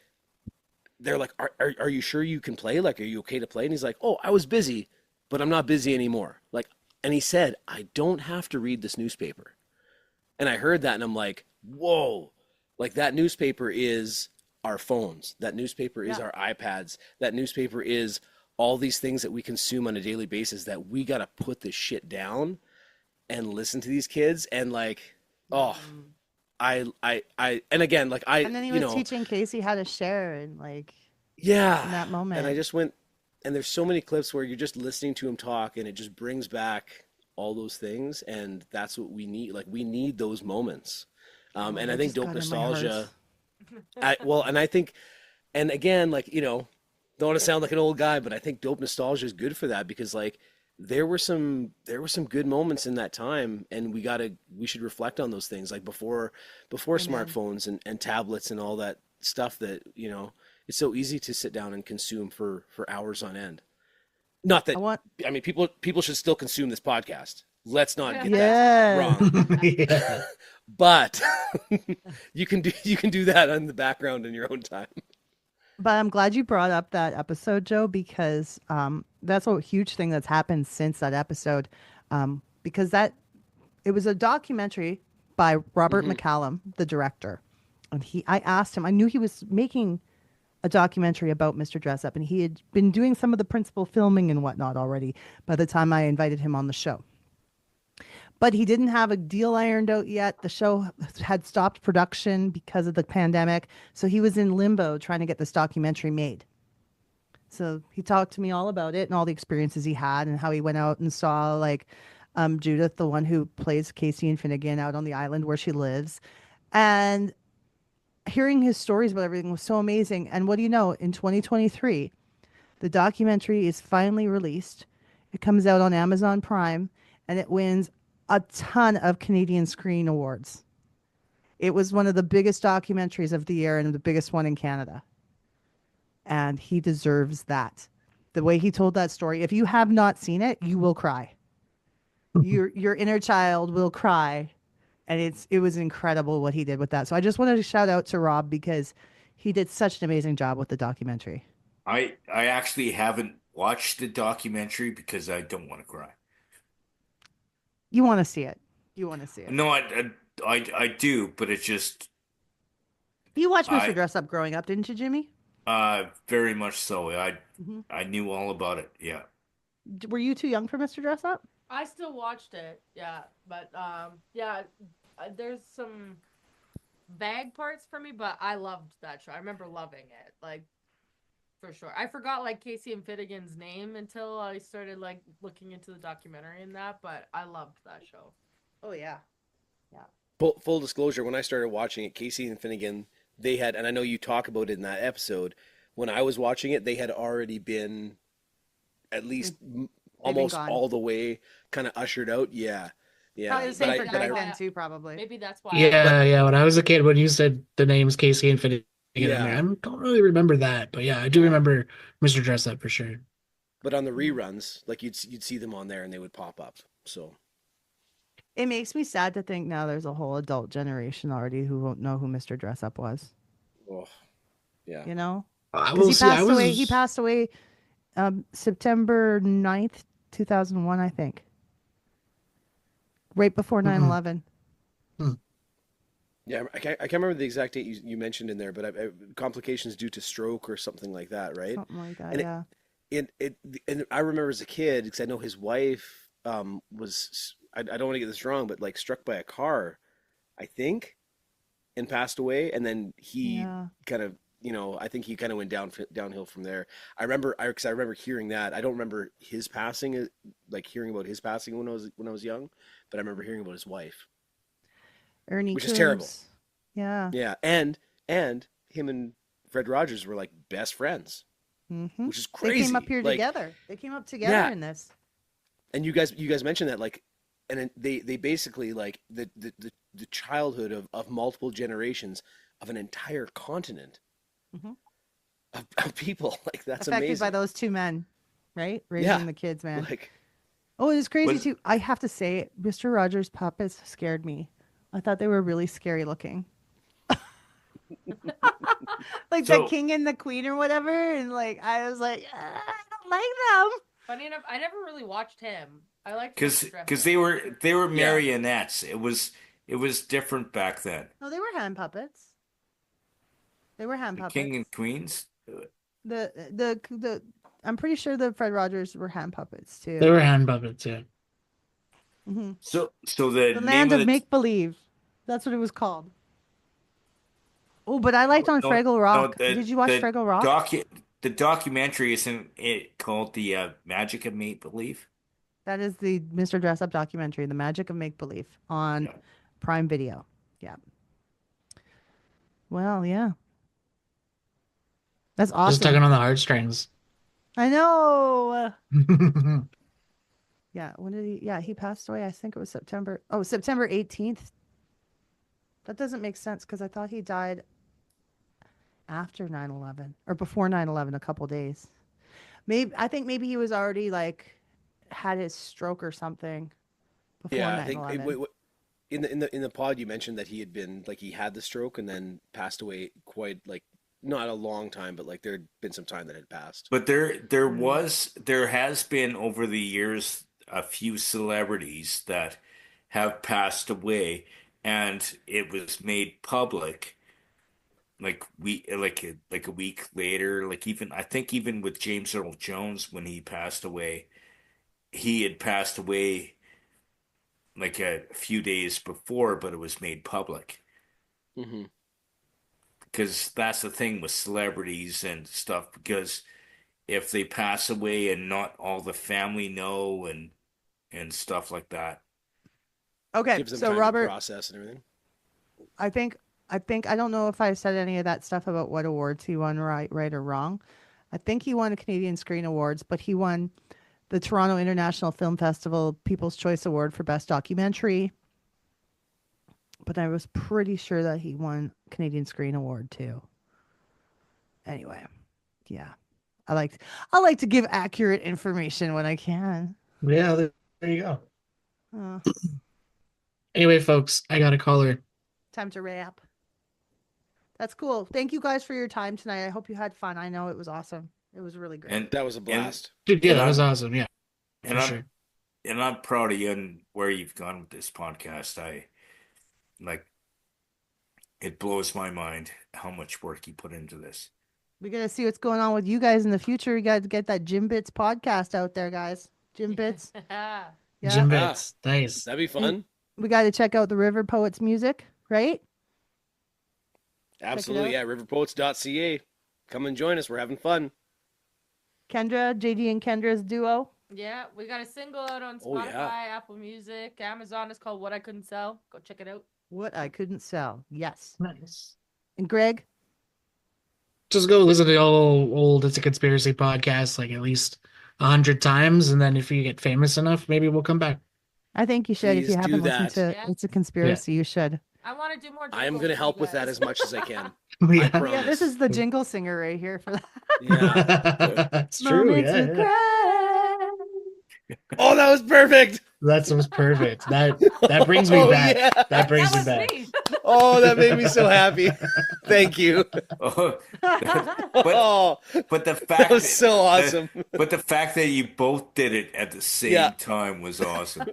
they're like, are you sure you can play? Like, are you okay to play? And he's like, oh, I was busy, but I'm not busy anymore. Like, and he said, I don't have to read this newspaper. And I heard that and I'm like, whoa, like that newspaper is our phones. That newspaper is our iPads. That newspaper is all these things that we consume on a daily basis that we got to put this shit down and listen to these kids. And like, oh, and again, like and then he was teaching Casey how to share and like, in that moment. And I just went, and there's so many clips where you're just listening to him talk and it just brings back all those things. And that's what we need. Like we need those moments. And I think dope nostalgia, and I think, and again, like, don't want to sound like an old guy, but I think dope nostalgia is good for that because like, there were some good moments in that time and we should reflect on those things like before smartphones and tablets and all that stuff that, it's so easy to sit down and consume for hours on end. Not that, I mean, people should still consume this podcast. Let's not get that wrong. But you can do that in the background in your own time. But I'm glad you brought up that episode, Joe, because that's a huge thing that's happened since that episode. Because it was a documentary by Robert McCallum, the director. And I asked him, I knew he was making a documentary about Mr. Dressup, and he had been doing some of the principal filming and whatnot already by the time I invited him on the show. But he didn't have a deal ironed out yet. The show had stopped production because of the pandemic. So he was in limbo trying to get this documentary made. So he talked to me all about it and all the experiences he had and how he went out and saw like Judith, the one who plays Casey and Finnegan, out on the island where she lives. And hearing his stories about everything was so amazing. And what do you know? In 2023, the documentary is finally released. It comes out on Amazon Prime and it wins a ton of Canadian Screen Awards. It was one of the biggest documentaries of the year and the biggest one in Canada. And he deserves that. The way he told that story, if you have not seen it, you will cry. Your inner child will cry. And it was incredible what he did with that. So I just wanted to shout out to Rob because he did such an amazing job with the documentary. I actually haven't watched the documentary because I don't want to cry. You want to see it. No, I do, but it's just. You watched Mr. Dressup growing up, didn't you, Jimmy? Very much so. I knew all about it. Yeah. Were you too young for Mr. Dressup? I still watched it, yeah, but there's some vague parts for me, but I loved that show. I remember loving it, like, for sure. I forgot like Casey and Finnegan's name until I started like looking into the documentary and that, but I loved that show. Oh yeah. Full disclosure, when I started watching it, Casey and Finnegan, they had, and I know you talk about it in that episode, when I was watching it, they had already been at least almost all the way kind of ushered out. Yeah. Probably the same for Greg then too, probably. Maybe that's why. Yeah. When I was a kid, when you said the names Casey and Finnegan, I don't really remember that, but yeah, I do remember Mr. Dressup for sure. But on the reruns, like you'd see them on there and they would pop up. So it makes me sad to think now there's a whole adult generation already who won't know who Mr. Dressup was. Oh, yeah. You know, because he passed away September 9th, 2001, I think. Right before 9/11. Yeah, I can't remember the exact date you mentioned in there, but complications due to stroke or something like that, right? Something like that, and And I remember as a kid, because I know his wife was, I don't want to get this wrong, but like struck by a car, I think, and passed away. And then he kind of, I think he kind of went downhill from there. I remember hearing that. I don't remember his passing, like hearing about his passing when I was young, but I remember hearing about his wife, Ernie, which is terrible. Yeah. Yeah, and him and Fred Rogers were like best friends, which is crazy. They came up here together. They came up together in this. And you guys mentioned that, like, and they basically like the childhood of multiple generations of an entire continent of people. Like, that's affected amazing. by those two men, right? Raising the kids, man. Like, oh, it was crazy too. I have to say, Mr. Rogers' puppets scared me. I thought they were really scary looking. Like the king and the queen or whatever, and like I was like, I don't like them. Funny enough, I never really watched him. I liked because they were marionettes. It was different back then. No, they were hand puppets. They were hand puppets. King and queens. The I'm pretty sure the Fred Rogers were hand puppets too. They were hand puppets, yeah. Mm-hmm. So the land of make believe. That's what it was called. Oh, but I liked on Fraggle Rock. Did you watch Fraggle Rock? The documentary, isn't it called The Magic of Make Believe? That is the Mr. Dress Up documentary, The Magic of Make Believe, on Prime Video. Yeah. Well, yeah. That's awesome. Just tugging on the heartstrings. I know. Yeah. When did he? Yeah, he passed away. I think it was September 18th. That doesn't make sense because I thought he died after 9/11 or before 9/11, a couple days. I think maybe he was already like had his stroke or something before 9/11. I think in the pod you mentioned that he had been like he had the stroke and then passed away quite like not a long time, but like there had been some time that had passed. But there has been over the years a few celebrities that have passed away, and it was made public like a week later. Like I think even with James Earl Jones, when he passed away, he had passed away like a few days before, but it was made public. Mm-hmm. Because that's the thing with celebrities and stuff, because if they pass away and not all the family know and stuff like that. Okay, gives them so time to Robert, process and everything. I think I don't know if I said any of that stuff about what awards he won, right or wrong. I think he won a Canadian Screen Awards, but he won the Toronto International Film Festival People's Choice Award for Best Documentary. But I was pretty sure that he won Canadian Screen Award too. Anyway, yeah, I like to give accurate information when I can. Yeah, there you go. Anyway, folks, I got a caller. Time to wrap. That's cool. Thank you guys for your time tonight. I hope you had fun. I know it was awesome. It was really great. And that was a blast. Dude, yeah, that was awesome. Yeah, and I'm proud of you and where you've gone with this podcast. It blows my mind how much work you put into this. We got to see what's going on with you guys in the future. You got to get that Jim Bits podcast out there, guys. Jim Bits. Yeah. Jim Bits. Nice. That'd be fun. We got to check out the River Poets music, right? Absolutely. Yeah. Riverpoets.ca. Come and join us. We're having fun. Kendra, JD and Kendra's duo. Yeah, we got a single out on Spotify, Apple Music, Amazon. It's called What I Couldn't Sell. Go check it out. What I Couldn't Sell. Yes. Nice. And Greg? Just go listen to the old It's a Conspiracy podcast like at least 100 times, and then if you get famous enough, maybe we'll come back. I think you should. Please if you haven't do listened to that. It's a Conspiracy, you should. I want to do more. I am going to help with that as much as I can. Yeah. I promise. Yeah, this is the jingle singer right here for that. Yeah. That's true. Moments Yeah, of yeah. cry. Oh, that was perfect. That was perfect. That brings me back. Yeah. That brings me back. Oh, that made me so happy. Thank you. But the fact That was so awesome. But the fact that you both did it at the same time was awesome.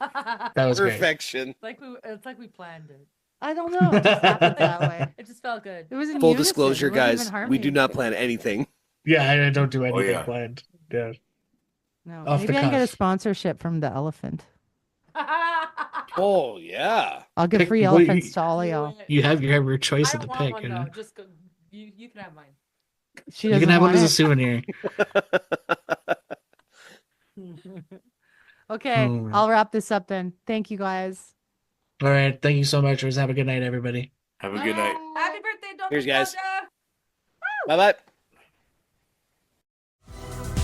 That was great. Perfection. It's like we planned it. I don't know. It just happened that way. It just felt good. It was in Full unison. disclosure, It wasn't guys, even we harmony. do not plan anything. Yeah, I don't do anything yeah. planned. Yeah. No, Off the maybe I can get a cuff. sponsorship from the elephant. Oh yeah. I'll give Pick- free well, elephants to all of y'all. You have your choice I of the don't want pick. one You know? though. Just go, you can have mine. She You doesn't can have one want as a it. souvenir. Okay, Oh, I'll wrap this up then. Thank you guys. All right. Thank you so much. Have a good night, everybody. Have a good night. Happy birthday, Dope Cheers, guys. Nostalgia! Bye bye.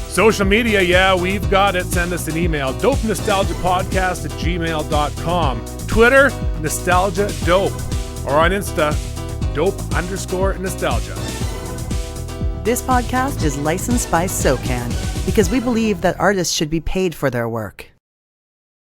Social media, yeah, we've got it. Send us an email, dopenostalgiapodcast@gmail.com. Twitter, nostalgia dope. Or on Insta, dope_nostalgia. This podcast is licensed by SOCAN because we believe that artists should be paid for their work.